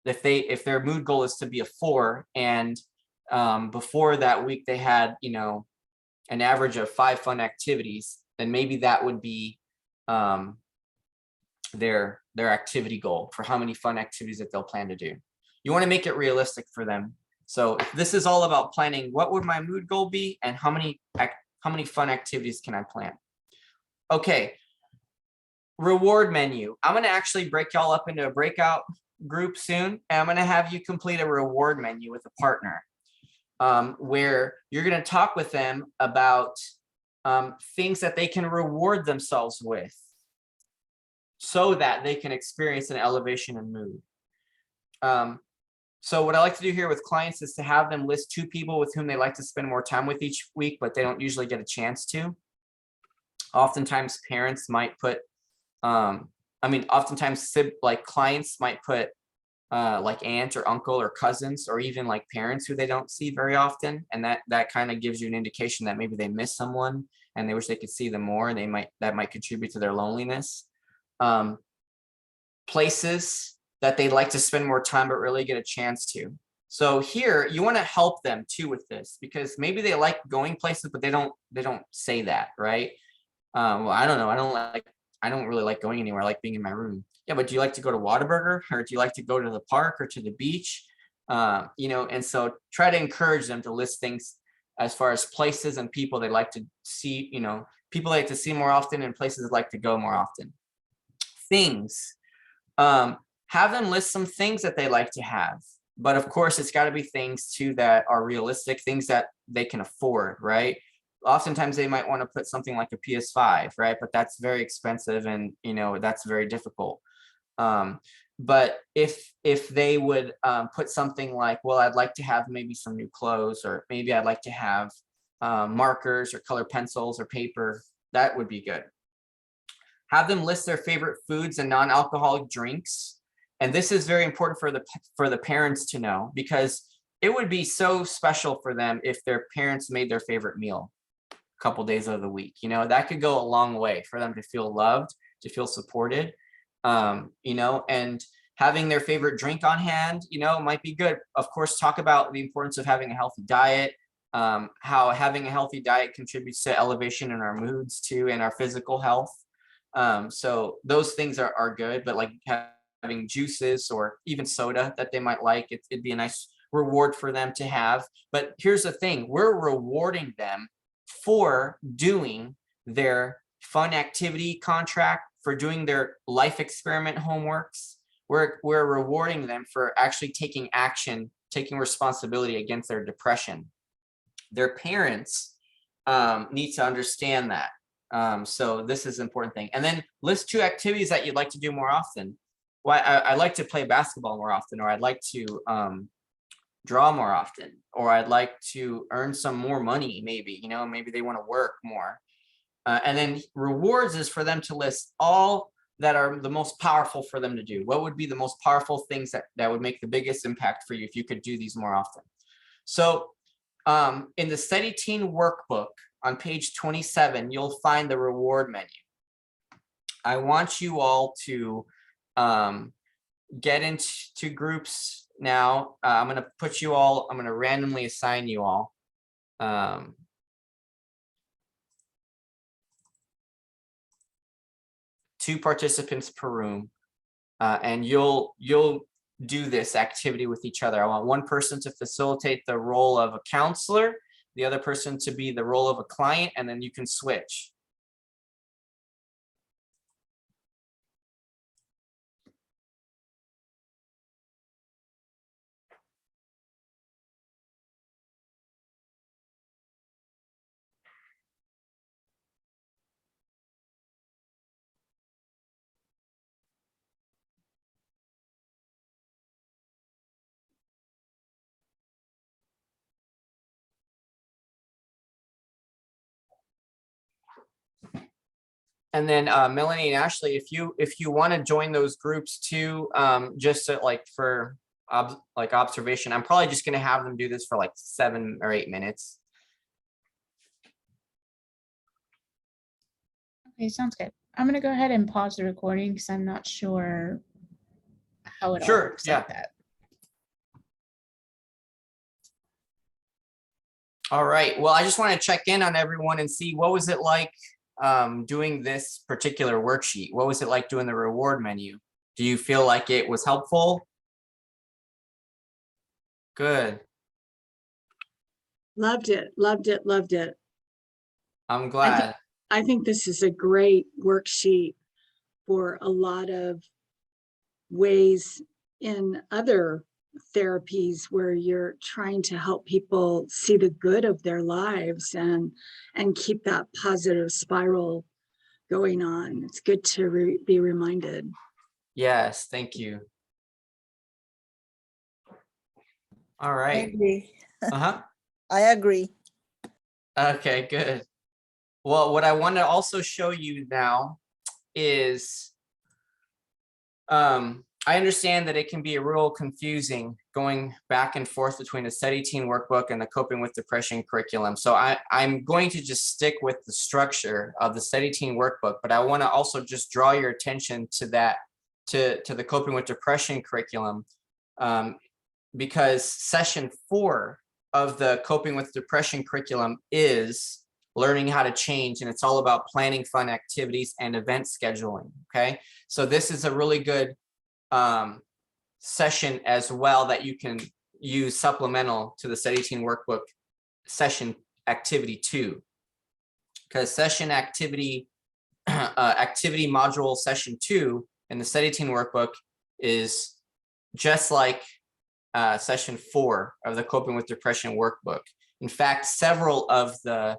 if their mood goal is to be a 4, and before that week they had, an average of 5 fun activities, then maybe that would be their activity goal for how many fun activities that they'll plan to do. You want to make it realistic for them. So if this is all about planning, what would my mood goal be, and how many fun activities can I plan? Okay, reward menu. I'm going to actually break y'all up into a breakout group soon, and I'm going to have you complete a reward menu with a partner, where you're going to talk with them about things that they can reward themselves with so that they can experience an elevation in mood. So what I like to do here with clients is to have them list 2 people with whom they like to spend more time with each week, but they don't usually get a chance to. Oftentimes parents might put, oftentimes like clients might put like aunt or uncle or cousins, or even like parents who they don't see very often. And that kind of gives you an indication that maybe they miss someone and they wish they could see them more, and that might contribute to their loneliness. Places that they'd like to spend more time but really get a chance to. So here you want to help them too with this, because maybe they like going places, but they don't say that, right? Well, I don't know. I don't really like going anywhere. I like being in my room. Yeah, but do you like to go to Whataburger, or do you like to go to the park or to the beach? And so try to encourage them to list things as far as places and people they like to see, people they like to see more often, and places they like to go more often. Things. Have them list some things that they like to have, but of course it's got to be things too that are realistic, things that they can afford, right? Oftentimes they might want to put something like a PS5, right? But that's very expensive, and that's very difficult. But if they would put something like, well, I'd like to have maybe some new clothes, or maybe I'd like to have markers or color pencils or paper, that would be good. Have them list their favorite foods and non-alcoholic drinks. And this is very important for the parents to know, because it would be so special for them if their parents made their favorite meal a couple days of the week. That could go a long way for them to feel loved, to feel supported, and having their favorite drink on hand, might be good. Of course, talk about the importance of having a healthy diet, how having a healthy diet contributes to elevation in our moods too, and our physical health. So those things are good, but like having juices or even soda that they might like, it'd be a nice reward for them to have. But here's the thing, we're rewarding them for doing their fun activity contract, for doing their life experiment homeworks. We're rewarding them for actually taking action, taking responsibility against their depression. Their parents need to understand that. So this is an important thing. And then list 2 activities that you'd like to do more often. Well, I like to play basketball more often, or I'd like to draw more often, or I'd like to earn some more money, maybe, maybe they want to work more. And then rewards is for them to list all that are the most powerful for them to do. What would be the most powerful things that would make the biggest impact for you if you could do these more often? So in the Steady Teen workbook on page 27, you'll find the reward menu. I want you all to get into groups now. I'm going to randomly assign you all. 2 participants per room, and you'll do this activity with each other. I want one person to facilitate the role of a counselor, the other person to be the role of a client, and then you can switch. And then Melanie and Ashley, if you want to join those groups too, just to, like for observation, I'm probably just going to have them do this for like 7 or 8 minutes. Okay, sounds good. I'm gonna go ahead and pause the recording because I'm not sure how it all Sure, works yeah. like that. All right. Well, I just want to check in on everyone and see what was it like doing this particular worksheet. What was it like doing the reward menu? Do you feel like it was helpful? Good. Loved it, loved it, loved it. I'm glad. I think this is a great worksheet for a lot of ways in other therapies where you're trying to help people see the good of their lives and keep that positive spiral going on. It's good to be reminded. Yes, thank you. All I right. agree. Uh-huh. I agree. Okay, good. Well, what I want to also show you now is I understand that it can be a real confusing going back and forth between the Study Teen Workbook and the Coping with Depression curriculum. So I'm going to just stick with the structure of the Study Teen Workbook, but I want to also just draw your attention to that, to the Coping with Depression curriculum, because session 4 of the Coping with Depression curriculum is learning how to change, and it's all about planning fun activities and event scheduling. Okay, so this is a really good session as well that you can use supplemental to the Study Teen Workbook session activity 2, because session activity activity module session 2 in the Study Teen Workbook is just like session 4 of the Coping with Depression workbook. In fact, several of the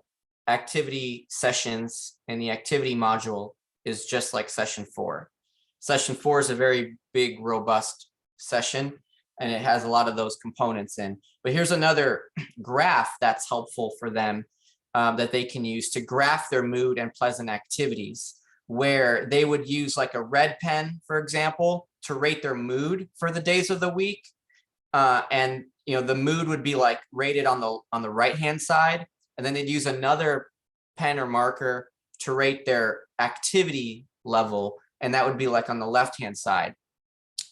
activity sessions in the activity module is just like session 4. Session 4 is a very big, robust session, and it has a lot of those components in. But here's another graph that's helpful for them that they can use to graph their mood and pleasant activities, where they would use like a red pen, for example, to rate their mood for the days of the week. And the mood would be like rated on the right-hand side, and then they'd use another pen or marker to rate their activity level, and that would be like on the left-hand side.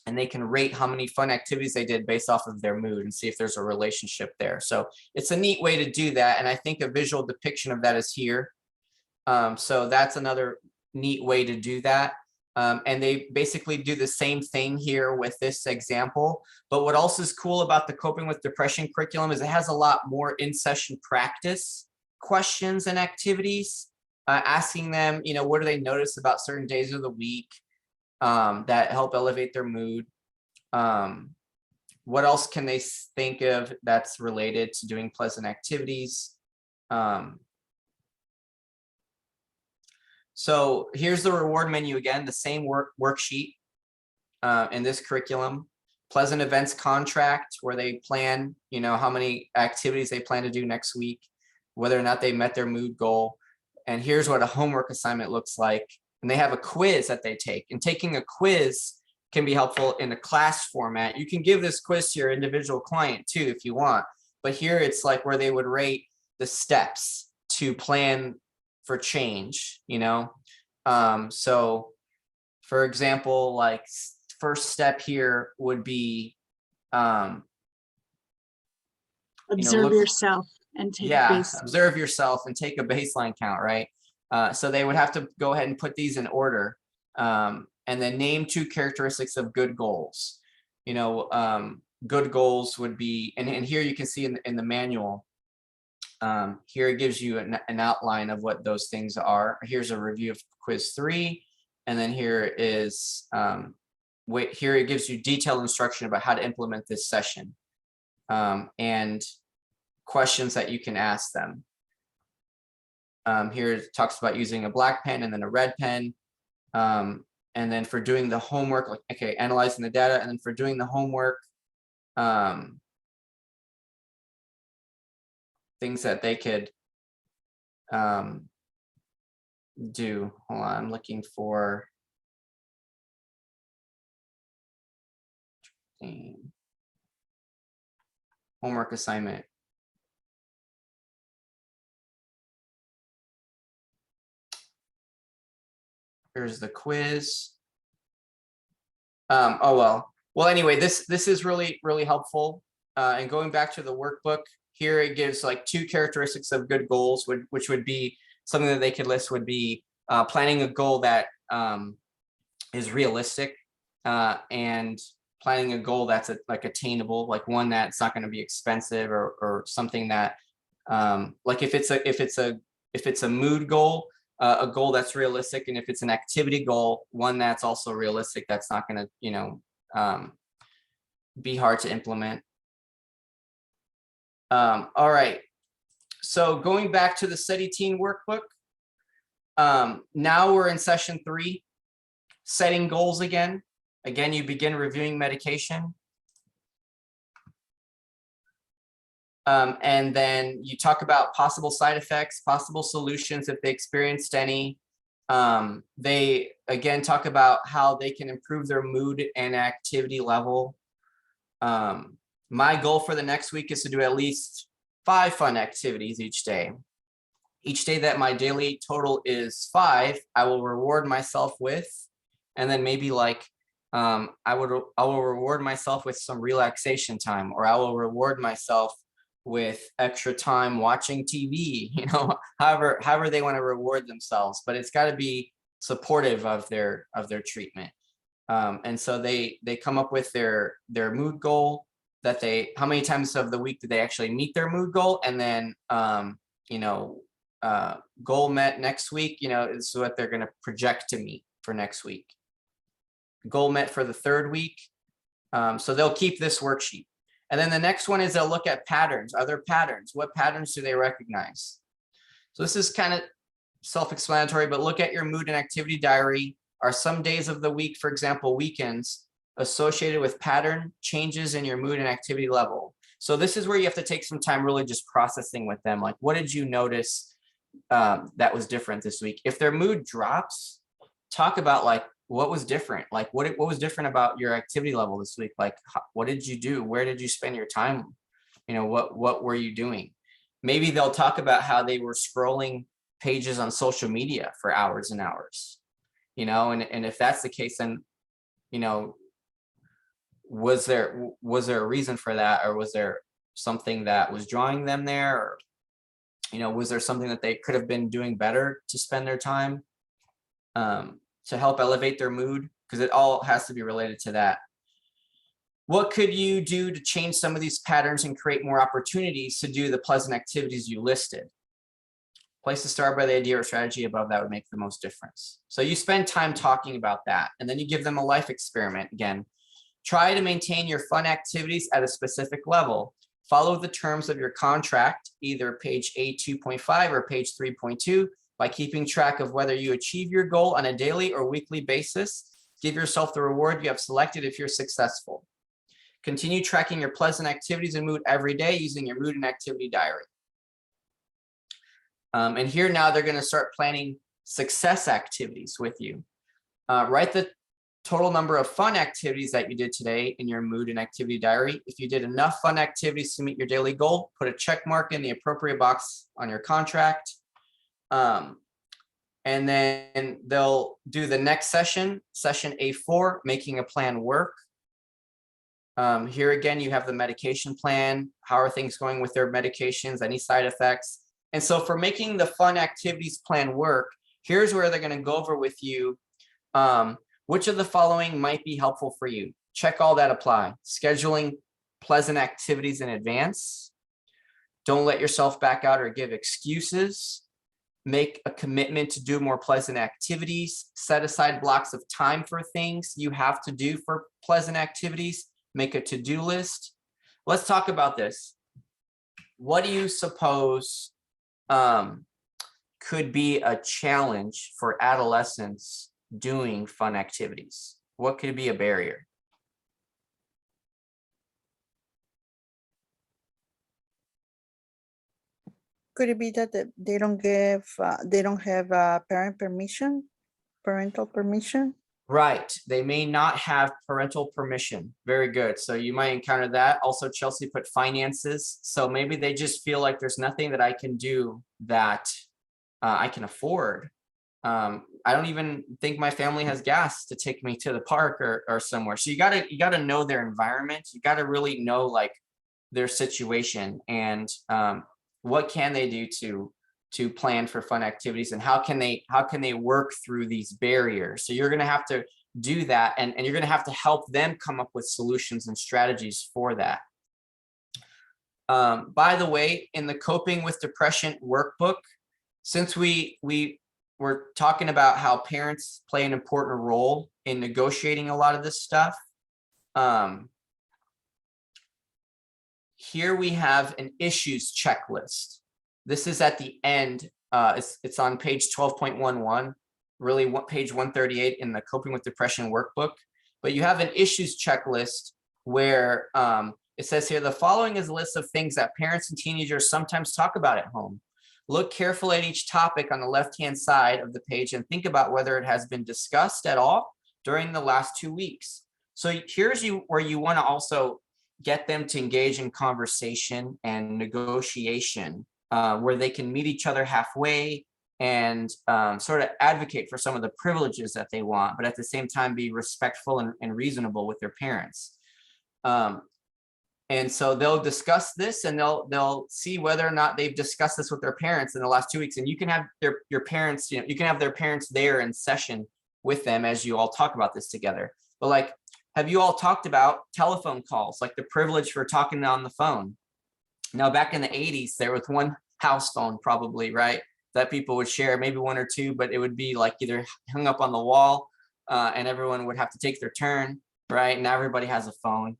And they can rate how many fun activities they did based off of their mood and see if there's a relationship there. So it's a neat way to do that, and I think a visual depiction of that is here. So that's another neat way to do that. And they basically do the same thing here with this example. But what else is cool about the Coping with Depression curriculum is it has a lot more in-session practice questions and activities, asking them, what do they notice about certain days of the week that help elevate their mood? What else can they think of that's related to doing pleasant activities? So here's the reward menu again, the same worksheet in this curriculum. Pleasant events contract, where they plan, how many activities they plan to do next week, whether or not they met their mood goal. And here's what a homework assignment looks like. And they have a quiz that they take. And taking a quiz can be helpful in a class format. You can give this quiz to your individual client too, if you want. But here it's like where they would rate the steps to plan for change, so for example, like first step here would be Observe yourself and take a baseline. Observe yourself and take a baseline count, right? So they would have to go ahead and put these in order, and then name 2 characteristics of good goals. Good goals would be, and here you can see in the manual, Here it gives you an outline of what those things are. Here's a review of quiz 3. And then here is, here it gives you detailed instruction about how to implement this session and questions that you can ask them. Here it talks about using a black pen and then a red pen. And then for doing the homework, like, okay, analyzing the data, and then for doing the homework, things that they could do. Hold on, I'm looking for homework assignment. Here's the quiz. Oh, well, anyway, this is really helpful. And going back to the workbook, here it gives like 2 characteristics of good goals, which would be something that they could list would be planning a goal that is realistic and planning a goal that's like attainable, like one that's not going to be expensive or something that like if it's a mood goal, a goal that's realistic, and if it's an activity goal, one that's also realistic, that's not going to be hard to implement. All right, so going back to the Study Teen workbook, now we're in session 3, setting goals again. Again, you begin reviewing medication. And then you talk about possible side effects, possible solutions if they experienced any. They again talk about how they can improve their mood and activity level. My goal for the next week is to do at least 5 fun activities each day. Each day that my daily total is 5, I will reward myself with, and then maybe like I will reward myself with some relaxation time, or I will reward myself with extra time watching TV, however they want to reward themselves, but it's got to be supportive of their treatment. And so they come up with their mood goal, that how many times of the week do they actually meet their mood goal, and then goal met next week, is what they're going to project to meet for next week. Goal met for the 3rd week. So they'll keep this worksheet. And then the next one is they'll look at patterns, other patterns. What patterns do they recognize? So this is kind of self-explanatory, but look at your mood and activity diary. Are some days of the week, for example, weekends, associated with pattern changes in your mood and activity level? So this is where you have to take some time really just processing with them. Like, what did you notice that was different this week? If their mood drops, talk about like, what was different? Like what was different about your activity level this week? Like, what did you do? Where did you spend your time? What were you doing? Maybe they'll talk about how they were scrolling pages on social media for hours and hours, and if that's the case, then, was there a reason for that? Or was there something that was drawing them there? Or, was there something that they could have been doing better to spend their time? To help elevate their mood, because it all has to be related to that. What could you do to change some of these patterns and create more opportunities to do the pleasant activities you listed? Place to start by the idea or strategy above that would make the most difference. So you spend time talking about that, and then you give them a life experiment. Again, try to maintain your fun activities at a specific level. Follow the terms of your contract, either page A2.5 or page 3.2, by keeping track of whether you achieve your goal on a daily or weekly basis. Give yourself the reward you have selected if you're successful. Continue tracking your pleasant activities and mood every day using your mood and activity diary. And here now they're going to start planning success activities with you. Write the total number of fun activities that you did today in your mood and activity diary. If you did enough fun activities to meet your daily goal, put a check mark in the appropriate box on your contract. And then they'll do the next session, session A4, making a plan work. Here again, you have the medication plan. How are things going with their medications? Any side effects? And so for making the fun activities plan work, here's where they're going to go over with you. Which of the following might be helpful for you? Check all that apply. Scheduling pleasant activities in advance. Don't let yourself back out or give excuses. Make a commitment to do more pleasant activities. Set aside blocks of time for things you have to do for pleasant activities. Make a to-do list. Let's talk about this. What do you suppose could be a challenge for adolescents doing fun activities? What could be a barrier? Could it be that they don't have parental permission? Right. They may not have parental permission. Very good. So you might encounter that. Also, Chelsea put finances. So maybe they just feel like there's nothing that I can do that I can afford. I don't even think my family has gas to take me to the park or somewhere. So you gotta know their environment. You gotta really know like their situation and what can they do to plan for fun activities, and how can they work through these barriers. So you're going to have to do that, and you're going to have to help them come up with solutions and strategies for that. By the way, in the Coping with Depression workbook, since we were talking about how parents play an important role in negotiating a lot of this stuff, here we have an issues checklist. This is at the end. It's on page 12.11, really page 138 in the Coping with Depression workbook. But you have an issues checklist where it says here, the following is a list of things that parents and teenagers sometimes talk about at home. Look carefully at each topic on the left-hand side of the page and think about whether it has been discussed at all during the last 2 weeks. So here's where you want to also get them to engage in conversation and negotiation, where they can meet each other halfway and sort of advocate for some of the privileges that they want, but at the same time be respectful and reasonable with their parents. And so they'll discuss this, and they'll see whether or not they've discussed this with their parents in the last 2 weeks. And you can have your parents, you can have their parents there in session with them as you all talk about this together. But like, have you all talked about telephone calls, like the privilege for talking on the phone? Now, back in the 80s, there was one house phone probably, right, that people would share, maybe one or two, but it would be like either hung up on the wall and everyone would have to take their turn, right? Now everybody has a phone,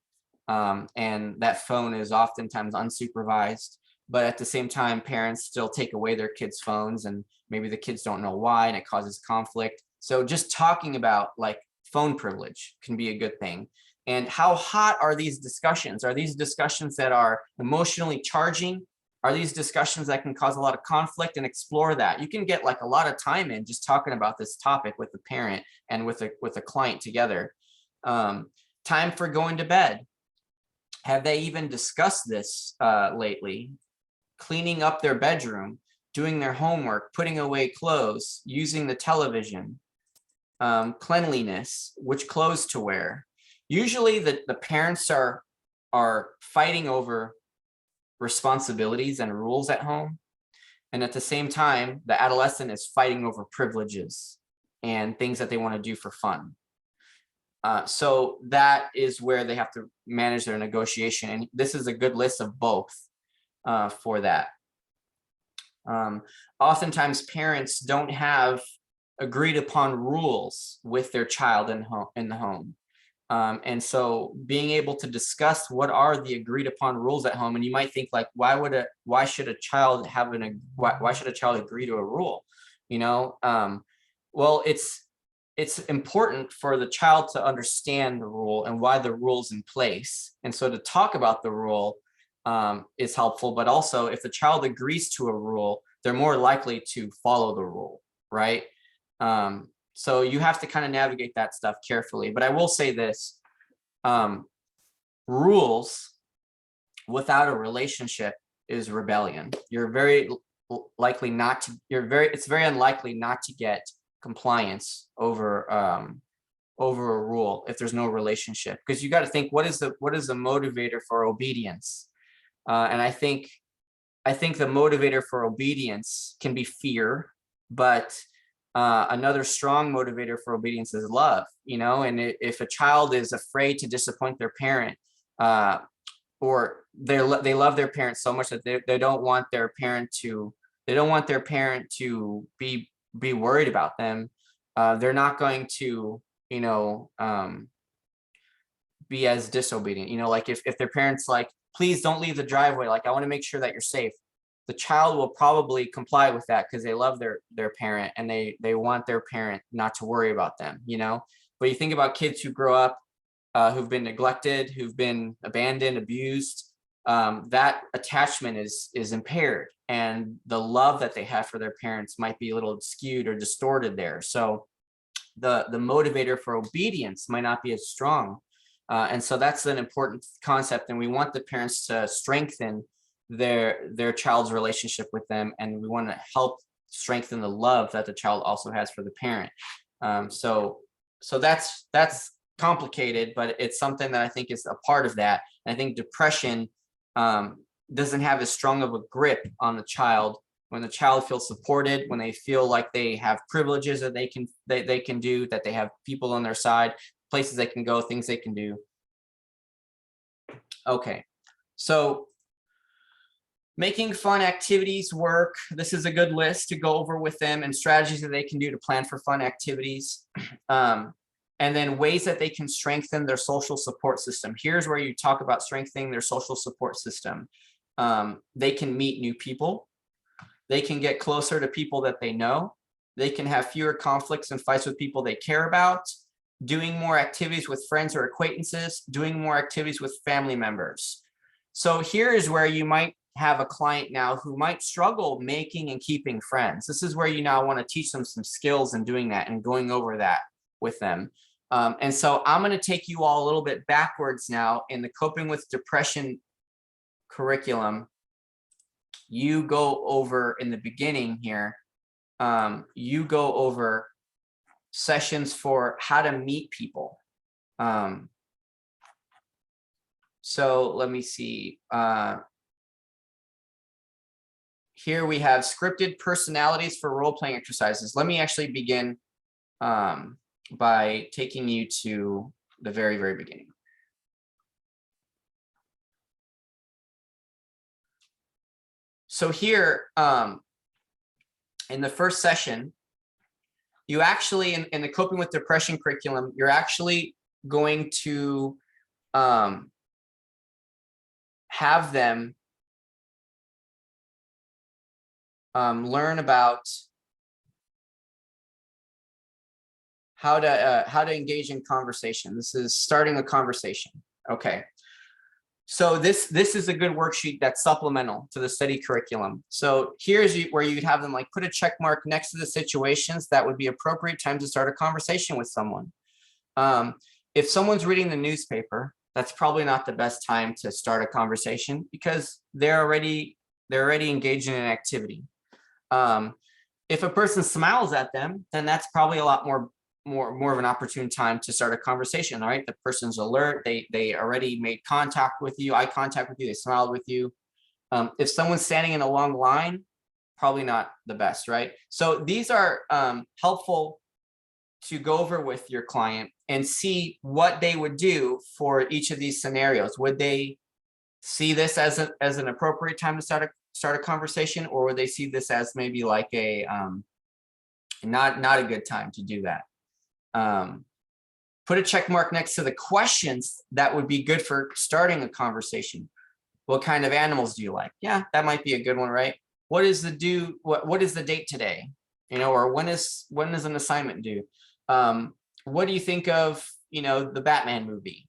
and that phone is oftentimes unsupervised, but at the same time, parents still take away their kids' phones, and maybe the kids don't know why, and it causes conflict. So just talking about like phone privilege can be a good thing. And how hot are these discussions? Are these discussions that are emotionally charging? Are these discussions that can cause a lot of conflict? And explore that. You can get like a lot of time in just talking about this topic with the parent and with a client together. Time for going to bed. Have they even discussed this lately? Cleaning up their bedroom, doing their homework, putting away clothes, using the television, cleanliness, which clothes to wear. Usually the parents are fighting over responsibilities and rules at home. And at the same time, the adolescent is fighting over privileges and things that they want to do for fun. So that is where they have to manage their negotiation. And this is a good list of both for that. Oftentimes parents don't have agreed upon rules with their child in the home. And so being able to discuss what are the agreed upon rules at home, and you might think like, why should a child agree to a rule? You know, well, it's important for the child to understand the rule and why the rule's in place. And so to talk about the rule is helpful, but also if the child agrees to a rule, they're more likely to follow the rule, right? So you have to kind of navigate that stuff carefully. But I will say this, rules without a relationship is rebellion. You're very likely not to, it's very unlikely not to get compliance over a rule if there's no relationship, because you got to think, what is the motivator for obedience? And I think the motivator for obedience can be fear, but another strong motivator for obedience is love, you know. And if a child is afraid to disappoint their parent, or they love their parents so much that they don't want their parent to be worried about them. They're not going to, be as disobedient. Like if their parents like, please don't leave the driveway, like I want to make sure that you're safe, the child will probably comply with that because they love their parent and they want their parent not to worry about them. But you think about kids who grow up who've been neglected, who've been abandoned, abused, that attachment is impaired, and the love that they have for their parents might be a little skewed or distorted there. So the motivator for obedience might not be as strong. And so that's an important concept, and we want the parents to strengthen their child's relationship with them, and we want to help strengthen the love that the child also has for the parent. So that's complicated, but it's something that I think is a part of that. And I think depression doesn't have as strong of a grip on the child when the child feels supported, when they feel like they have privileges that they can do, that they have people on their side, places they can go, things they can do. Okay, so making fun activities work. This is a good list to go over with them, and strategies that they can do to plan for fun activities. And then ways that they can strengthen their social support system. Here's where you talk about strengthening their social support system. They can meet new people. They can get closer to people that they know. They can have fewer conflicts and fights with people they care about. Doing more activities with friends or acquaintances, doing more activities with family members. So here is where you might have a client now who might struggle making and keeping friends. This is where you now want to teach them some skills in doing that and going over that with them. And so I'm going to take you all a little bit backwards now in the coping with depression curriculum. You go over in the beginning here, you go over sessions for how to meet people. So let me see. Here we have scripted personalities for role-playing exercises. Let me actually begin by taking you to the very, very beginning. So here, in the first session, you actually, in the coping with depression curriculum, you're actually going to have them learn about how to engage in conversation. This is starting a conversation. Okay. So this is a good worksheet that's supplemental to the study curriculum. So here's where you'd have them like put a check mark next to the situations that would be appropriate time to start a conversation with someone. If someone's reading the newspaper, that's probably not the best time to start a conversation because they're already engaged in an activity. If a person smiles at them, then that's probably a lot more of an opportune time to start a conversation. All right, the person's alert, they already made contact with you, eye contact with you, they smiled with you. If someone's standing in a long line, probably not the best, right? So these are helpful to go over with your client and see what they would do for each of these scenarios. Would they see this as an appropriate time to start a conversation, or would they see this as maybe like a not a good time to do that? Put a check mark next to the questions that would be good for starting a conversation. What kind of animals do you like? Yeah, that might be a good one, right? What is the date today? Or when is an assignment due? What do you think of, the Batman movie?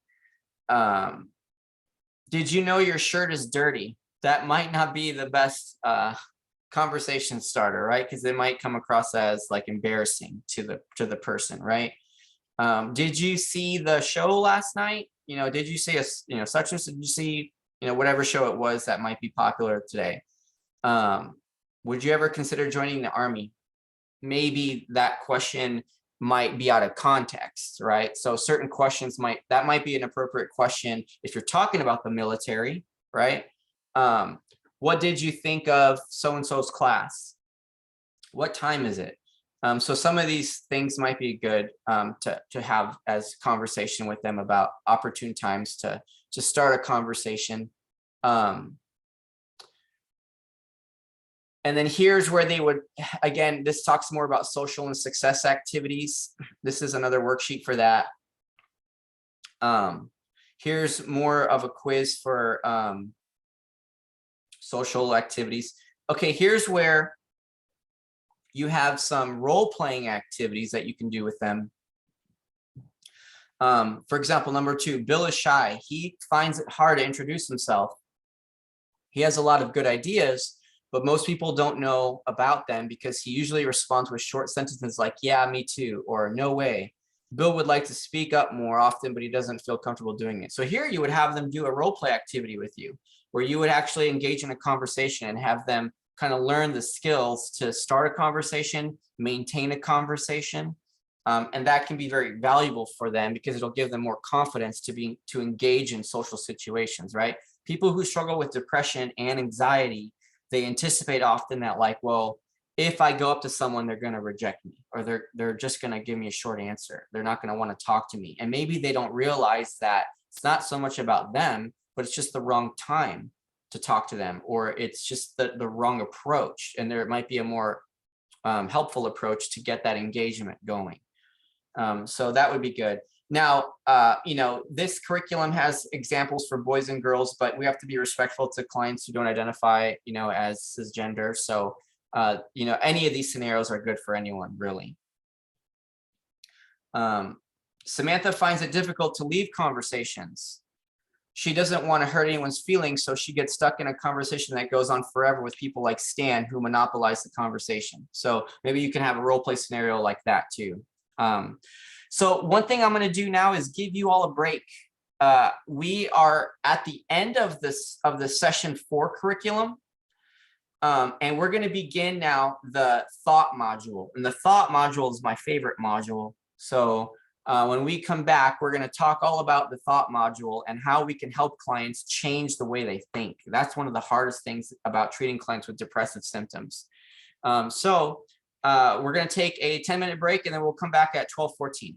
Did you know your shirt is dirty? That might not be the best conversation starter, right? Because it might come across as like embarrassing to the person, right? Did you see the show last night? Did you see such and such? Did you see whatever show it was that might be popular today? Would you ever consider joining the army? Maybe that question might be out of context, right? So certain questions might be an appropriate question if you're talking about the military, right? What did you think of so-and-so's class? What time is it? So some of these things might be good to have as conversation with them about opportune times to start a conversation And then here's where they would, again, this talks more about social and success activities. This is another worksheet for that. Here's more of a quiz for social activities. Okay, here's where you have some role-playing activities that you can do with them. For example, number 2, Bill is shy. He finds it hard to introduce himself. He has a lot of good ideas, but most people don't know about them because he usually responds with short sentences like, yeah, me too, or no way. Bill would like to speak up more often, but he doesn't feel comfortable doing it. So here you would have them do a role play activity with you, where you would actually engage in a conversation and have them kind of learn the skills to start a conversation, maintain a conversation. And that can be very valuable for them because it'll give them more confidence to engage in social situations, right? People who struggle with depression and anxiety, they anticipate often that like, well, if I go up to someone, they're going to reject me, or they're just going to give me a short answer. They're not going to want to talk to me. And maybe they don't realize that it's not so much about them, but it's just the wrong time to talk to them, or it's just the wrong approach. And there might be a more helpful approach to get that engagement going. So that would be good. Now, you know, this curriculum has examples for boys and girls, but we have to be respectful to clients who don't identify, you know, as cisgender. So, you know, any of these scenarios are good for anyone, really. Samantha finds it difficult to leave conversations. She doesn't want to hurt anyone's feelings, so she gets stuck in a conversation that goes on forever with people like Stan, who monopolize the conversation. So maybe you can have a role play scenario like that too. So one thing I'm going to do now is give you all a break. We are at the end of the session 4 curriculum. And we're going to begin now the thought module. And the thought module is my favorite module. So when we come back, we're going to talk all about the thought module and how we can help clients change the way they think. That's one of the hardest things about treating clients with depressive symptoms. So we're going to take a 10-minute break, and then we'll come back at 12:14.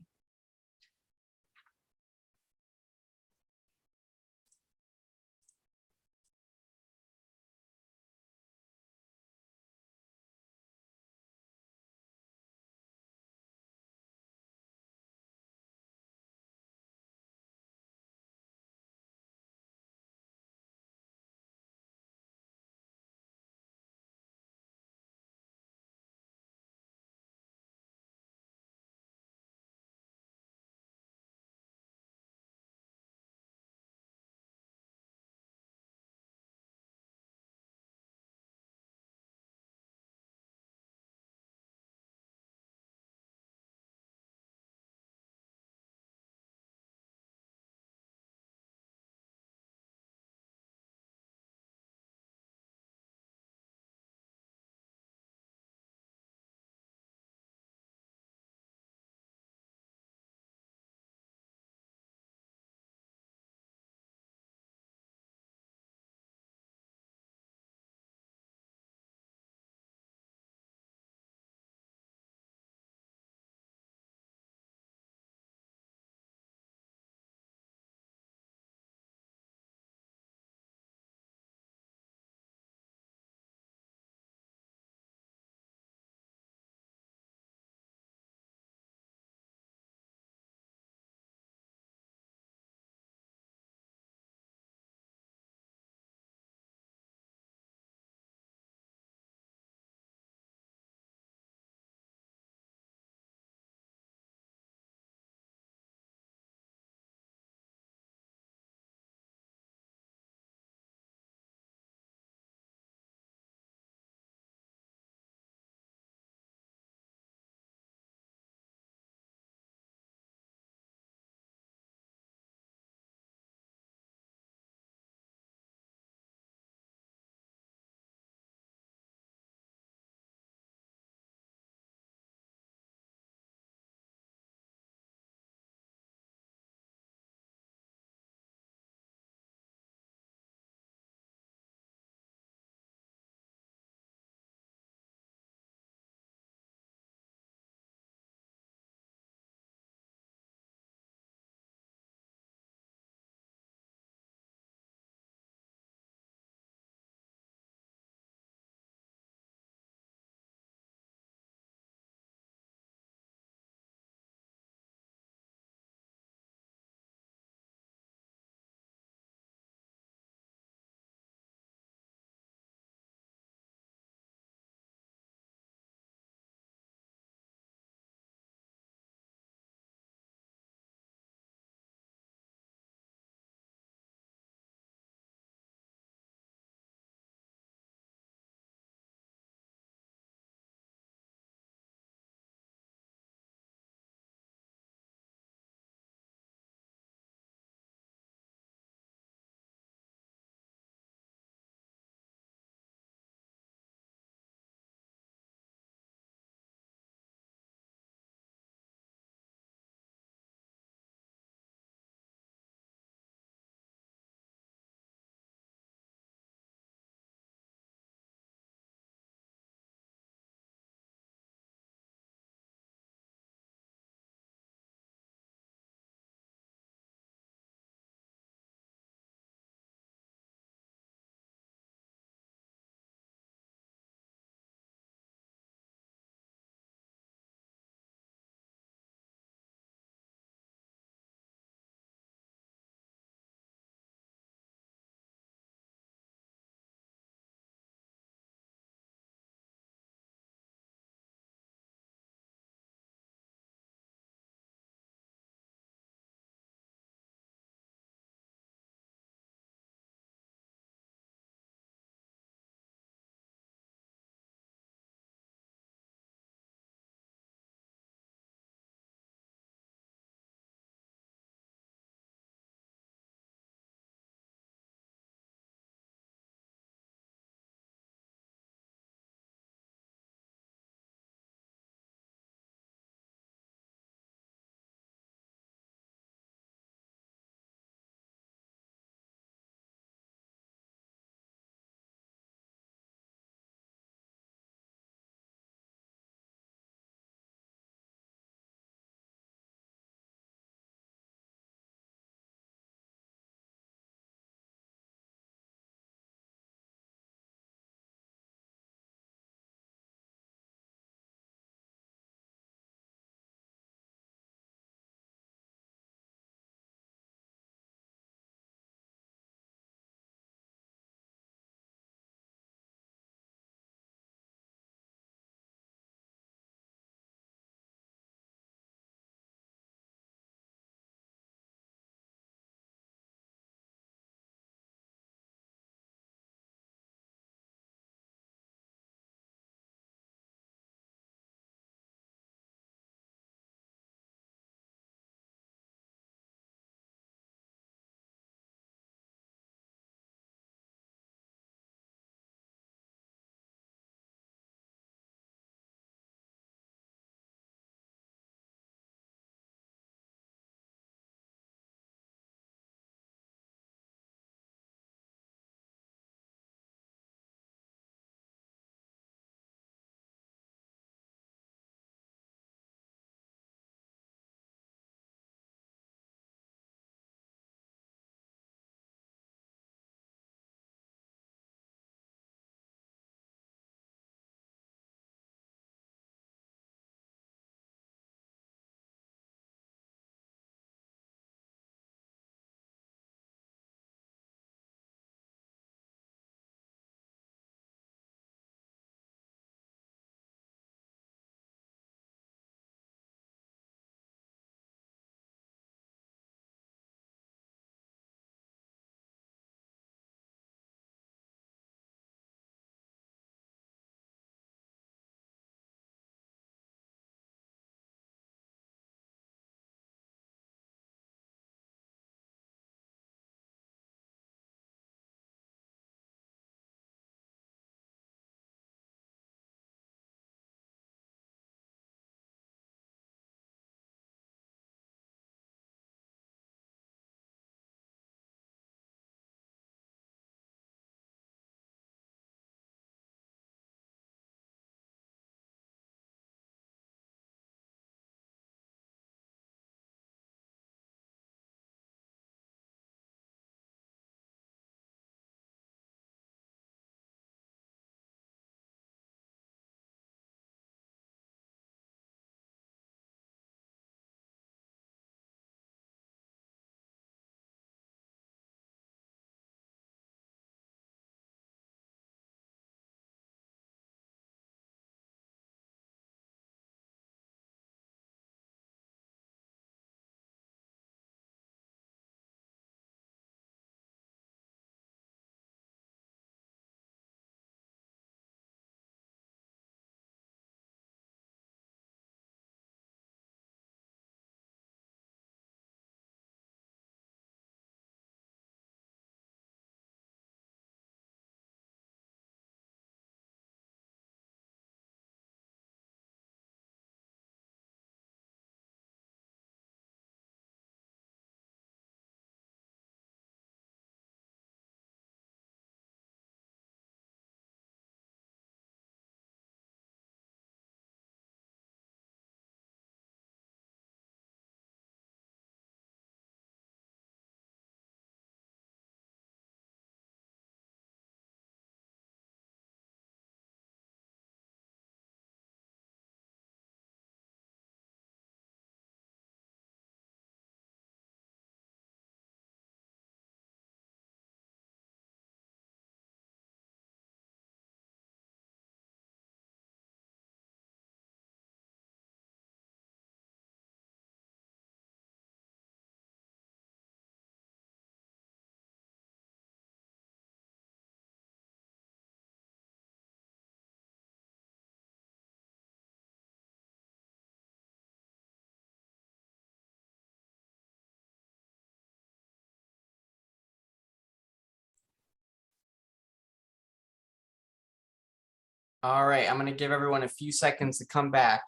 All right, I'm going to give everyone a few seconds to come back.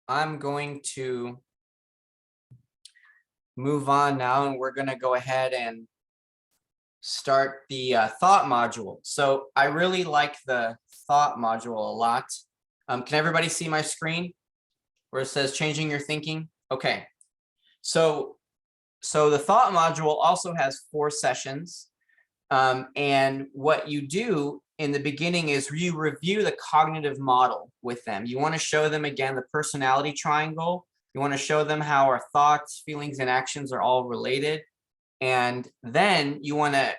I'm going to move on now, and we're going to go ahead and start the thought module. So I really like the thought module a lot. Can everybody see my screen where it says changing your thinking? Okay. So the thought module also has 4 sessions. And what you do in the beginning is you review the cognitive model with them. You want to show them again the personality triangle. You want to show them how our thoughts, feelings, and actions are all related. And then you want to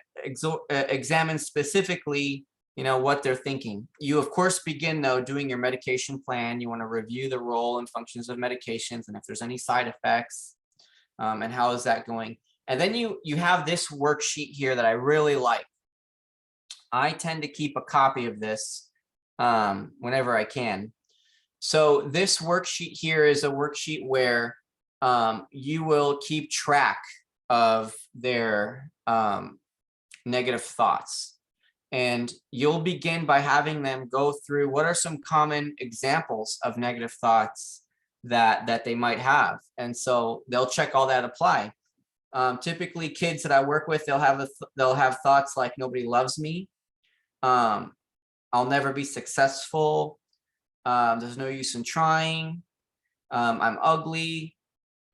examine specifically, what they're thinking. You of course begin though doing your medication plan. You want to review the role and functions of medications and if there's any side effects, and how is that going. And then you have this worksheet here that I really like. I tend to keep a copy of this whenever I can. So this worksheet here is a worksheet where you will keep track of their negative thoughts. And you'll begin by having them go through what are some common examples of negative thoughts that they might have. And so they'll check all that apply. Typically kids that I work with, they'll have thoughts like nobody loves me. I'll never be successful. There's no use in trying. I'm ugly.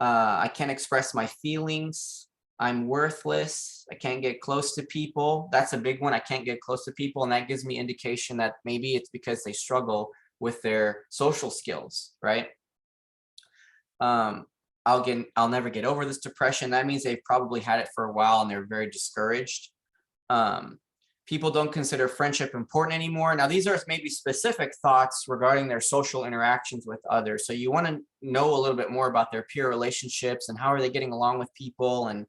I can't express my feelings. I'm worthless. I can't get close to people. That's a big one. I can't get close to people. And that gives me indication that maybe it's because they struggle with their social skills, right? I'll never get over this depression. That means they've probably had it for a while and they're very discouraged. People don't consider friendship important anymore. Now, these are maybe specific thoughts regarding their social interactions with others. So you want to know a little bit more about their peer relationships and how are they getting along with people. And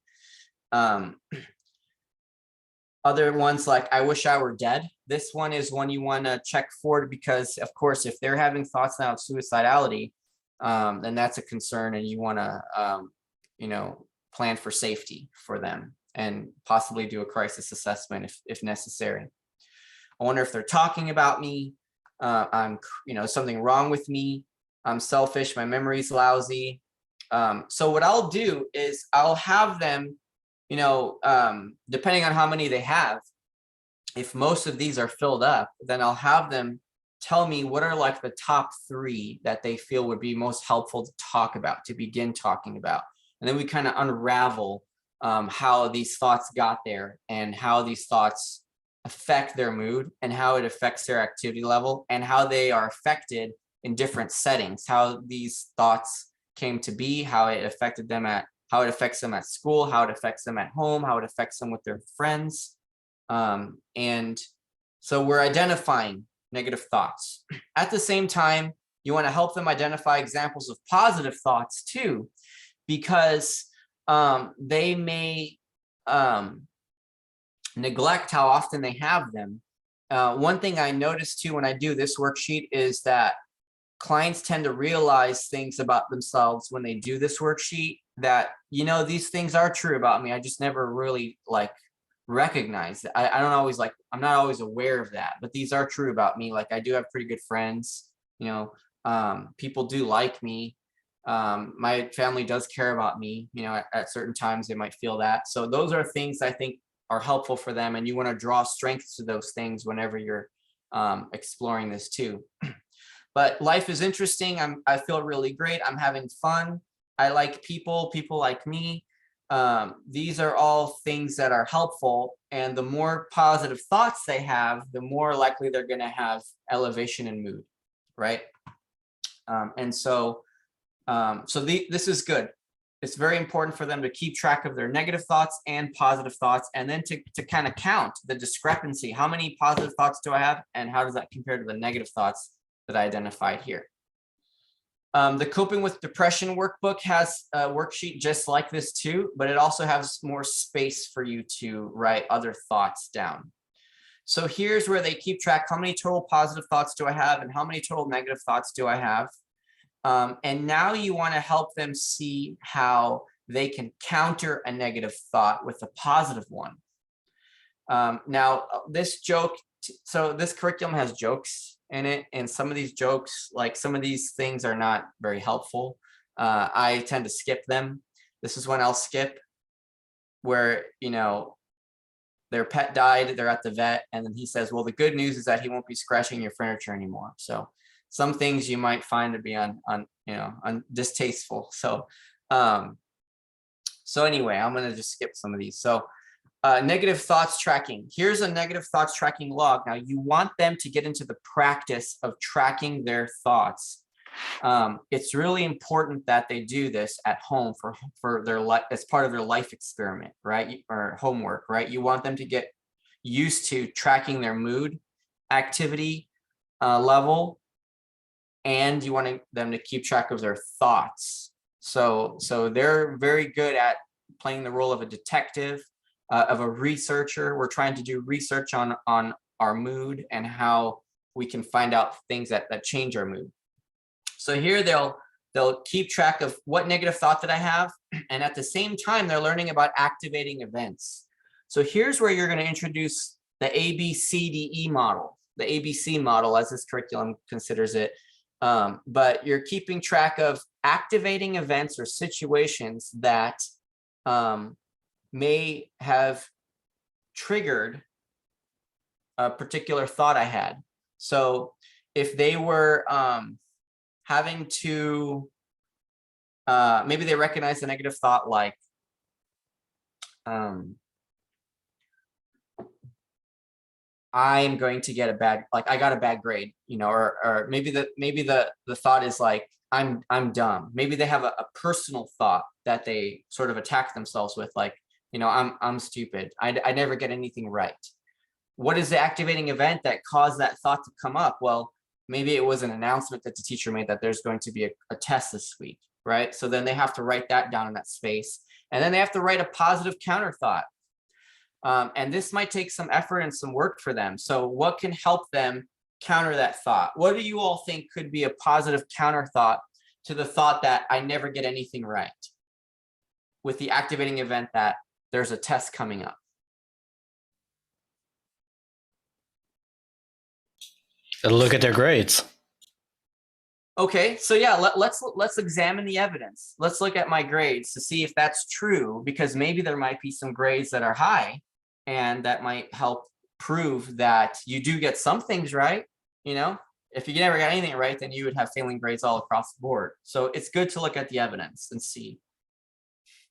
other ones like, I wish I were dead. This one is one you want to check for, because of course, if they're having thoughts now of suicidality, then that's a concern, and you want to, plan for safety for them and possibly do a crisis assessment if necessary. I wonder if they're talking about me. I'm, something wrong with me. I'm selfish. My memory's lousy. So what I'll do is I'll have them, depending on how many they have, if most of these are filled up, then I'll have them tell me what are like the top 3 that they feel would be most helpful to talk about, to begin talking about. And then we kind of unravel how these thoughts got there and how these thoughts affect their mood and how it affects their activity level and how they are affected in different settings, how these thoughts came to be, how it affected them how it affects them at school, how it affects them at home, how it affects them with their friends. And so we're identifying negative thoughts. At the same time, you want to help them identify examples of positive thoughts too, because they may neglect how often they have them. One thing I noticed too when I do this worksheet is that clients tend to realize things about themselves when they do this worksheet that, these things are true about me. I just never really recognize that. I'm not always aware of that, but these are true about me. Like I do have pretty good friends, people do like me. My family does care about me, at certain times they might feel that. So those are things I think are helpful for them. And you want to draw strength to those things whenever you're exploring this too. But life is interesting. I feel really great. I'm having fun. I like people like me. These are all things that are helpful. And the more positive thoughts they have, the more likely they're going to have elevation in mood, right? This is good. It's very important for them to keep track of their negative thoughts and positive thoughts, and then to kind of count the discrepancy. How many positive thoughts do I have, and how does that compare to the negative thoughts that I identified here? The Coping with Depression workbook has a worksheet just like this too, but it also has more space for you to write other thoughts down. So here's where they keep track. How many total positive thoughts do I have, and how many total negative thoughts do I have? And now you want to help them see how they can counter a negative thought with a positive one. Now, this joke, so this curriculum has jokes in it, and some of these jokes, like some of these things are not very helpful. I tend to skip them. This is one I'll skip, where, you know, their pet died, they're at the vet, and then he says, well, the good news is that he won't be scratching your furniture anymore. So some things you might find to be distasteful. So anyway, I'm gonna just skip some of these. So negative thoughts tracking. Here's a negative thoughts tracking log. Now you want them to get into the practice of tracking their thoughts. It's really important that they do this at home for their life, as part of their life experiment, right? Or homework, right? You want them to get used to tracking their mood, activity level, and you want them to keep track of their thoughts. So they're very good at playing the role of a detective, of a researcher. We're trying to do research on our mood and how we can find out things that change our mood. So here they'll keep track of what negative thought that I have, and at the same time they're learning about activating events. So here's where you're going to introduce the ABCDE model, the ABC model as this curriculum considers it. But you're keeping track of activating events or situations that may have triggered a particular thought I had. So if they were having to, maybe they recognize the negative thought like, I'm going to get a bad, like I got a bad grade, you know, or maybe the thought is like, I'm dumb. Maybe they have a personal thought that they sort of attack themselves with, like, you know, I'm stupid. I never get anything right. What is the activating event that caused that thought to come up? Well, maybe it was an announcement that the teacher made that there's going to be a test this week, right? So then they have to write that down in that space. And then they have to write a positive counter thought. And this might take some effort and some work for them. So what can help them counter that thought? What do you all think could be a positive counter thought to the thought that I never get anything right, with the activating event that there's a test coming up? Look at their grades. Okay, so yeah, let's examine the evidence. Let's look at my grades to see if that's true, because maybe there might be some grades that are high, and that might help prove that you do get some things right. You know, if you never got anything right, then you would have failing grades all across the board. So it's good to look at the evidence and see.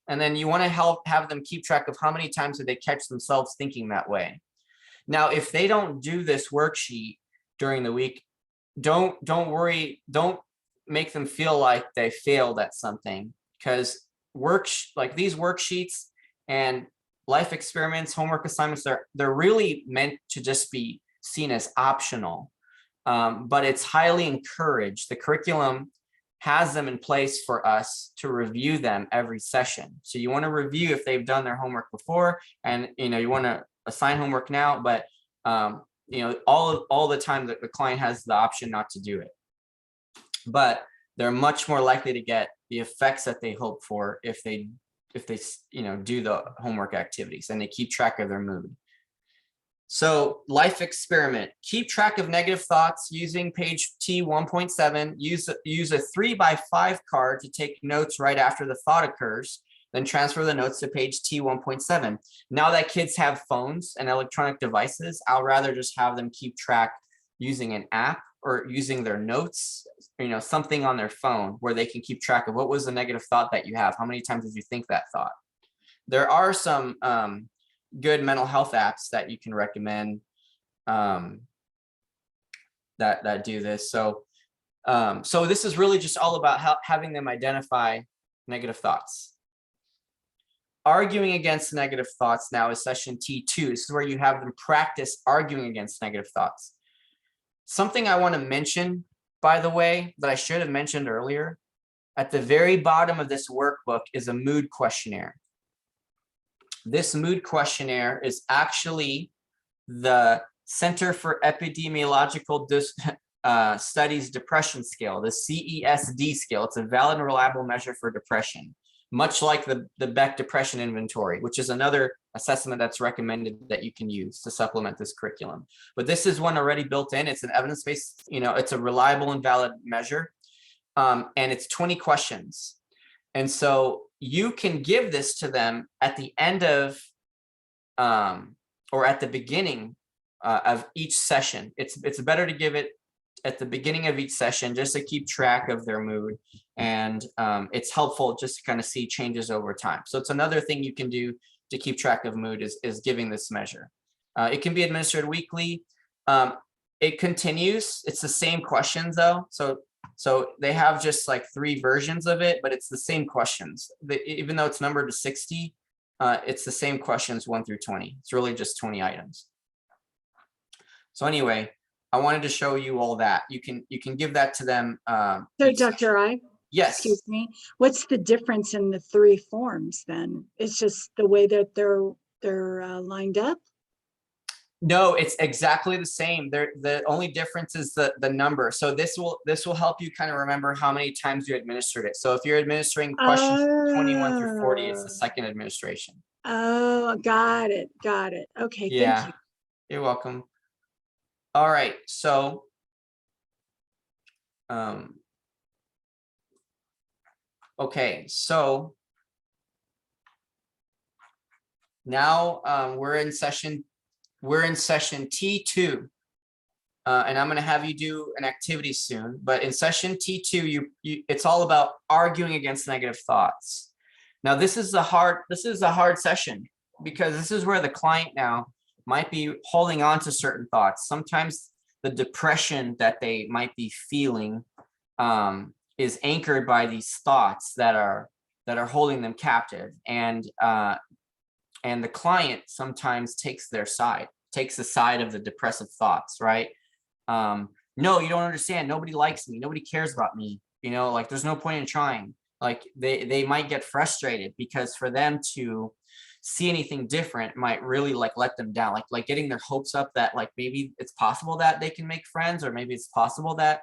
And then you want to have them keep track of how many times did they catch themselves thinking that way. Now, if they don't do this worksheet during the week, don't worry, don't make them feel like they failed at something, because like these worksheets and life experiments, homework assignments, they're really meant to just be seen as optional, but it's highly encouraged. The curriculum has them in place for us to review them every session. So you want to review if they've done their homework before, and you want to assign homework now, but all the time that the client has the option not to do it. But they're much more likely to get the effects that they hope for if they do the homework activities and they keep track of their mood. So life experiment, keep track of negative thoughts using page T 1.7. Use a 3x5 card to take notes right after the thought occurs, then transfer the notes to page T 1.7. Now that kids have phones and electronic devices, I'll rather just have them keep track using an app or using their notes, something on their phone where they can keep track of what was the negative thought that you have. How many times did you think that thought? There are some good mental health apps that you can recommend that do this. So this is really just all about having them identify negative thoughts. Arguing against negative thoughts now is session T2. This is where you have them practice arguing against negative thoughts. Something I want to mention, by the way, that I should have mentioned earlier, at the very bottom of this workbook is a mood questionnaire. This mood questionnaire is actually the Center for Epidemiological studies depression scale, the CESD scale. It's a valid and reliable measure for depression, much like the Beck Depression Inventory, which is another assessment that's recommended that you can use to supplement this curriculum. But this is one already built in. It's an evidence-based, it's a reliable and valid measure. And it's 20 questions. And so you can give this to them at the end of, or at the beginning of each session. It's better to give it at the beginning of each session just to keep track of their mood. And it's helpful just to kind of see changes over time. So it's another thing you can do to keep track of mood is giving this measure. It can be administered weekly. It continues. It's the same questions though. So they have just like 3 versions of it, but it's the same questions. Even though it's numbered to 60, it's the same questions 1 through 20. It's really just 20 items. So anyway, I wanted to show you all that. You can give that to them. So Dr. I, yes. Excuse me, what's the difference in the 3 forms then? It's just the way that they're lined up? No, it's exactly the same. The only difference is the number. So this will help you kind of remember how many times you administered it. So if you're administering questions 21 through 40, it's the second administration. Oh, got it. Okay, Yeah, thank you. You're welcome. All right, so okay, so now we're in session T2, and I'm going to have you do an activity soon. But in session T2, it's all about arguing against negative thoughts. Now, this is a hard session because this is where the client now might be holding on to certain thoughts. Sometimes the depression that they might be feeling is anchored by these thoughts that are holding them captive, and the client sometimes takes the side of the depressive thoughts, right? No, you don't understand. Nobody likes me. Nobody cares about me. Like there's no point in trying. Like they might get frustrated because for them to see anything different might really like let them down, like getting their hopes up that like maybe it's possible that they can make friends, or maybe it's possible that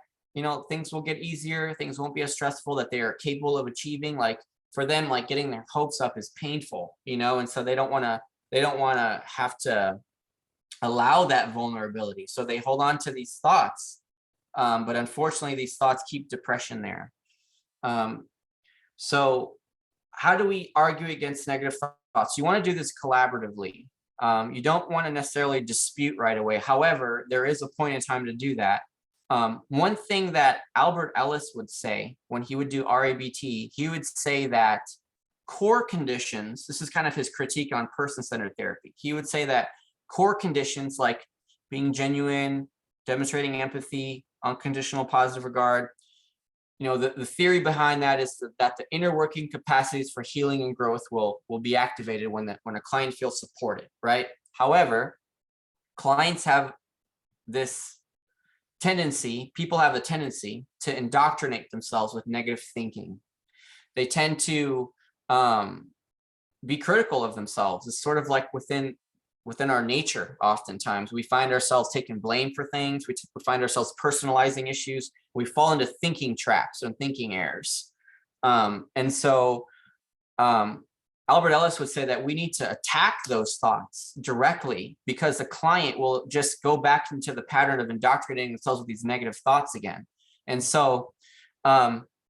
things will get easier, things won't be as stressful, that they are capable of achieving. Like for them, like getting their hopes up is painful, and so they don't want to have to allow that vulnerability, so they hold on to these thoughts, but unfortunately these thoughts keep depression there. So how do we argue against negative thoughts? You want to do this collaboratively. You don't want to necessarily dispute right away. However, there is a point in time to do that. One thing that Albert Ellis would say when he would do RABT, he would say that core conditions, this is kind of his critique on person-centered therapy. He would say that core conditions like being genuine, demonstrating empathy, unconditional positive regard, the theory behind that is that the inner working capacities for healing and growth will be activated when a client feels supported, right? However, clients have this tendency, people have the tendency to indoctrinate themselves with negative thinking. They tend to be critical of themselves. It's sort of like within our nature. Oftentimes we find ourselves taking blame for things. We find ourselves personalizing issues. We fall into thinking traps and thinking errors. And so Albert Ellis would say that we need to attack those thoughts directly, because the client will just go back into the pattern of indoctrinating themselves with these negative thoughts again. And so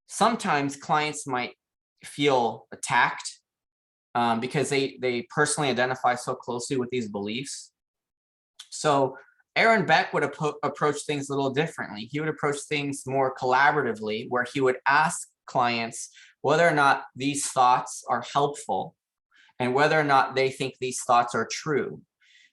sometimes clients might feel attacked because they personally identify so closely with these beliefs. So Aaron Beck would approach things a little differently. He would approach things more collaboratively, where he would ask clients whether or not these thoughts are helpful and whether or not they think these thoughts are true.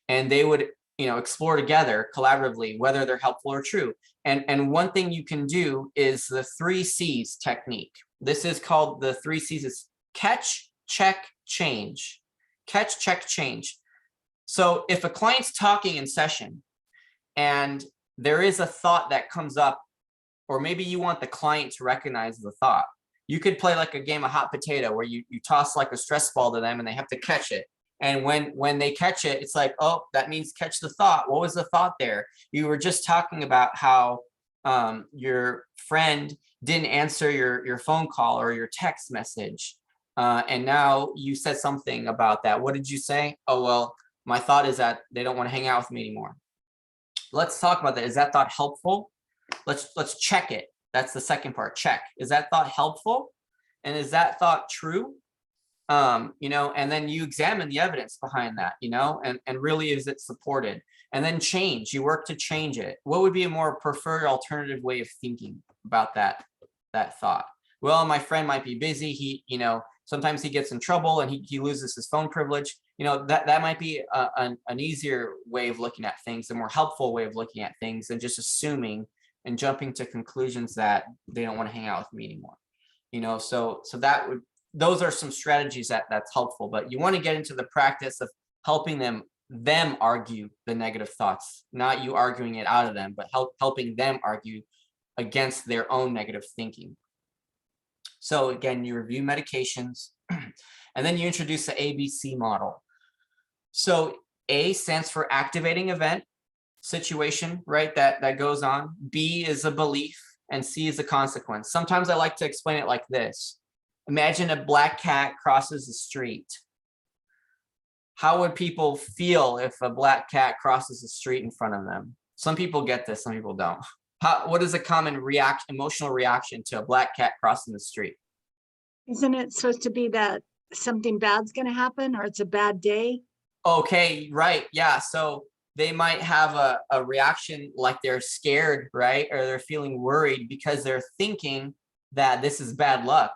And they would, explore together collaboratively whether they're helpful or true. And one thing you can do is the 3 C's technique. This is called the 3 C's. It's catch, check, change. Catch, check, change. So if a client's talking in session and there is a thought that comes up, or maybe you want the client to recognize the thought, you could play like a game of hot potato where you toss like a stress ball to them and they have to catch it. And when they catch it, it's like, oh, that means catch the thought. What was the thought there? You were just talking about how your friend didn't answer your phone call or your text message, and now you said something about that. What did you say? Oh, well, my thought is that they don't want to hang out with me anymore. Let's talk about that. Is that thought helpful? Let's check it. That's the second part. Check. Is that thought helpful? And is that thought true? You know, and then you examine the evidence behind that, you know, and really, is it supported? And then change. You work to change it. What would be a more preferred alternative way of thinking about that thought? Well, my friend might be busy. He, you know, sometimes he gets in trouble and he loses his phone privilege. You know, that might be an easier way of looking at things, a more helpful way of looking at things than just assuming and jumping to conclusions that they don't want to hang out with me anymore. You know, so those are some strategies that's helpful, but you want to get into the practice of helping them argue the negative thoughts, not you arguing it out of them, but helping them argue against their own negative thinking. So again, you review medications and then you introduce the ABC model. So A stands for activating event, situation, right? That goes on. B is a belief and C is a consequence. Sometimes I like to explain it like this. Imagine a black cat crosses the street. How would people feel if a black cat crosses the street in front of them? Some people get this, some people don't. What is a common emotional reaction to a black cat crossing the street? Isn't it supposed to be that something bad's going to happen or it's a bad day? Okay, right. Yeah. So they might have a reaction like they're scared, right? Or they're feeling worried because they're thinking that this is bad luck.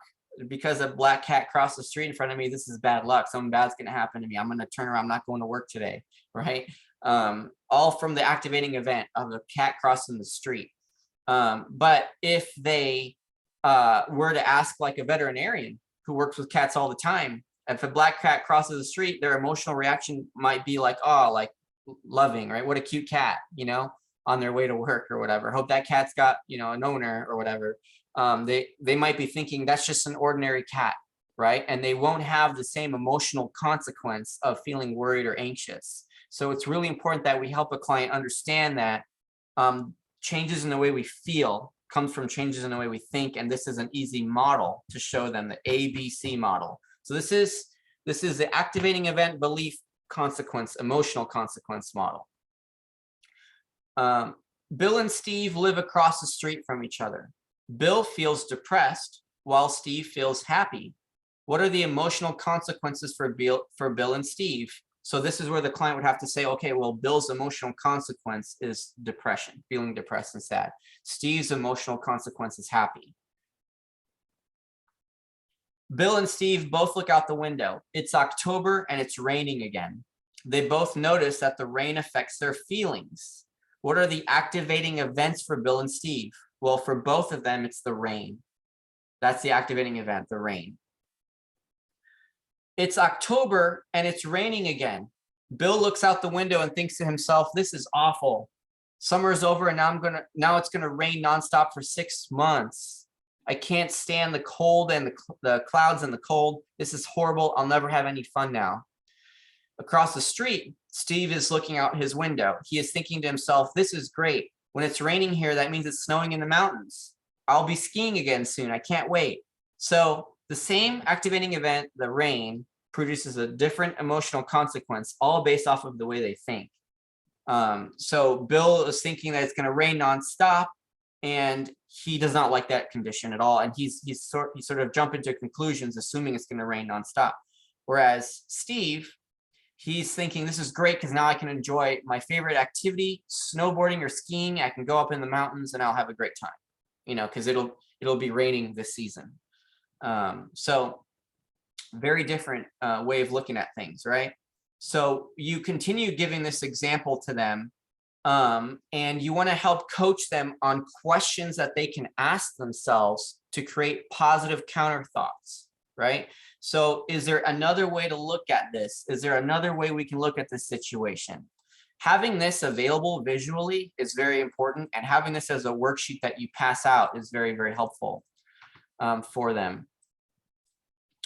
Because a black cat crossed the street in front of me, this is bad luck. Something bad's going to happen to me. I'm going to turn around. I'm not going to work today, right? All from the activating event of the cat crossing the street. But if they were to ask like a veterinarian who works with cats all the time, if a black cat crosses the street, their emotional reaction might be like, oh, like loving, right? What a cute cat, you know, on their way to work or whatever. Hope that cat's got, you know, an owner or whatever. They might be thinking that's just an ordinary cat, right? And they won't have the same emotional consequence of feeling worried or anxious. So it's really important that we help a client understand that changes in the way we feel comes from changes in the way we think. And this is an easy model to show them, the ABC model. So this is the activating event, belief, consequence, emotional consequence model. Bill and Steve live across the street from each other. Bill feels depressed while Steve feels happy. What are the emotional consequences for Bill and Steve? So this is where the client would have to say, okay, well, Bill's emotional consequence is depression, feeling depressed and sad. Steve's emotional consequence is happy. Bill and Steve both look out the window. It's October and it's raining again. They both notice that the rain affects their feelings. What are the activating events for Bill and Steve? Well, for both of them, it's the rain. That's the activating event, the rain. It's October and it's raining again. Bill looks out the window and thinks to himself, this is awful. Summer's over and now it's gonna rain nonstop for 6 months. I can't stand the cold and the clouds and the cold. This is horrible. I'll never have any fun now. Across the street, Steve is looking out his window. He is thinking to himself, this is great. When it's raining here, that means it's snowing in the mountains. I'll be skiing again soon. I can't wait. So the same activating event, the rain, produces a different emotional consequence, all based off of the way they think. So Bill is thinking that it's going to rain nonstop, and he does not like that condition at all. And he sort of jump into conclusions, assuming it's going to rain nonstop. Whereas Steve, he's thinking this is great because now I can enjoy my favorite activity, snowboarding or skiing. I can go up in the mountains and I'll have a great time, you know, because it'll be raining this season. So very different way of looking at things, right? So you continue giving this example to them, and you want to help coach them on questions that they can ask themselves to create positive counter thoughts, right? So is there another way to look at this? Is there another way we can look at this situation? Having this available visually is very important, and having this as a worksheet that you pass out is very, very helpful for them.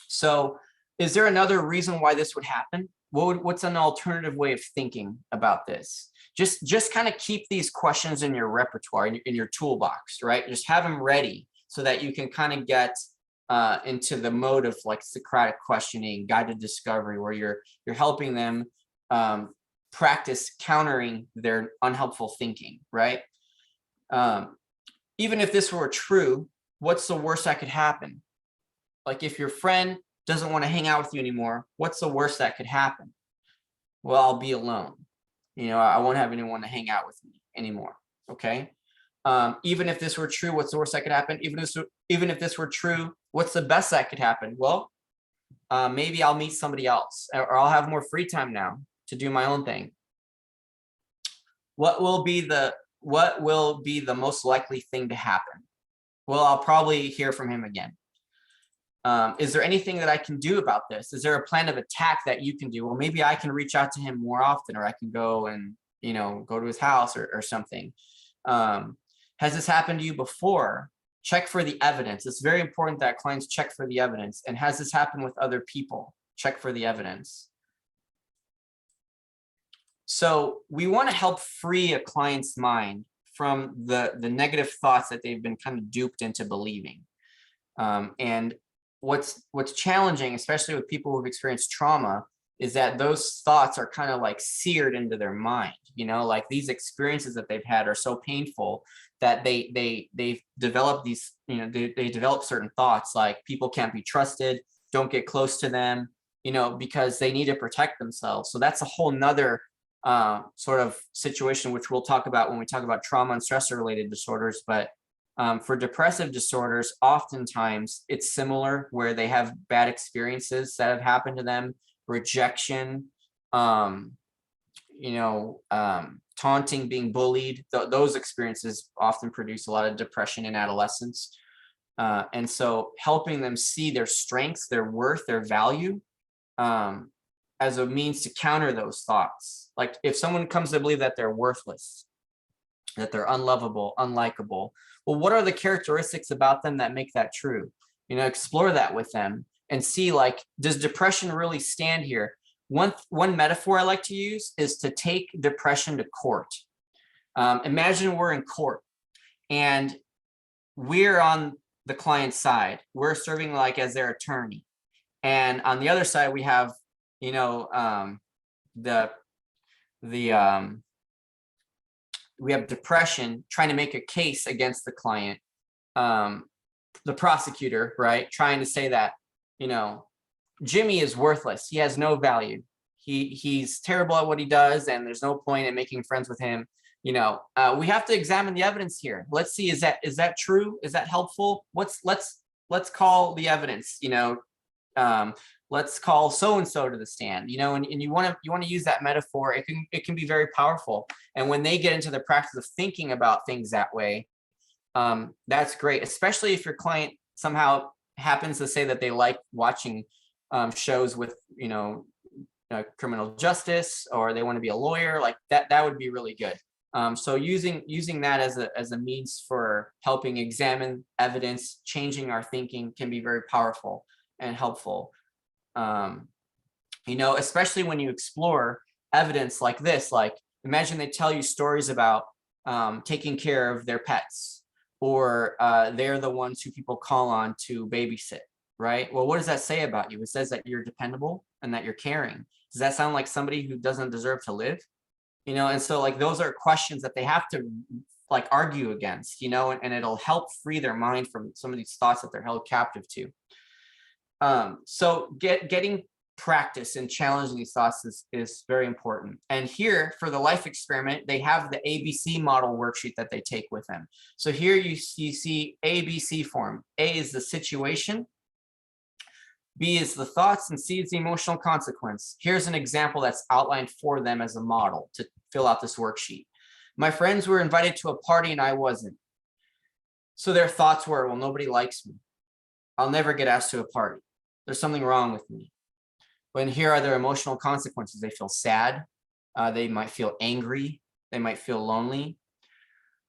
So is there another reason why this would happen? What's an alternative way of thinking about this? just kind of keep these questions in your repertoire, in your toolbox, right? Just have them ready so that you can kind of get into the mode of like Socratic questioning, guided discovery, where you're helping them practice countering their unhelpful thinking, right? Even if this were true, what's the worst that could happen? Like if your friend doesn't want to hang out with you anymore, what's the worst that could happen? Well, I'll be alone. You know, I won't have anyone to hang out with me anymore. Okay. Even if this were true, what's the worst that could happen? Even if this were true, what's the best that could happen? Well, maybe I'll meet somebody else, or I'll have more free time now to do my own thing. What will be the most likely thing to happen? Well, I'll probably hear from him again. Is there anything that I can do about this? Is there a plan of attack that you can do? Well, maybe I can reach out to him more often, or I can go and, you know, go to his house or something. Has this happened to you before? Check for the evidence. It's very important that clients check for the evidence. And has this happened with other people? Check for the evidence. So we want to help free a client's mind from the negative thoughts that they've been kind of duped into believing. And what's challenging, especially with people who've experienced trauma, is that those thoughts are kind of like seared into their mind. You know, like these experiences that they've had are so painful that they've developed these, you know, they develop certain thoughts like people can't be trusted, don't get close to them, you know, because they need to protect themselves. So that's a whole nother sort of situation, which we'll talk about when we talk about trauma and stressor related disorders. But for depressive disorders, oftentimes it's similar, where they have bad experiences that have happened to them, rejection, taunting, being bullied. Those experiences often produce a lot of depression in adolescence. And so helping them see their strengths, their worth, their value, as a means to counter those thoughts. Like if someone comes to believe that they're worthless, that they're unlovable, unlikable, well, what are the characteristics about them that make that true? You know, explore that with them and see, like, does depression really stand here? One metaphor I like to use is to take depression to court. Imagine we're in court and we're on the client's side. We're serving like as their attorney. And on the other side, we have, you know, we have depression trying to make a case against the client, the prosecutor, right? Trying to say that, you know, Jimmy is worthless. He has no value. He's terrible at what he does, and there's no point in making friends with him. You know, we have to examine the evidence here. Let's see, is that true? Is that helpful? Let's call the evidence, you know, let's call so-and-so to the stand, you know, and you want to use that metaphor. It can be very powerful. And when they get into the practice of thinking about things that way, that's great, especially if your client somehow happens to say that they like watching shows with, you know, criminal justice, or they want to be a lawyer, like that would be really good. So using that as a means for helping examine evidence, changing our thinking, can be very powerful and helpful. You know, especially when you explore evidence like this, like imagine they tell you stories about taking care of their pets, or they're the ones who people call on to babysit, right? Well, what does that say about you? It says that you're dependable and that you're caring. Does that sound like somebody who doesn't deserve to live? You know, and so like those are questions that they have to like argue against, you know, and it'll help free their mind from some of these thoughts that they're held captive to. So getting practice and challenging these thoughts is very important. And here for the life experiment, they have the ABC model worksheet that they take with them. So here you see ABC form. A is the situation, B is the thoughts, and C is the emotional consequence. Here's an example that's outlined for them as a model to fill out this worksheet. My friends were invited to a party and I wasn't. So their thoughts were, well, nobody likes me. I'll never get asked to a party. There's something wrong with me. But here are their emotional consequences. They feel sad. They might feel angry. They might feel lonely.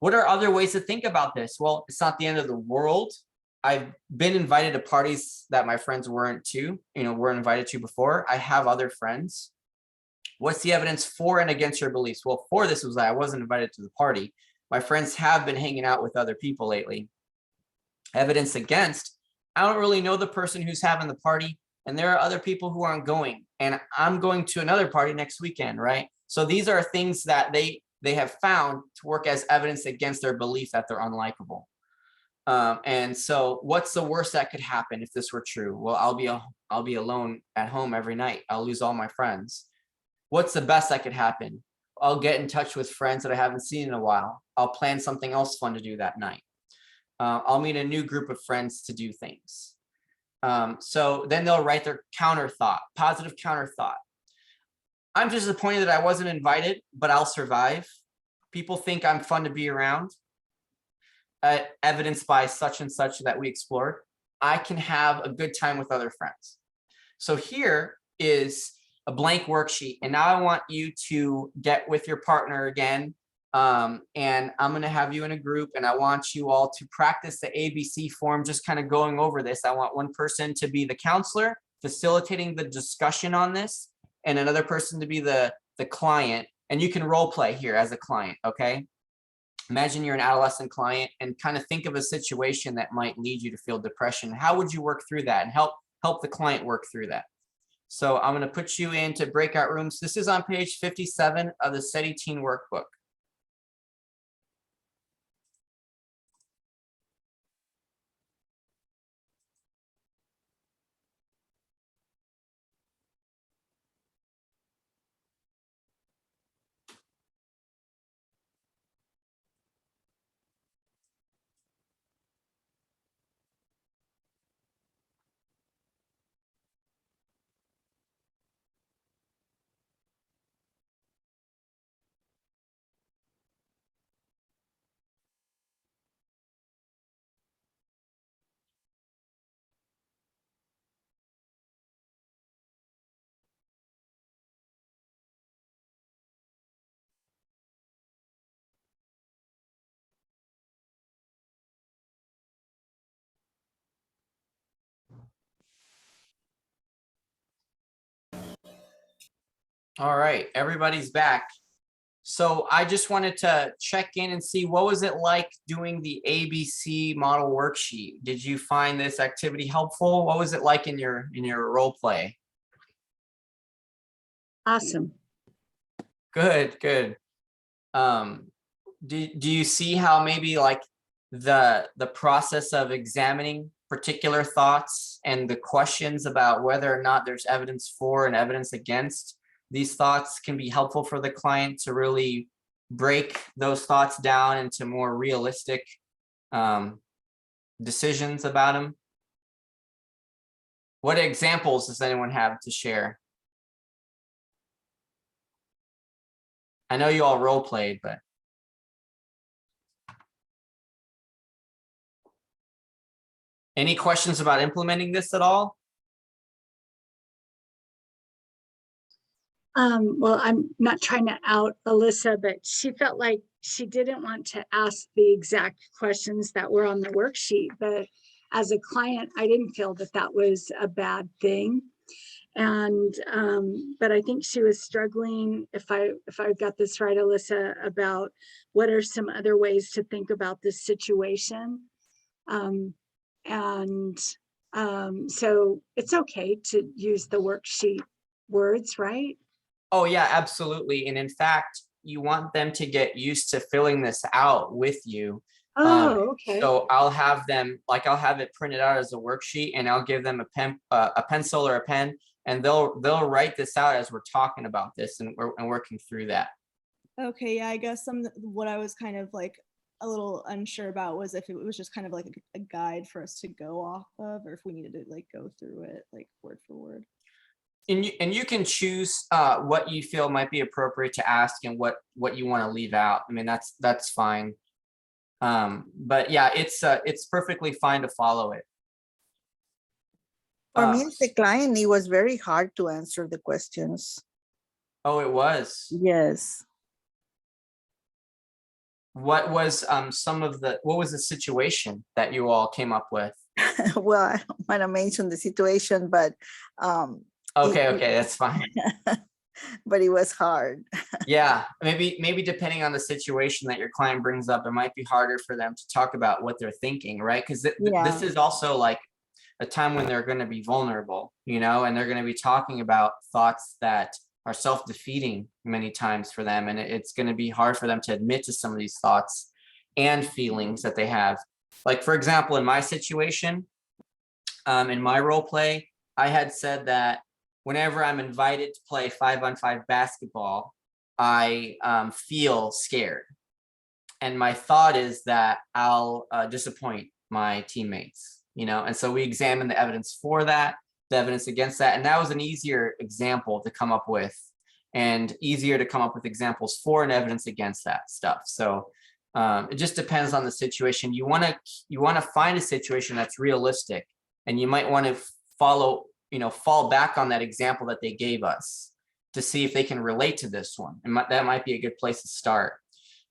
What are other ways to think about this? Well, it's not the end of the world. I've been invited to parties that my friends weren't invited to before. I have other friends. What's the evidence for and against your beliefs? Well, for this was that I wasn't invited to the party. My friends have been hanging out with other people lately. Evidence against, I don't really know the person who's having the party, and there are other people who aren't going, and I'm going to another party next weekend, right? So these are things that they have found to work as evidence against their belief that they're unlikable. And so what's the worst that could happen if this were true? Well, I'll be alone at home every night. I'll lose all my friends. What's the best that could happen? I'll get in touch with friends that I haven't seen in a while. I'll plan something else fun to do that night. I'll meet a new group of friends to do things. So then they'll write their counter thought, positive counter thought. I'm disappointed that I wasn't invited, but I'll survive. People think I'm fun to be around. Evidenced by such and such that we explored. I can have a good time with other friends. So here is a blank worksheet. And now I want you to get with your partner again. And I'm going to have you in a group, and I want you all to practice the ABC form, just kind of going over this. I want one person to be the counselor facilitating the discussion on this, and another person to be the client. And you can role play here as a client, okay? Imagine you're an adolescent client and kind of think of a situation that might lead you to feel depression. How would you work through that and help the client work through that? So I'm going to put you into breakout rooms. This is on page 57 of the SETI Teen Workbook. All right, everybody's back. So I just wanted to check in and see, what was it like doing the ABC model worksheet? Did you find this activity helpful? What was it like in your role play? Awesome. Good, good. Do you see how maybe like the process of examining particular thoughts and the questions about whether or not there's evidence for and evidence against these thoughts can be helpful for the client to really break those thoughts down into more realistic decisions about them? What examples does anyone have to share? I know you all role played, but. Any questions about implementing this at all? Well, I'm not trying to out Alyssa, but she felt like she didn't want to ask the exact questions that were on the worksheet. But as a client, I didn't feel that that was a bad thing. And but I think she was struggling, if I got this right, Alyssa, about what are some other ways to think about this situation. So it's okay to use the worksheet words, right? Oh yeah, absolutely. And in fact, you want them to get used to filling this out with you. Oh, okay. So I'll have them, like I'll have it printed out as a worksheet, and I'll give them a pencil or a pen, and they'll write this out as we're talking about this and working through that. Okay, yeah, I guess what I was kind of like a little unsure about was if it was just kind of like a guide for us to go off of, or if we needed to like go through it like word for word. And you can choose what you feel might be appropriate to ask and what you want to leave out. I mean, that's fine. But yeah, it's perfectly fine to follow it. For me as the client, it was very hard to answer the questions. Oh, it was? Yes. What was what was the situation that you all came up with? Well, I don't want to mention the situation, but okay, that's fine. but it was hard. Yeah, maybe depending on the situation that your client brings up, it might be harder for them to talk about what they're thinking, right? Because this is also like a time when they're going to be vulnerable, you know, and they're going to be talking about thoughts that are self-defeating many times for them. And it's going to be hard for them to admit to some of these thoughts and feelings that they have. Like, for example, in my situation, in my role play, I had said that whenever I'm invited to play 5-on-5 basketball, I feel scared. And my thought is that I'll disappoint my teammates, you know, and so we examined the evidence for that, the evidence against that. And that was an easier example to come up with, and easier to come up with examples for and evidence against that stuff. So it just depends on the situation. You want to find a situation that's realistic, and you might want to fall back on that example that they gave us to see if they can relate to this one. And that might be a good place to start.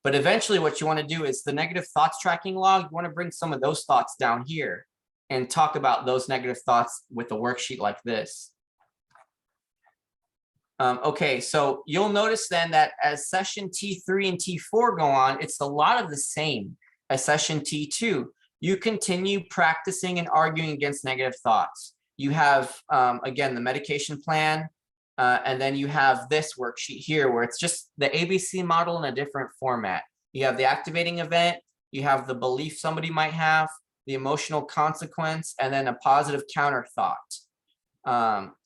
But eventually what you want to do is the negative thoughts tracking log. You want to bring some of those thoughts down here and talk about those negative thoughts with a worksheet like this. Okay, so you'll notice then that as session T3 and T4 go on, it's a lot of the same as session T2. You continue practicing and arguing against negative thoughts. You have, again, the medication plan, and then you have this worksheet here where it's just the ABC model in a different format. You have the activating event, you have the belief somebody might have, the emotional consequence, and then a positive counter thought.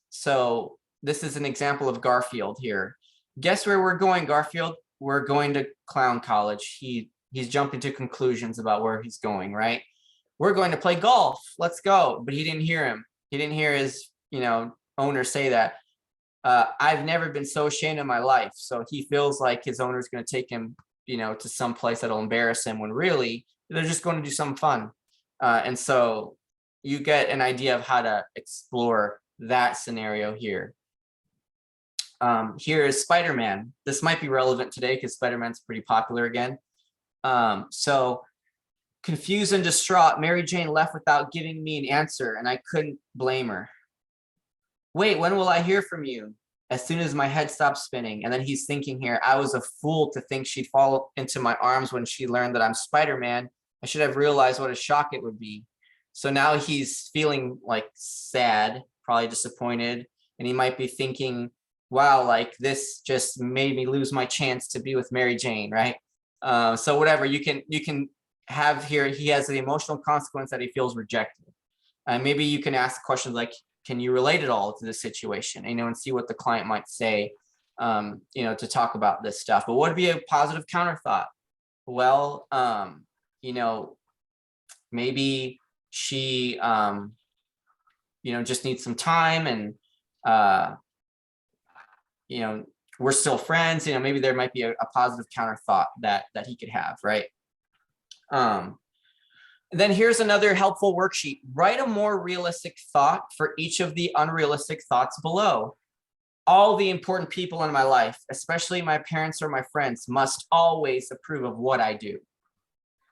So this is an example of Garfield here. Guess where we're going, Garfield? We're going to clown college. He's jumping to conclusions about where he's going, right? We're going to play golf. Let's go. But he didn't hear him. He didn't hear his, owner say that. I've never been so ashamed in my life. So he feels like his owner's going to take him, to some place that'll embarrass him, when really they're just going to do something fun. And so you get an idea of how to explore that scenario here. Here is Spider-Man. This might be relevant today because Spider-Man's pretty popular again. So confused and distraught, Mary Jane left without giving me an answer, and I couldn't blame her. Wait, when will I hear from you? As soon as my head stopped spinning. And then he's thinking here, I was a fool to think she'd fall into my arms when she learned that I'm Spider-Man. I should have realized what a shock it would be. So now he's feeling like sad, probably disappointed, and he might be thinking, wow, like this just made me lose my chance to be with Mary Jane, right? So whatever, you can have here, he has the emotional consequence that he feels rejected. And maybe you can ask questions like, can you relate at all to this situation? And see what the client might say, to talk about this stuff. But what would be a positive counter thought? Well, maybe she, just needs some time, and, we're still friends. Maybe there might be a positive counter thought that he could have, right? Then here's another helpful worksheet. Write a more realistic thought for each of the unrealistic thoughts below. All the important people in my life, especially my parents or my friends, must always approve of what I do.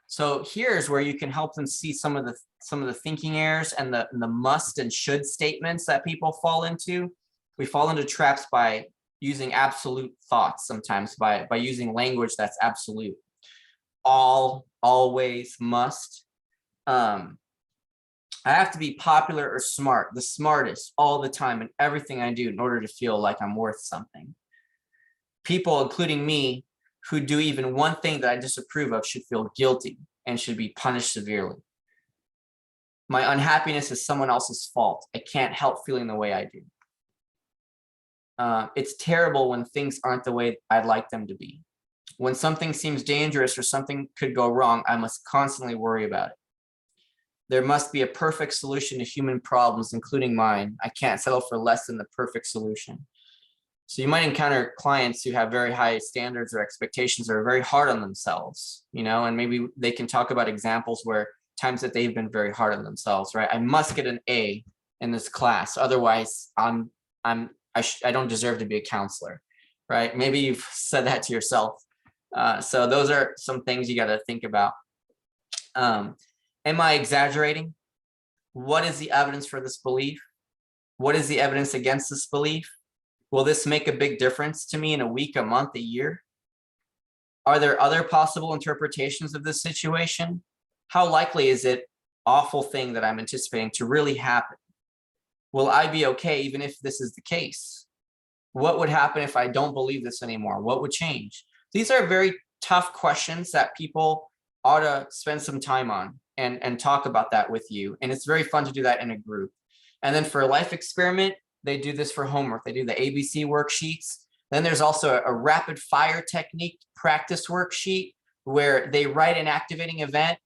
So here's where you can help them see some of the thinking errors and the must and should statements that people fall into. We fall into traps by using absolute thoughts sometimes, by using language that's absolute. All, always, must. I have to be popular or smart, the smartest all the time in everything I do in order to feel like I'm worth something. People, including me, who do even one thing that I disapprove of should feel guilty and should be punished severely. My unhappiness is someone else's fault. I can't help feeling the way I do. It's terrible when things aren't the way I'd like them to be. When something seems dangerous or something could go wrong, I must constantly worry about it. There must be a perfect solution to human problems, including mine. I can't settle for less than the perfect solution. So you might encounter clients who have very high standards or expectations, or are very hard on themselves, and maybe they can talk about examples where times that they've been very hard on themselves, right? I must get an A in this class, otherwise I don't deserve to be a counselor, right? Maybe you've said that to yourself. So those are some things you got to think about. Am I exaggerating? What is the evidence for this belief? What is the evidence against this belief? Will this make a big difference to me in a week, a month, a year? Are there other possible interpretations of this situation? How likely is it awful thing that I'm anticipating to really happen? Will I be okay even if this is the case? What would happen if I don't believe this anymore? What would change? These are very tough questions that people ought to spend some time on and talk about that with you. And it's very fun to do that in a group. And then for a life experiment, they do this for homework. They do the ABC worksheets. Then there's also a rapid fire technique practice worksheet where they write an activating event.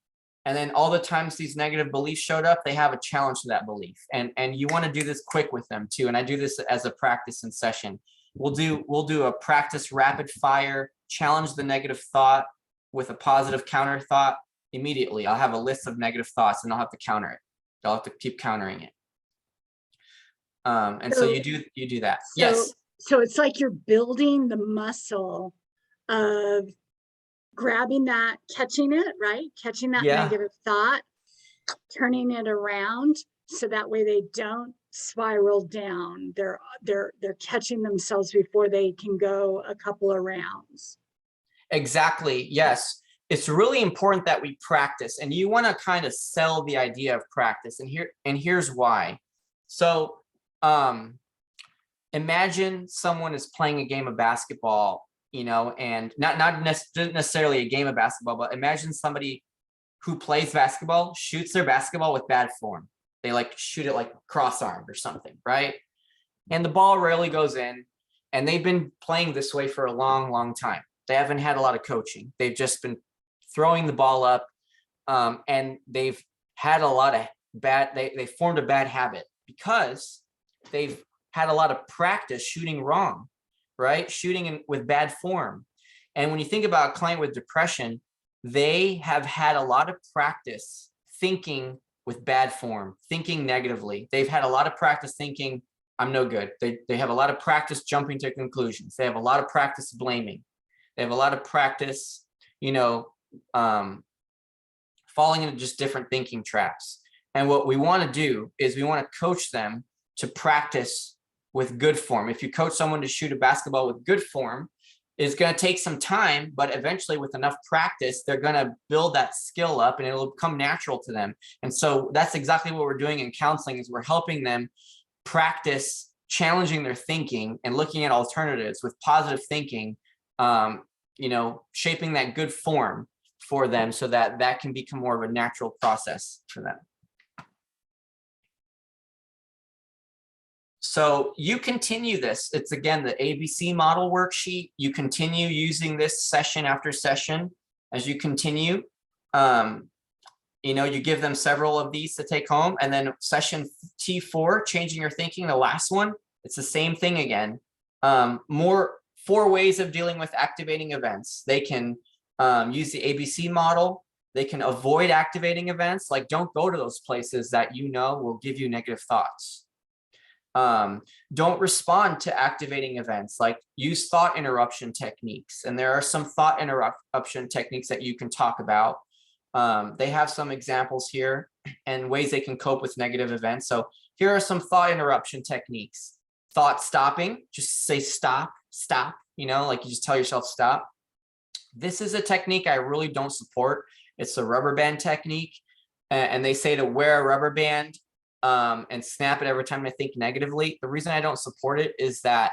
And then all the times these negative beliefs showed up, they have a challenge to that belief. And you want to do this quick with them too. And I do this as a practice in session. We'll do a practice rapid fire, challenge the negative thought with a positive counter thought immediately. I'll have a list of negative thoughts and I'll have to counter it. I'll have to keep countering it. And so you do that. Yes. So it's like you're building the muscle of grabbing that, catching it, right? Catching that negative thought, turning it around so that way they don't spiral down. They're catching themselves before they can go a couple of rounds. Exactly. Yes. It's really important that we practice, and you want to kind of sell the idea of practice. And here's why. So imagine someone is playing a game of basketball, you know, and not necessarily a game of basketball, but imagine somebody who plays basketball shoots their basketball with bad form. They like shoot it like cross-armed or something, right? And the ball rarely goes in, and they've been playing this way for a long, long time. They haven't had a lot of coaching. They've just been throwing the ball up, and they've had a lot of they formed a bad habit because they've had a lot of practice shooting wrong, right? Shooting with bad form. And when you think about a client with depression, they have had a lot of practice thinking with bad form, thinking negatively. They've had a lot of practice thinking, I'm no good. They have a lot of practice jumping to conclusions. They have a lot of practice blaming. They have a lot of practice, you know, falling into just different thinking traps. And what we want to do is we want to coach them to practice with good form. If you coach someone to shoot a basketball with good form, it's going to take some time, but eventually with enough practice, they're going to build that skill up and it'll become natural to them. And so that's exactly what we're doing in counseling, is we're helping them practice challenging their thinking and looking at alternatives with positive thinking, you know, shaping that good form for them so that that can become more of a natural process for them. So you continue this. It's again the ABC model worksheet. You continue using this session after session as you continue. You know, you give them several of these to take home, and then session T4, changing your thinking, the last one, it's the same thing again. 4 ways of dealing with activating events. They can use the ABC model. They can avoid activating events, like don't go to those places that you know will give you negative thoughts. Don't respond to activating events, like use thought interruption techniques. And there are some thought interruption techniques that you can talk about. They have some examples here and ways they can cope with negative events. So here are some thought interruption techniques. Thought stopping, just say stop, stop, you know, like you just tell yourself stop. This is a technique I really don't support. It's the rubber band technique. And they say to wear a rubber band and snap it every time I think negatively. The reason I don't support it is that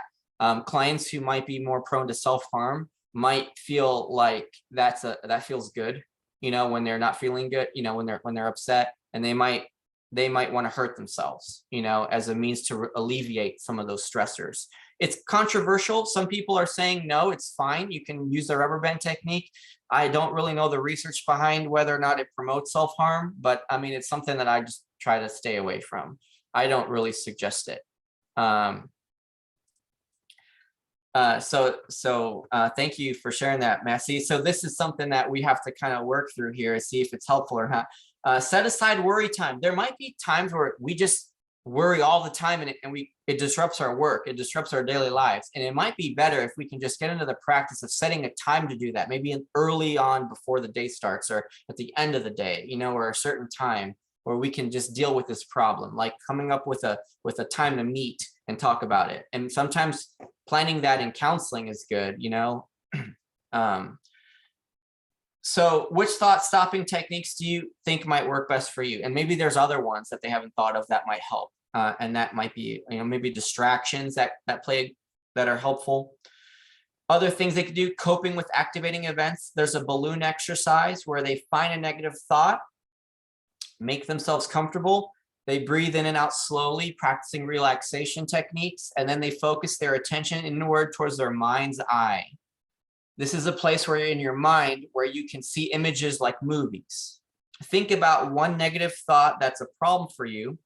clients who might be more prone to self-harm might feel like that feels good, you know, when they're not feeling good, you know, when they're upset, and they might want to hurt themselves, you know, as a means to alleviate some of those stressors. It's controversial. Some people are saying, no, it's fine. You can use the rubber band technique. I don't really know the research behind whether or not it promotes self-harm, but I mean, it's something that I just try to stay away from. I don't really suggest it. So thank you for sharing that, Massey. So this is something that we have to kind of work through here and see if it's helpful or not. Set aside worry time. There might be times where we just worry all the time and it disrupts our work. It disrupts our daily lives. And it might be better if we can just get into the practice of setting a time to do that, maybe early on before the day starts or at the end of the day, you know, or a certain time. where we can just deal with this problem, like coming up with a time to meet and talk about it. And sometimes planning that in counseling is good, you know. So which thought stopping techniques do you think might work best for you? And maybe there's other ones that they haven't thought of that might help. And that might be, you know, maybe distractions that are helpful. Other things they could do, coping with activating events. There's a balloon exercise where they find a negative thought, make themselves comfortable. They breathe in and out slowly, practicing relaxation techniques, and then they focus their attention inward towards their mind's eye. This is a place where in your mind where you can see images like movies. Think about one negative thought that's a problem for you,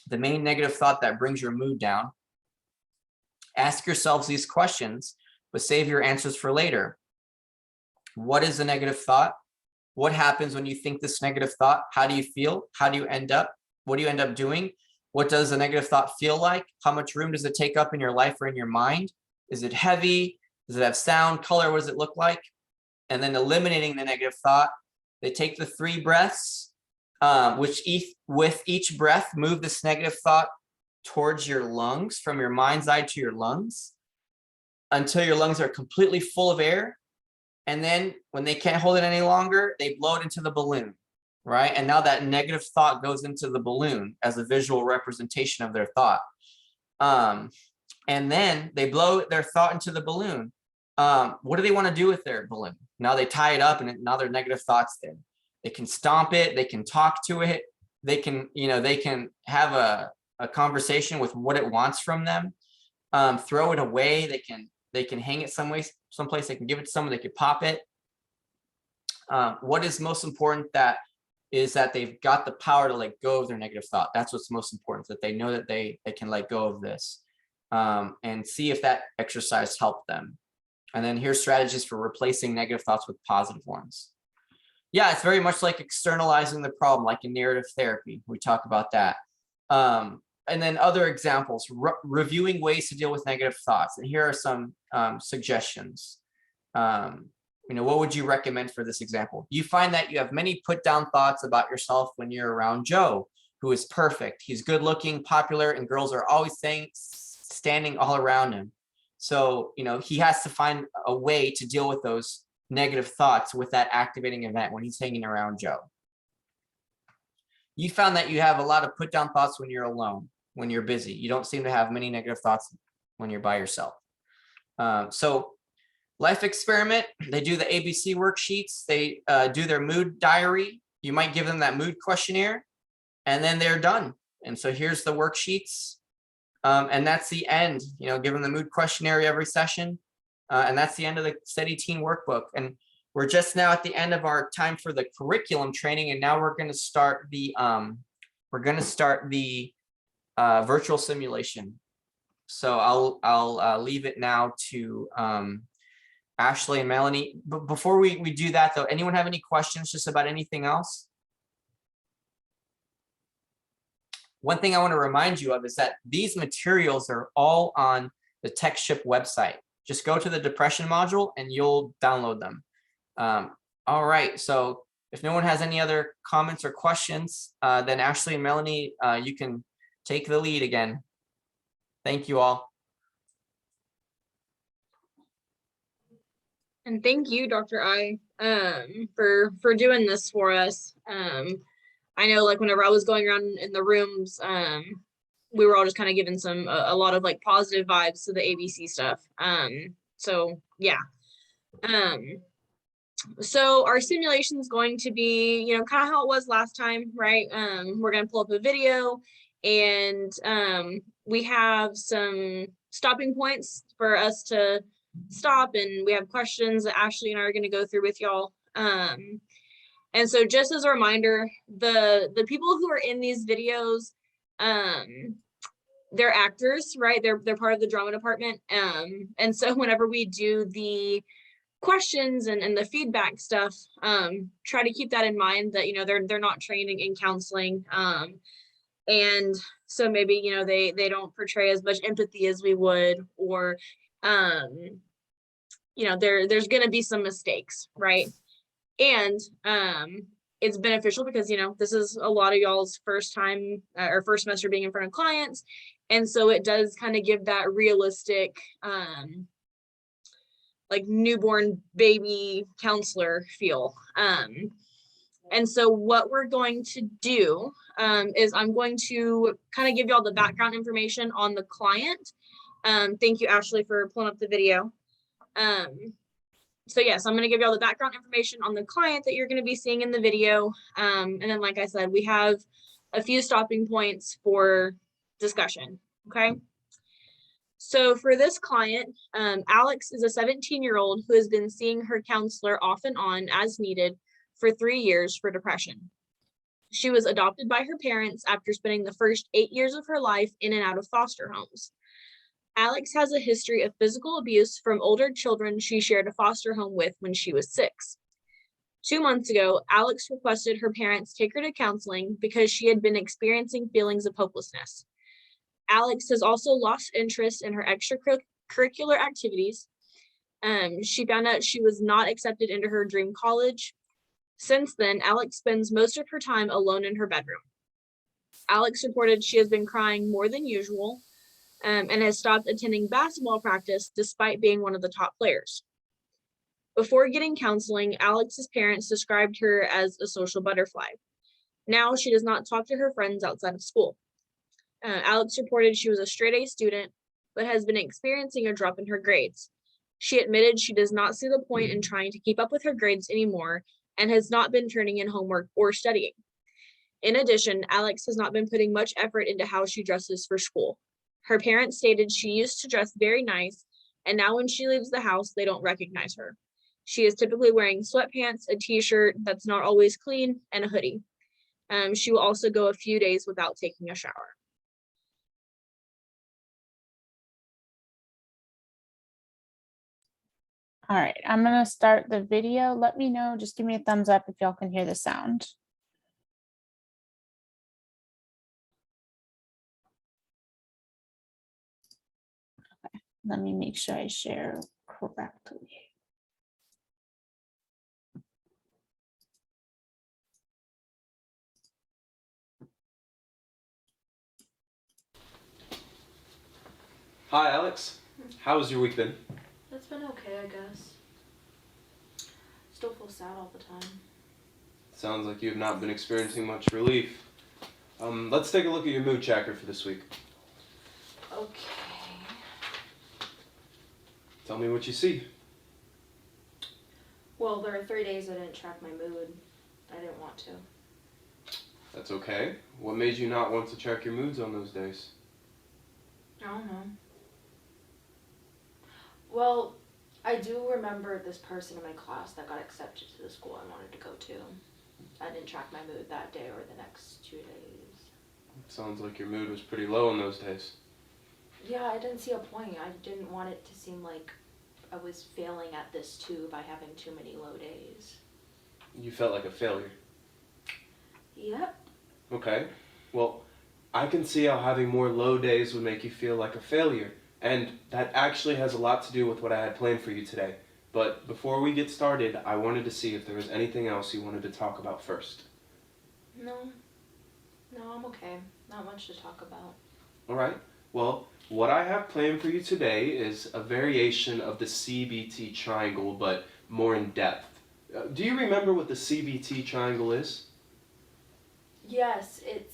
the main negative thought that brings your mood down. Ask yourselves these questions, but save your answers for later. What is the negative thought? What happens when you think this negative thought? How do you feel? How do you end up? What do you end up doing? What does a negative thought feel like? How much room does it take up in your life or in your mind? Is it heavy? Does it have sound, color? What does it look like? And then eliminating the negative thought. They take the 3 breaths, with each breath, move this negative thought towards your lungs, from your mind's eye to your lungs, until your lungs are completely full of air. And then when they can't hold it any longer, they blow it into the balloon, right? And now that negative thought goes into the balloon as a visual representation of their thought. And then they blow their thought into the balloon. What do they want to do with their balloon? Now they tie it up and now their negative thoughts there. They can stomp it, they can talk to it, they can, you know, they can have a conversation with what it wants from them, throw it away, they can hang it someplace, they can give it to someone, they could pop it. What is most important is that they've got the power to let go of their negative thought. That's what's most important, that they know that they can let go of this. And see if that exercise helped them. And then here's strategies for replacing negative thoughts with positive ones. Yeah, it's very much like externalizing the problem, like in narrative therapy. We talk about that. And then other examples, reviewing ways to deal with negative thoughts. And here are some suggestions. You know, what would you recommend for this example? You find that you have many put down thoughts about yourself when you're around Joe, who is perfect. He's good looking, popular, and girls are always standing all around him. So, you know, he has to find a way to deal with those negative thoughts with that activating event when he's hanging around Joe. You found that you have a lot of put down thoughts when you're alone, when you're busy. You don't seem to have many negative thoughts when you're by yourself. So life experiment, they do the ABC worksheets. They do their mood diary. You might give them that mood questionnaire and then they're done. And so here's the worksheets. And that's the end, you know, give them the mood questionnaire every session. And that's the end of the Steady Teen workbook. And we're just now at the end of our time for the curriculum training. And now we're going to start the virtual simulation. So I'll leave it now to Ashley and Melanie. But before we do that though, anyone have any questions just about anything else? One thing I want to remind you of is that these materials are all on the TexCHIP website. Just go to the depression module and you'll download them. All right, so if no one has any other comments or questions, then Ashley and Melanie, you can take the lead again. Thank you all. And thank you, Dr. I, for doing this for us. I know, like, whenever I was going around in the rooms, we were all just kind of given a lot of like positive vibes to the ABC stuff. So yeah. So our simulation is going to be, you know, kind of how it was last time, right? We're going to pull up a video and we have some stopping points for us to stop, and we have questions that Ashley and I are going to go through with y'all. And so just as a reminder, the people who are in these videos, they're actors, right? They're part of the drama department. And so whenever we do the questions and the feedback stuff, try to keep that in mind, that, you know, they're not training in counseling. And so maybe, you know, they don't portray as much empathy as we would, or, you know, there's going to be some mistakes, right? And it's beneficial because, you know, this is a lot of y'all's first time or first semester being in front of clients. And so it does kind of give that realistic, like newborn baby counselor feel. And so what we're going to do is I'm going to kind of give y'all the background information on the client. Thank you, Ashley, for pulling up the video. So yes, I'm going to give y'all the background information on the client that you're going to be seeing in the video. And then, like I said, we have a few stopping points for discussion, okay? So for this client, Alex is a 17-year-old who has been seeing her counselor off and on as needed for 3 years for depression. She was adopted by her parents after spending the first 8 years of her life in and out of foster homes. Alex has a history of physical abuse from older children she shared a foster home with when she was 6. 2 months ago, Alex requested her parents take her to counseling because she had been experiencing feelings of hopelessness. Alex has also lost interest in her extracurricular activities. She found out she was not accepted into her dream college. Since then, Alex spends most of her time alone in her bedroom. Alex reported she has been crying more than usual, and has stopped attending basketball practice despite being one of the top players. Before getting counseling, Alex's parents described her as a social butterfly. Now she does not talk to her friends outside of school. Alex reported she was a straight-A student, but has been experiencing a drop in her grades. She admitted she does not see the point in trying to keep up with her grades anymore and has not been turning in homework or studying. In addition, Alex has not been putting much effort into how she dresses for school. Her parents stated she used to dress very nice, and now when she leaves the house, they don't recognize her. She is typically wearing sweatpants, a t-shirt that's not always clean, and a hoodie. She will also go a few days without taking a shower. All right, I'm gonna start the video. Let me know, just give me a thumbs up if y'all can hear the sound. Okay, let me make sure I share correctly. Hi, Alex. How's your week been? It's been okay, I guess. Still feel sad all the time. Sounds like you have not been experiencing much relief. Let's take a look at your mood tracker for this week. Okay. Tell me what you see. Well, there are 3 days I didn't track my mood. I didn't want to. That's okay. What made you not want to track your moods on those days? I don't know. Well, I do remember this person in my class that got accepted to the school I wanted to go to. I didn't track my mood that day or the next 2 days. Sounds like your mood was pretty low in those days. Yeah, I didn't see a point. I didn't want it to seem like I was failing at this too by having too many low days. You felt like a failure. Yep. Okay. Well, I can see how having more low days would make you feel like a failure. And that actually has a lot to do with what I had planned for you today. But before we get started, I wanted to see if there was anything else you wanted to talk about first. No, I'm okay. Not much to talk about. All right. Well, what I have planned for you today is a variation of the CBT triangle, but more in depth. Do you remember what the CBT triangle is? Yes, it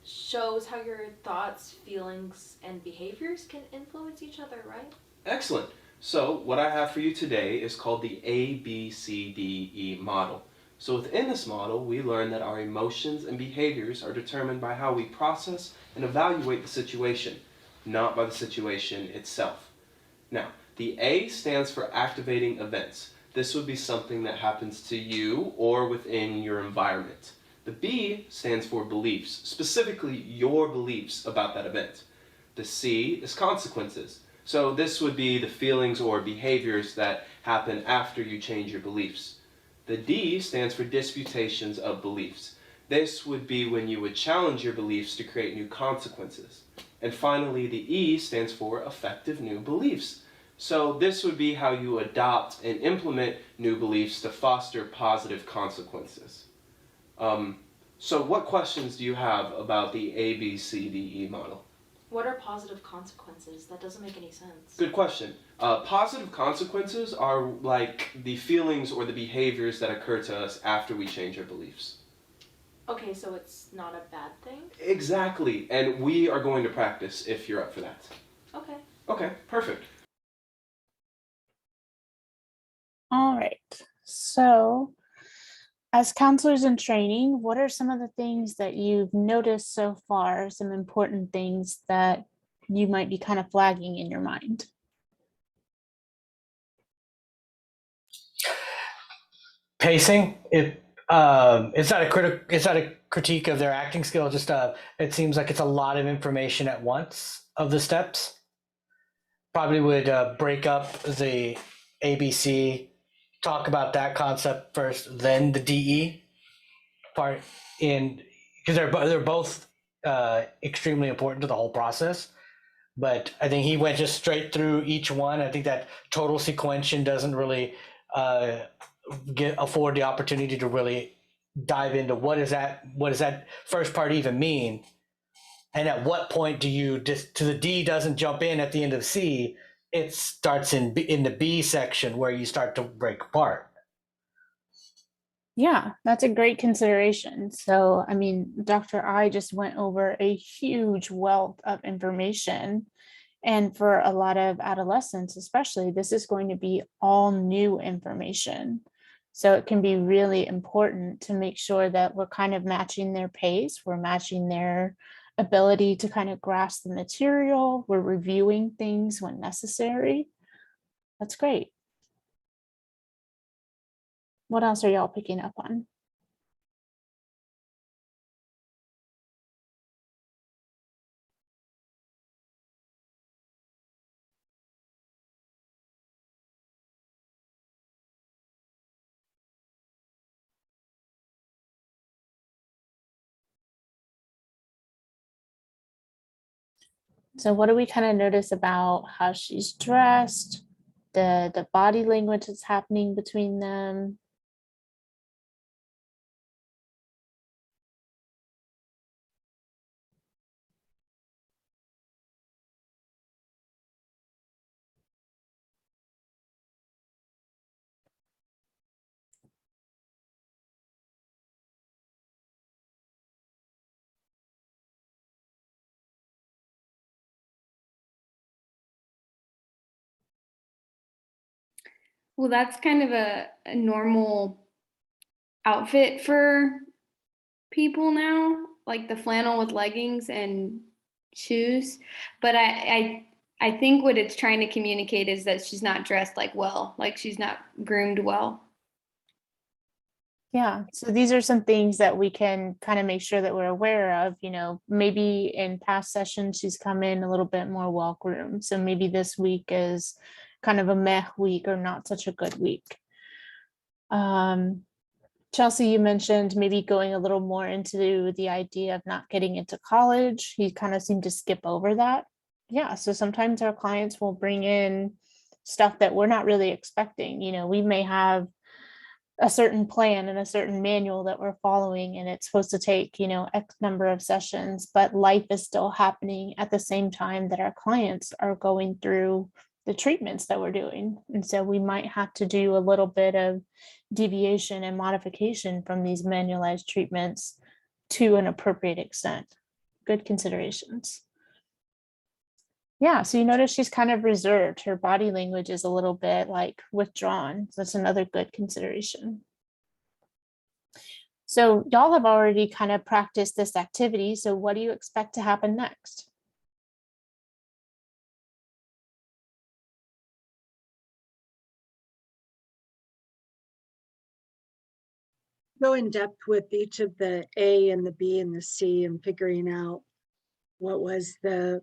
shows how your thoughts, feelings, and behaviors can influence each other, right? Excellent. So what I have for you today is called the ABCDE model. So within this model, we learn that our emotions and behaviors are determined by how we process and evaluate the situation, not by the situation itself. Now, the A stands for activating events. This would be something that happens to you or within your environment. The B stands for beliefs, specifically your beliefs about that event. The C is consequences. So this would be the feelings or behaviors that happen after you change your beliefs. The D stands for disputations of beliefs. This would be when you would challenge your beliefs to create new consequences. And finally, the E stands for effective new beliefs. So this would be how you adopt and implement new beliefs to foster positive consequences. So what questions do you have about the ABCDE model? What are positive consequences? That doesn't make any sense. Good question. Positive consequences are like the feelings or the behaviors that occur to us after we change our beliefs. Okay, so it's not a bad thing? Exactly, and we are going to practice if you're up for that. Okay. Okay, perfect. All right. So as counselors in training, what are some of the things that you've noticed so far, some important things that you might be kind of flagging in your mind? Pacing. It's not a critique of their acting skill. Just it seems like it's a lot of information at once of the steps. Probably would break up the ABC, talk about that concept first, then the DE part in, because they're both extremely important to the whole process. But I think he went just straight through each one. I think that total sequential doesn't really afford the opportunity to really dive into what does that first part even mean, and at what point do you just to the D doesn't jump in at the end of C, it starts in the B section where you start to break apart. Yeah, that's a great consideration. So, I mean, Dr. I just went over a huge wealth of information. And for a lot of adolescents, especially, this is going to be all new information. So it can be really important to make sure that we're kind of matching their pace, we're matching their ability to kind of grasp the material, we're reviewing things when necessary. That's great. What else are y'all picking up on? So what do we kind of notice about how she's dressed, the body language that's happening between them? Well, that's kind of a normal outfit for people now, like the flannel with leggings and shoes. But I think what it's trying to communicate is that she's not dressed like she's not groomed well. Yeah, so these are some things that we can kind of make sure that we're aware of. You know, maybe in past sessions, she's come in a little bit more well-groomed. So maybe this week is kind of a meh week or not such a good week. Chelsea, you mentioned maybe going a little more into the idea of not getting into college. You kind of seem to skip over that. Yeah, so sometimes our clients will bring in stuff that we're not really expecting. You know, we may have a certain plan and a certain manual that we're following, and it's supposed to take, you know, X number of sessions, but life is still happening at the same time that our clients are going through the treatments that we're doing. And so we might have to do a little bit of deviation and modification from these manualized treatments to an appropriate extent. Good considerations. Yeah, so you notice she's kind of reserved. Her body language is a little bit like withdrawn. So that's another good consideration. So y'all have already kind of practiced this activity. So what do you expect to happen next? Go in depth with each of the A and the B and the C and figuring out what was the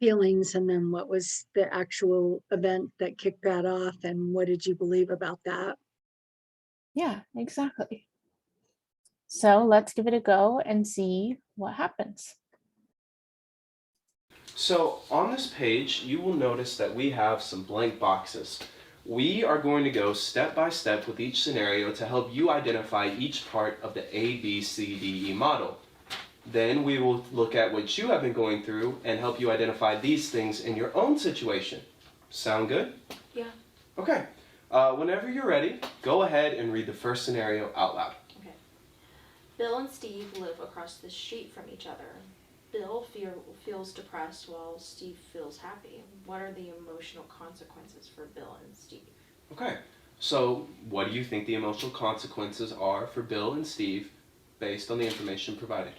feelings and then what was the actual event that kicked that off and what did you believe about that? Yeah, exactly. So let's give it a go and see what happens. So on this page, you will notice that we have some blank boxes. We are going to go step by step with each scenario to help you identify each part of the ABCDE model. Then we will look at what you have been going through and help you identify these things in your own situation. Sound good? Yeah. Okay. Whenever you're ready, go ahead and read the first scenario out loud. Okay. Bill and Steve live across the street from each other. Bill feels depressed while Steve feels happy. What are the emotional consequences for Bill and Steve? Okay. So what do you think the emotional consequences are for Bill and Steve based on the information provided?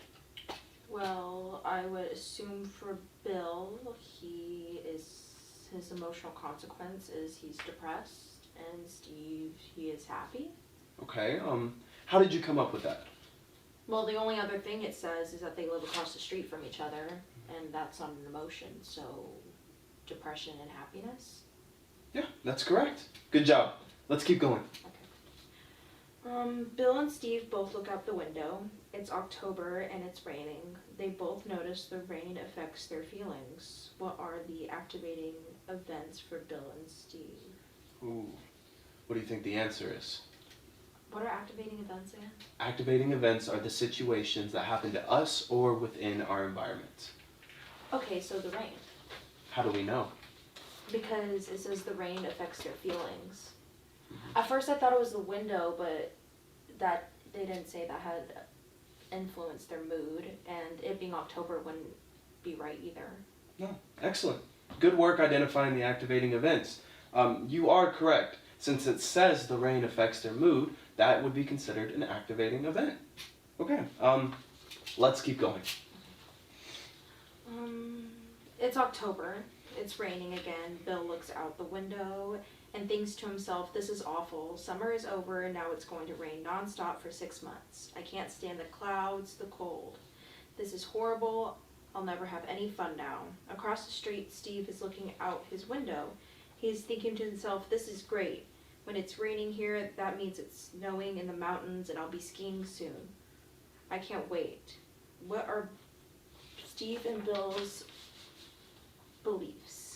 Well, I would assume for Bill, his emotional consequence is he's depressed, and Steve, he is happy. Okay. How did you come up with that? Well, the only other thing it says is that they live across the street from each other, and that's not an emotion, so depression and happiness. Yeah, that's correct. Good job. Let's keep going. Bill and Steve both look out the window. It's October and it's raining. They both notice the rain affects their feelings. What are the activating events for Bill and Steve? Ooh. What do you think the answer is? What are activating events again? Activating events are the situations that happen to us or within our environment. Okay, so the rain. How do we know? Because it says the rain affects their feelings. At first I thought it was the window, but that they didn't say that had influenced their mood, and it being October wouldn't be right either. No, excellent. Good work identifying the activating events. You are correct. Since it says the rain affects their mood, that would be considered an activating event. Okay, let's keep going. It's October. It's raining again. Bill looks out the window and thinks to himself, this is awful. Summer is over and now it's going to rain nonstop for 6 months. I can't stand the clouds, the cold. This is horrible. I'll never have any fun now. Across the street, Steve is looking out his window. He's thinking to himself, this is great. When it's raining here, that means it's snowing in the mountains and I'll be skiing soon. I can't wait. What are Steve and Bill's beliefs?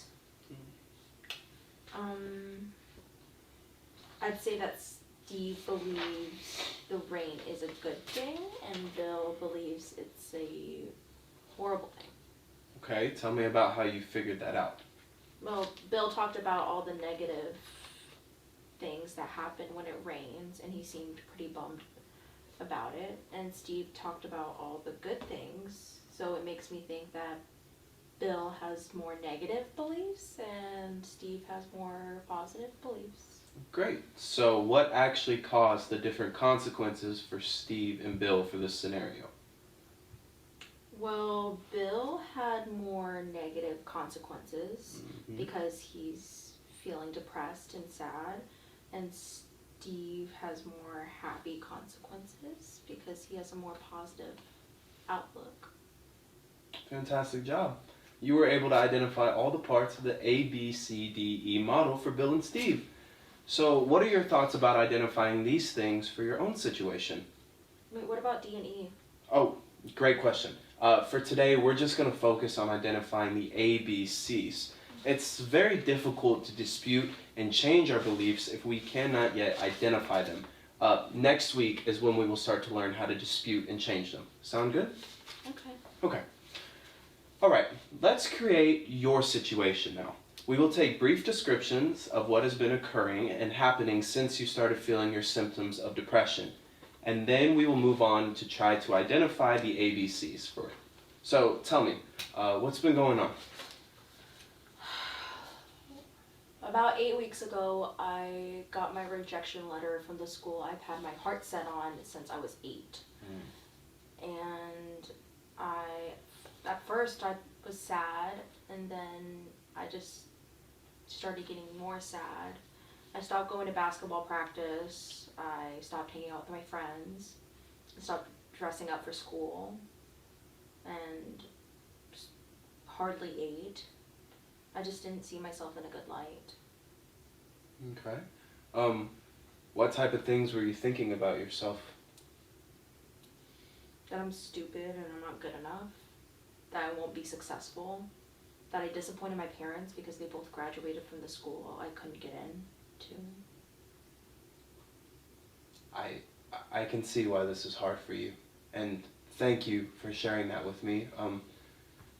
I'd say that Steve believes the rain is a good thing and Bill believes it's a horrible thing. Okay, tell me about how you figured that out. Well, Bill talked about all the negative things that happen when it rains, and he seemed pretty bummed about it. And Steve talked about all the good things, so it makes me think that Bill has more negative beliefs and Steve has more positive beliefs. Great. So what actually caused the different consequences for Steve and Bill for this scenario? Well, Bill had more negative consequences because he's feeling depressed and sad, and Steve has more happy consequences because he has a more positive outlook. Fantastic job. You were able to identify all the parts of the ABCDE model for Bill and Steve. So what are your thoughts about identifying these things for your own situation? Wait, what about D and E? Oh, great question. For today, we're just going to focus on identifying the ABCs. It's very difficult to dispute and change our beliefs if we cannot yet identify them. Next week is when we will start to learn how to dispute and change them. Sound good? Okay. Okay. All right, let's create your situation now. We will take brief descriptions of what has been occurring and happening since you started feeling your symptoms of depression. And then we will move on to try to identify the ABCs for it. So tell me, what's been going on? About 8 weeks ago, I got my rejection letter from the school I've had my heart set on since I was 8. And at first I was sad, and then I just started getting more sad. I stopped going to basketball practice, I stopped hanging out with my friends, I stopped dressing up for school, and hardly ate. I just didn't see myself in a good light. Okay. What type of things were you thinking about yourself? That I'm stupid and I'm not good enough, that I won't be successful, that I disappointed my parents because they both graduated from the school I couldn't get in to. I can see why this is hard for you, and thank you for sharing that with me.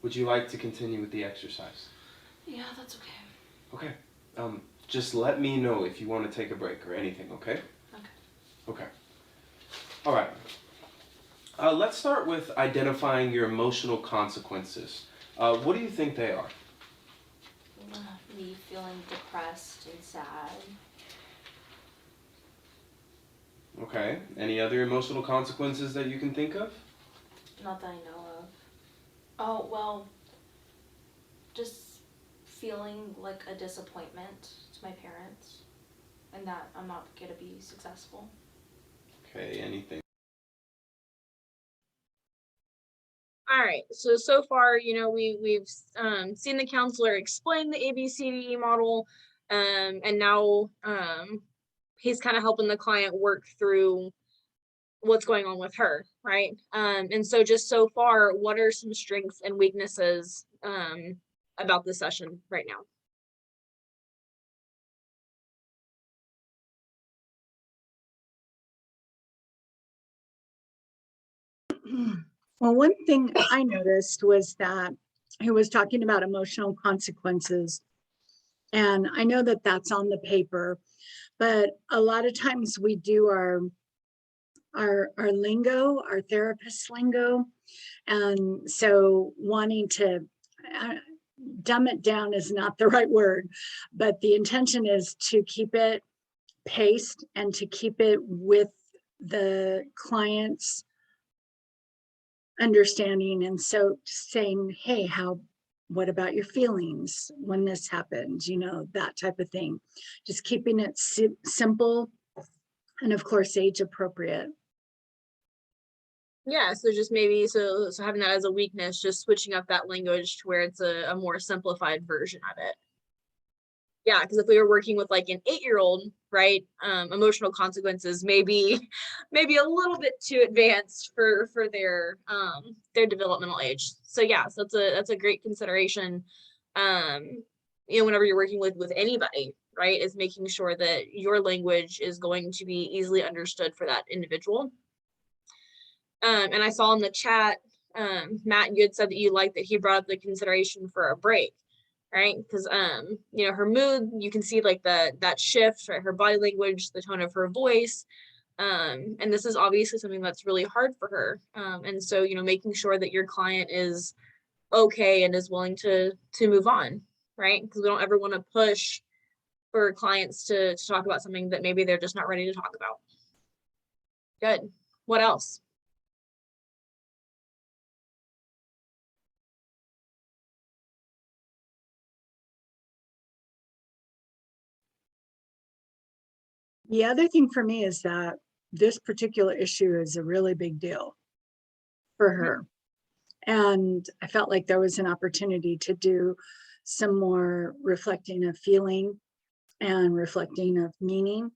Would you like to continue with the exercise? Yeah, that's okay. Okay. Just let me know if you want to take a break or anything, okay? Okay. Okay. All right. Let's start with identifying your emotional consequences. What do you think they are? Me feeling depressed and sad. Okay. Any other emotional consequences that you can think of? Not that I know of. Oh, well, just feeling like a disappointment to my parents and that I'm not going to be successful. Okay, anything? All right, so far, you know, we've seen the counselor explain the ABCDE model, and now he's kind of helping the client work through what's going on with her, right? And so just so far, what are some strengths and weaknesses about the session right now? Well, one thing I noticed was that he was talking about emotional consequences. And I know that that's on the paper, but a lot of times we do our lingo, our therapist lingo. And so wanting to dumb it down is not the right word, but the intention is to keep it paced and to keep it with the client's understanding. And so saying, hey, what about your feelings when this happens? You know, that type of thing. Just keeping it simple and of course age appropriate. Yeah, so just maybe so having that as a weakness, just switching up that language to where it's a more simplified version of it. Yeah, because if we were working with like an 8-year-old, right, emotional consequences may be a little bit too advanced for their developmental age. So yeah, so that's a great consideration. You know, whenever you're working with anybody, right, is making sure that your language is going to be easily understood for that individual. And I saw in the chat, Matt, you had said that you liked that he brought up the consideration for a break, right? Because you know, her mood, you can see like that shift, right? Her body language, the tone of her voice. And this is obviously something that's really hard for her. And so, you know, making sure that your client is okay and is willing to move on, right? Because we don't ever want to push for clients to talk about something that maybe they're just not ready to talk about. Good. What else? The other thing for me is that this particular issue is a really big deal for her. And I felt like there was an opportunity to do some more reflecting of feeling and reflecting of meaning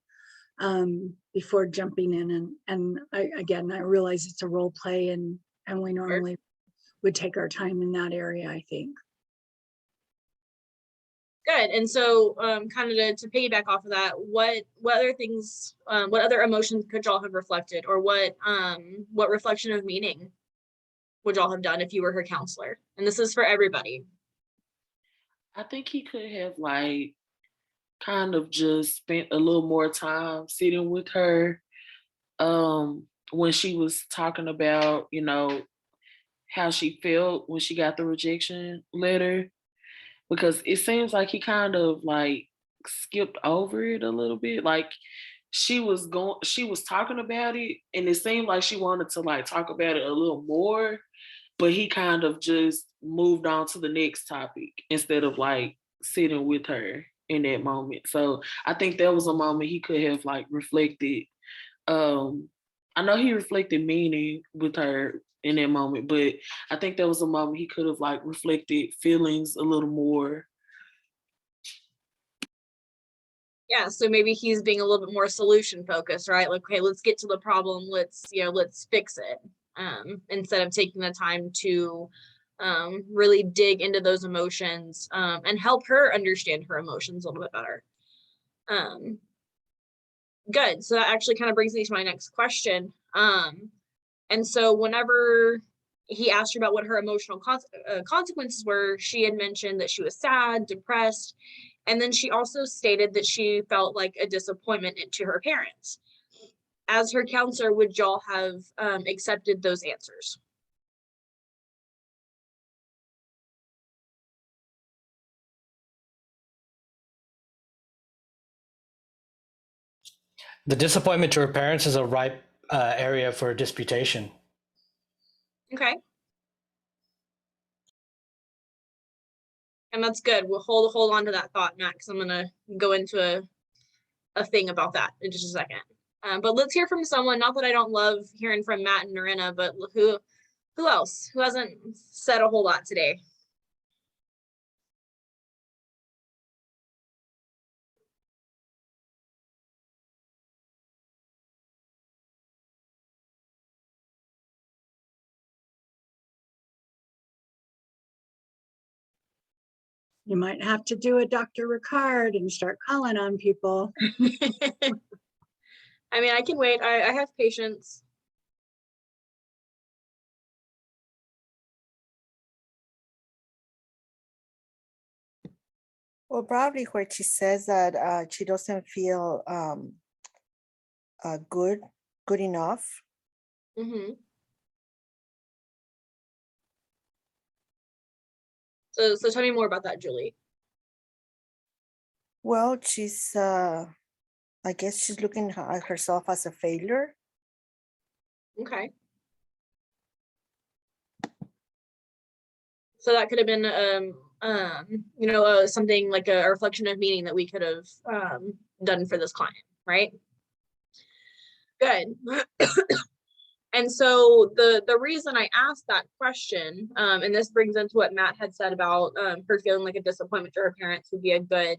before jumping in. And again, I realize it's a role play and we normally would take our time in that area, I think. Good. And so kind of to piggyback off of that, what other things, what other emotions could y'all have reflected, or what reflection of meaning would y'all have done if you were her counselor? And this is for everybody. I think he could have like kind of just spent a little more time sitting with her when she was talking about, you know, how she felt when she got the rejection letter, because it seems like he kind of like skipped over it a little bit. Like she was talking about it and it seemed like she wanted to like talk about it a little more, but he kind of just moved on to the next topic instead of like sitting with her in that moment. So I think that was a moment he could have like reflected. I know he reflected meaning with her in that moment, but I think that was a moment he could have like reflected feelings a little more. Yeah, so maybe he's being a little bit more solution focused, right? Like, okay, let's get to the problem. Let's fix it. Instead of taking the time to really dig into those emotions and help her understand her emotions a little bit better. Good. So that actually kind of brings me to my next question. And so whenever he asked her about what her emotional consequences were, she had mentioned that she was sad, depressed, and then she also stated that she felt like a disappointment to her parents. As her counselor, would y'all have accepted those answers? The disappointment to her parents is a ripe area for disputation. Okay. And that's good. We'll hold on to that thought, Matt, because I'm gonna go into a thing about that in just a second. But let's hear from someone. Not that I don't love hearing from Matt and Narina, but who else? Who hasn't said a whole lot today? You might have to do a Dr. Ricard and start calling on people. I mean, I can wait. I have patience. Well, probably where she says that she doesn't feel good enough. Mm-hmm. So tell me more about that, Julie. Well, she's I guess she's looking at herself as a failure. Okay. So that could have been something like a reflection of meaning that we could have done for this client, right? Good. And so the reason I asked that question, and this brings into what Matt had said about her feeling like a disappointment to her parents, would be a good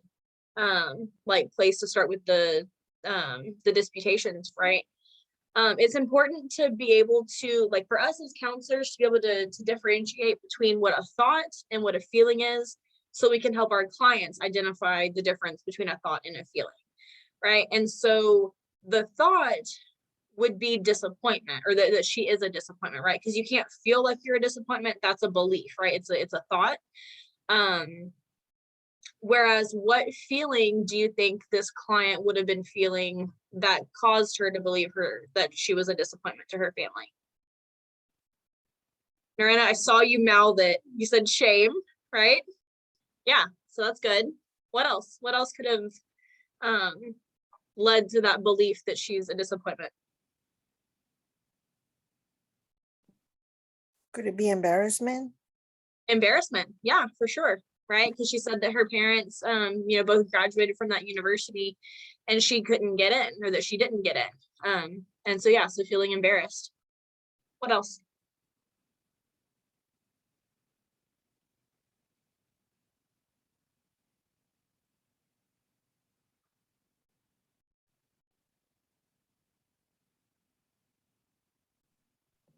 place to start with the disputations, right? It's important to be able to, like, for us as counselors, to be able to differentiate between what a thought and what a feeling is, so we can help our clients identify the difference between a thought and a feeling, right? And so the thought would be disappointment, or that she is a disappointment, right? Because you can't feel like you're a disappointment. That's a belief, right? It's a thought. Whereas what feeling do you think this client would have been feeling that caused her to believe that she was a disappointment to her family? Narina, I saw you mouth it. You said shame, right? Yeah, so that's good. What else? What else could have led to that belief that she's a disappointment? Could it be embarrassment? Embarrassment, yeah, for sure, right? Because she said that her parents, both graduated from that university, and she couldn't get in, or that she didn't get in. And so, yeah, so feeling embarrassed. What else?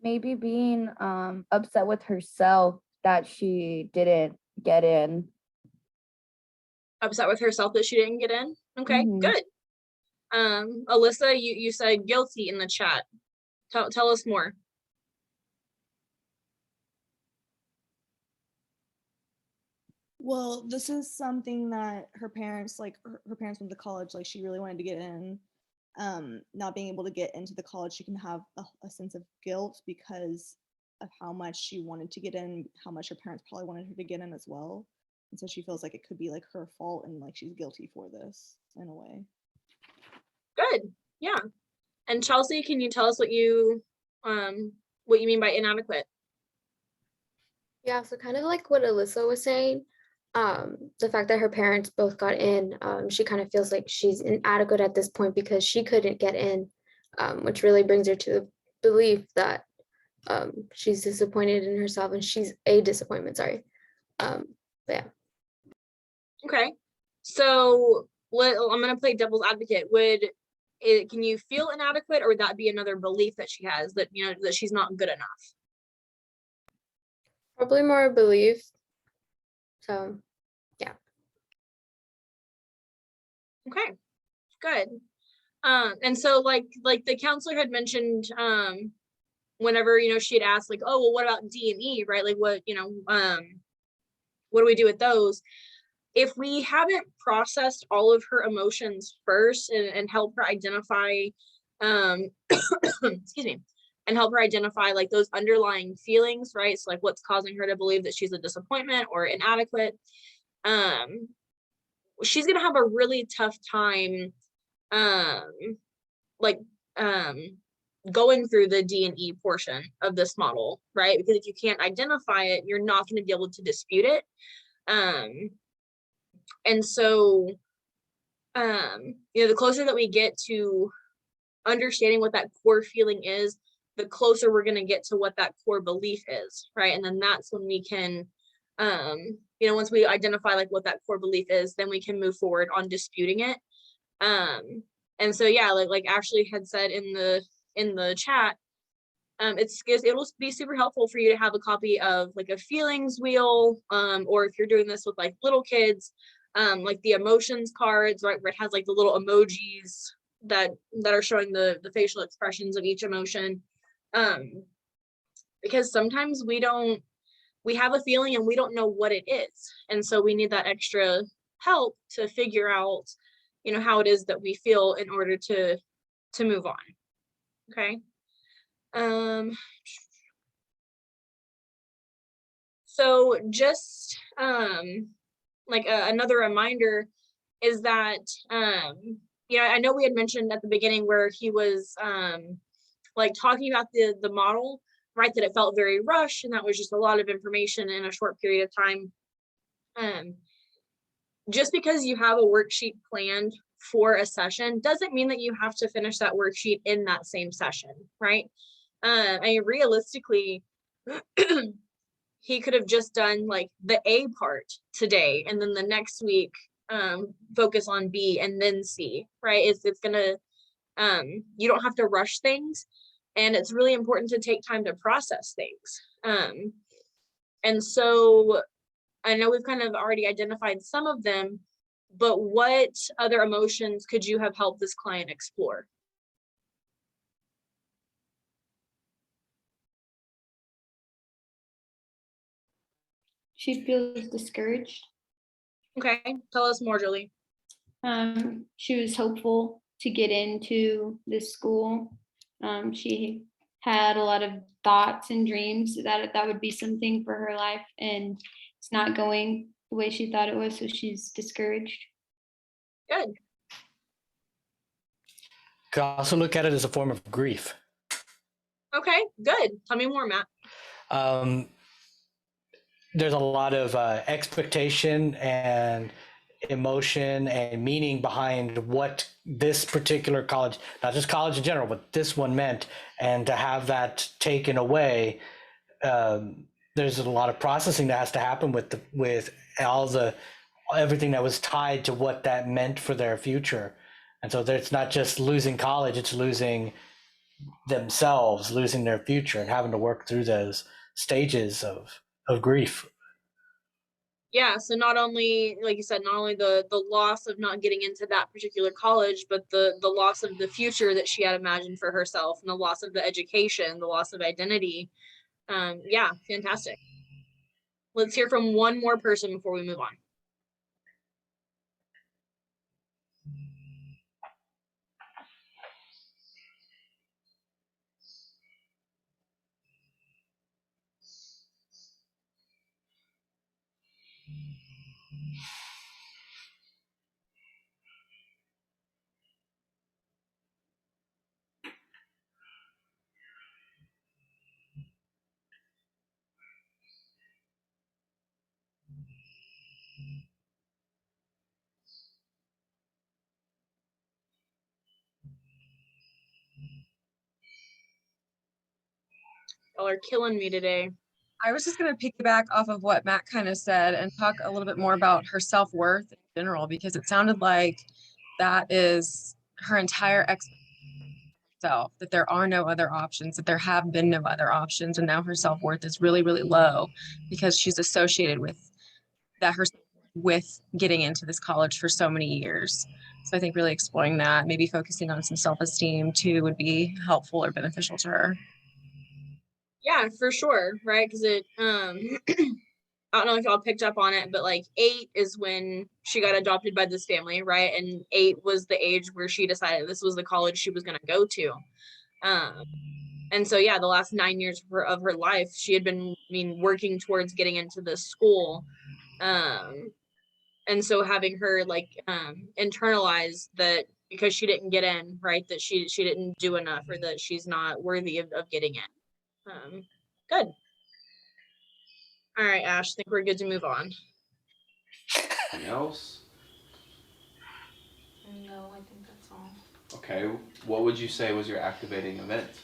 Maybe being upset with herself that she didn't get in. Upset with herself that she didn't get in? Okay, good. Alyssa, you said guilty in the chat. Tell us more. Well, this is something that her parents, like her parents went to college, like she really wanted to get in. Not being able to get into the college, she can have a sense of guilt because of how much she wanted to get in, how much her parents probably wanted her to get in as well. And so she feels like it could be like her fault and like she's guilty for this in a way. Good, yeah. And Chelsea, can you tell us what you mean by inadequate? Yeah, so kind of like what Alyssa was saying, the fact that her parents both got in, she kind of feels like she's inadequate at this point because she couldn't get in, which really brings her to the belief that she's disappointed in herself and she's a disappointment, sorry. But yeah. Okay, so I'm gonna play devil's advocate. Can you feel inadequate, or would that be another belief that she has, that that she's not good enough? Probably more a belief. So, yeah. Okay, Good. And so like the counselor had mentioned, whenever, you know, she had asked like, oh, well, what about D and E, right? Like what, you know, what do we do with those? If we haven't processed all of her emotions first and help her identify, excuse me, and help her identify like those underlying feelings, right? So like what's causing her to believe that she's a disappointment or inadequate, she's gonna have a really tough time, like, going through the D&E portion of this model, right? Because if you can't identify it, you're not going to be able to dispute it. And so, you know, the closer that we get to understanding what that core feeling is, the closer we're going to get to what that core belief is, right? And then that's when we can, you know, once we identify like what that core belief is, then we can move forward on disputing it. And so, yeah, like Ashley had said in the chat, it'll be super helpful for you to have a copy of like a feelings wheel, or if you're doing this with like little kids, like the emotions cards, right, where it has like the little emojis that are showing the facial expressions of each emotion, because sometimes we have a feeling and we don't know what it is, and so we need that extra help to figure out, you know, how it is that we feel in order to move on. Okay. So just like another reminder is that, you know, I know we had mentioned at the beginning where he was like talking about the model, right, that it felt very rushed and that was just a lot of information in a short period of time. Just because you have a worksheet planned for a session doesn't mean that you have to finish that worksheet in that same session, right? I mean, realistically, he could have just done like the A part today, and then the next week focus on B and then C, right? It's gonna, you don't have to rush things, and it's really important to take time to process things. And so I know we've kind of already identified some of them, but what other emotions could you have helped this client explore? She feels discouraged. Okay, tell us more, Julie. She was hopeful to get into this school. She had a lot of thoughts and dreams that would be something for her life, and it's not going the way she thought it was, so she's discouraged. Good. Could also look at it as a form of grief. Okay, good. Tell me more, Matt. There's a lot of expectation and emotion and meaning behind what this particular college, not just college in general, but this one meant. And to have that taken away, there's a lot of processing that has to happen with everything that was tied to what that meant for their future. And so it's not just losing college, it's losing themselves, losing their future, and having to work through those stages of grief. Yeah, so not only, like you said, not only the loss of not getting into that particular college, but the loss of the future that she had imagined for herself, and the loss of the education, the loss of identity. Yeah, fantastic. Let's hear from one more person before we move on. Y'all are killing me today. I was just going to piggyback off of what Matt kind of said and talk a little bit more about her self-worth in general, because it sounded like that is her entire self, that there are no other options, that there have been no other options, and now her self-worth is really, really low because she's associated with that with getting into this college for so many years. So I think really exploring that, maybe focusing on some self-esteem too would be helpful or beneficial to her. Yeah, for sure, right? Because it I don't know if y'all picked up on it, but like 8 is when she got adopted by this family, right? And 8 was the age where she decided this was the college she was going to go to. And so, yeah, the last 9 years of her life, she had been, working towards getting into this school. And so having her like internalize that because she didn't get in, right, that she didn't do enough or that she's not worthy of getting in. Good. All right, Ash, I think we're good to move on. Anything else? No, I think that's all. Okay, what would you say was your activating event?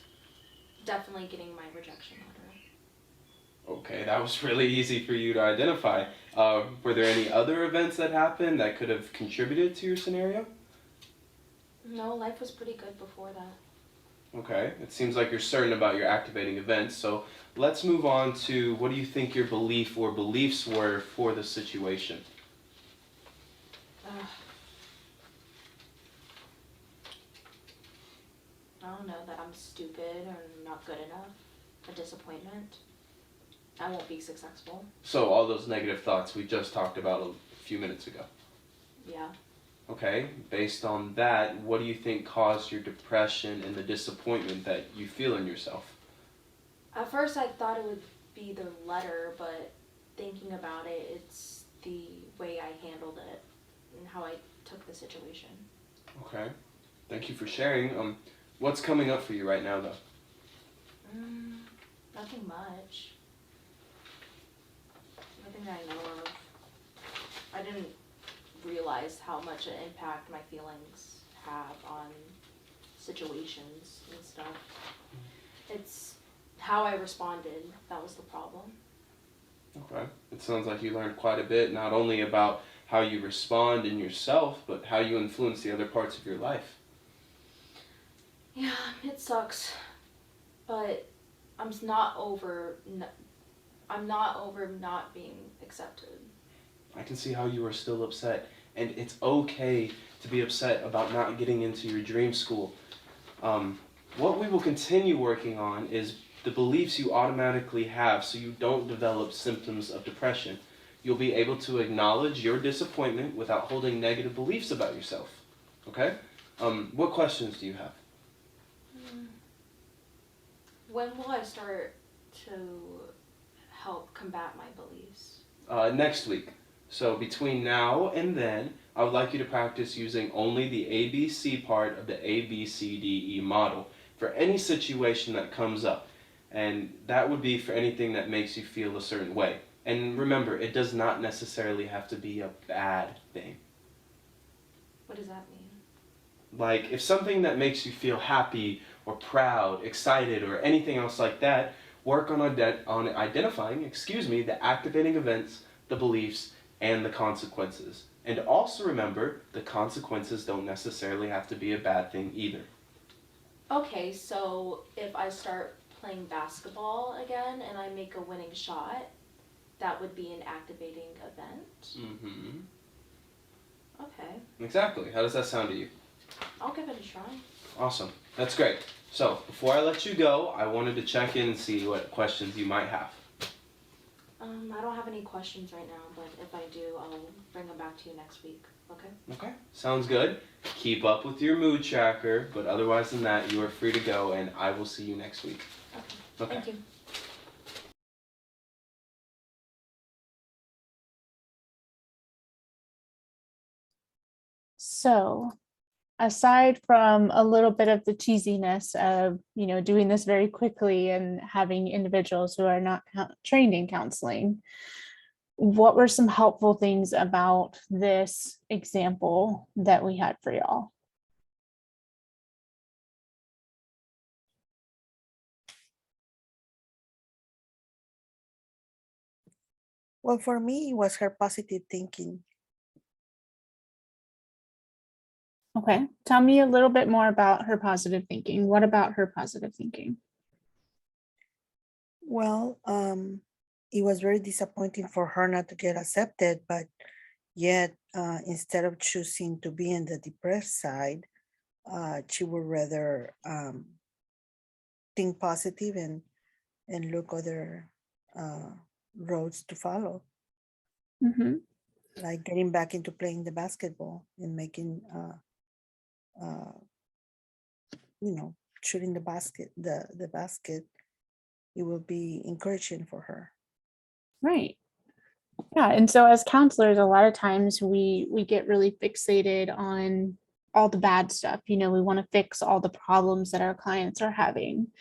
Definitely getting my rejection letter. Okay, that was really easy for you to identify. Were there any other events that happened that could have contributed to your scenario? No, life was pretty good before that. Okay, it seems like you're certain about your activating events, so let's move on to what do you think your belief or beliefs were for the situation? I don't know, that I'm stupid or not good enough, a disappointment. I won't be successful. So all those negative thoughts we just talked about a few minutes ago. Yeah. Okay, based on that, what do you think caused your depression and the disappointment that you feel in yourself? At first I thought it would be the letter, but thinking about it, it's the way I handled it and how I took the situation. Okay, thank you for sharing. What's coming up for you right now, though? Nothing much. Nothing that I know of. I didn't realize how much an impact my feelings have on situations and stuff. It's how I responded that was the problem. Okay, it sounds like you learned quite a bit, not only about how you respond in yourself, but how you influence the other parts of your life. Yeah, it sucks, but I'm not over not being accepted. I can see how you are still upset, and it's okay to be upset about not getting into your dream school. What we will continue working on is the beliefs you automatically have so you don't develop symptoms of depression. You'll be able to acknowledge your disappointment without holding negative beliefs about yourself. Okay? What questions do you have? When will I start to help combat my beliefs? Next week. So between now and then, I would like you to practice using only the ABC part of the ABCDE model for any situation that comes up. And that would be for anything that makes you feel a certain way. And remember, it does not necessarily have to be a bad thing. What does that mean? Like, if something that makes you feel happy or proud, excited, or anything else like that, work on identifying, the activating events, the beliefs, and the consequences. And also remember, the consequences don't necessarily have to be a bad thing either. Okay, so if I start playing basketball again and I make a winning shot, that would be an activating event? Mm-hmm. Okay. Exactly. How does that sound to you? I'll give it a try. Awesome. That's great. So, before I let you go, I wanted to check in and see what questions you might have. I don't have any questions right now, but if I do, I'll bring them back to you next week, okay? Okay. Sounds good. Keep up with your mood tracker, but otherwise than that, you are free to go, and I will see you next week. Okay. Thank you. So, aside from a little bit of the cheesiness of, doing this very quickly and having individuals who are not trained in counseling, what were some helpful things about this example that we had for y'all? Well, for me, it was her positive thinking. Okay, tell me a little bit more about her positive thinking. What about her positive thinking? Well, it was very disappointing for her not to get accepted, but yet instead of choosing to be in the depressed side, she would rather think positive and look other roads to follow, Mhm. like getting back into playing the basketball and making, shooting the basket, the basket. It will be encouraging for her. Right. Yeah, and so as counselors, a lot of times we get really fixated on all the bad stuff. We want to fix all the problems that our clients are having.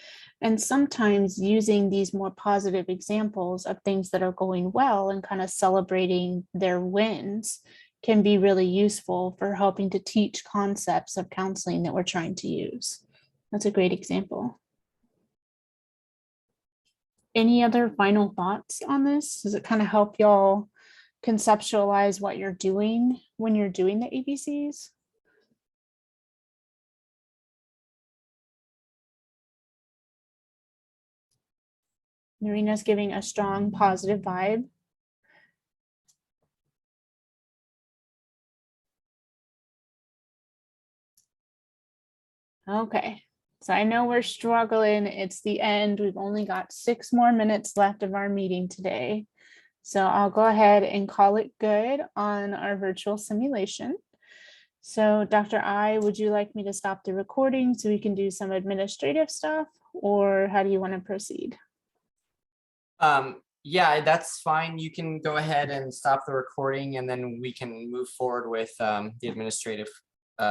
And sometimes using these more positive examples of things that are going well and kind of celebrating their wins can be really useful for helping to teach concepts of counseling that we're trying to use. That's a great example. Any other final thoughts on this? Does it kind of help y'all conceptualize what you're doing when you're doing the ABCs? Marina's giving a strong positive vibe. Okay, so I know we're struggling. It's the end. We've only got 6 more minutes left of our meeting today. So I'll go ahead and call it good on our virtual simulation. So Dr. I, would you like me to stop the recording so we can do some administrative stuff, or how do you want to proceed? Yeah, that's fine. You can go ahead and stop the recording and then we can move forward with the administrative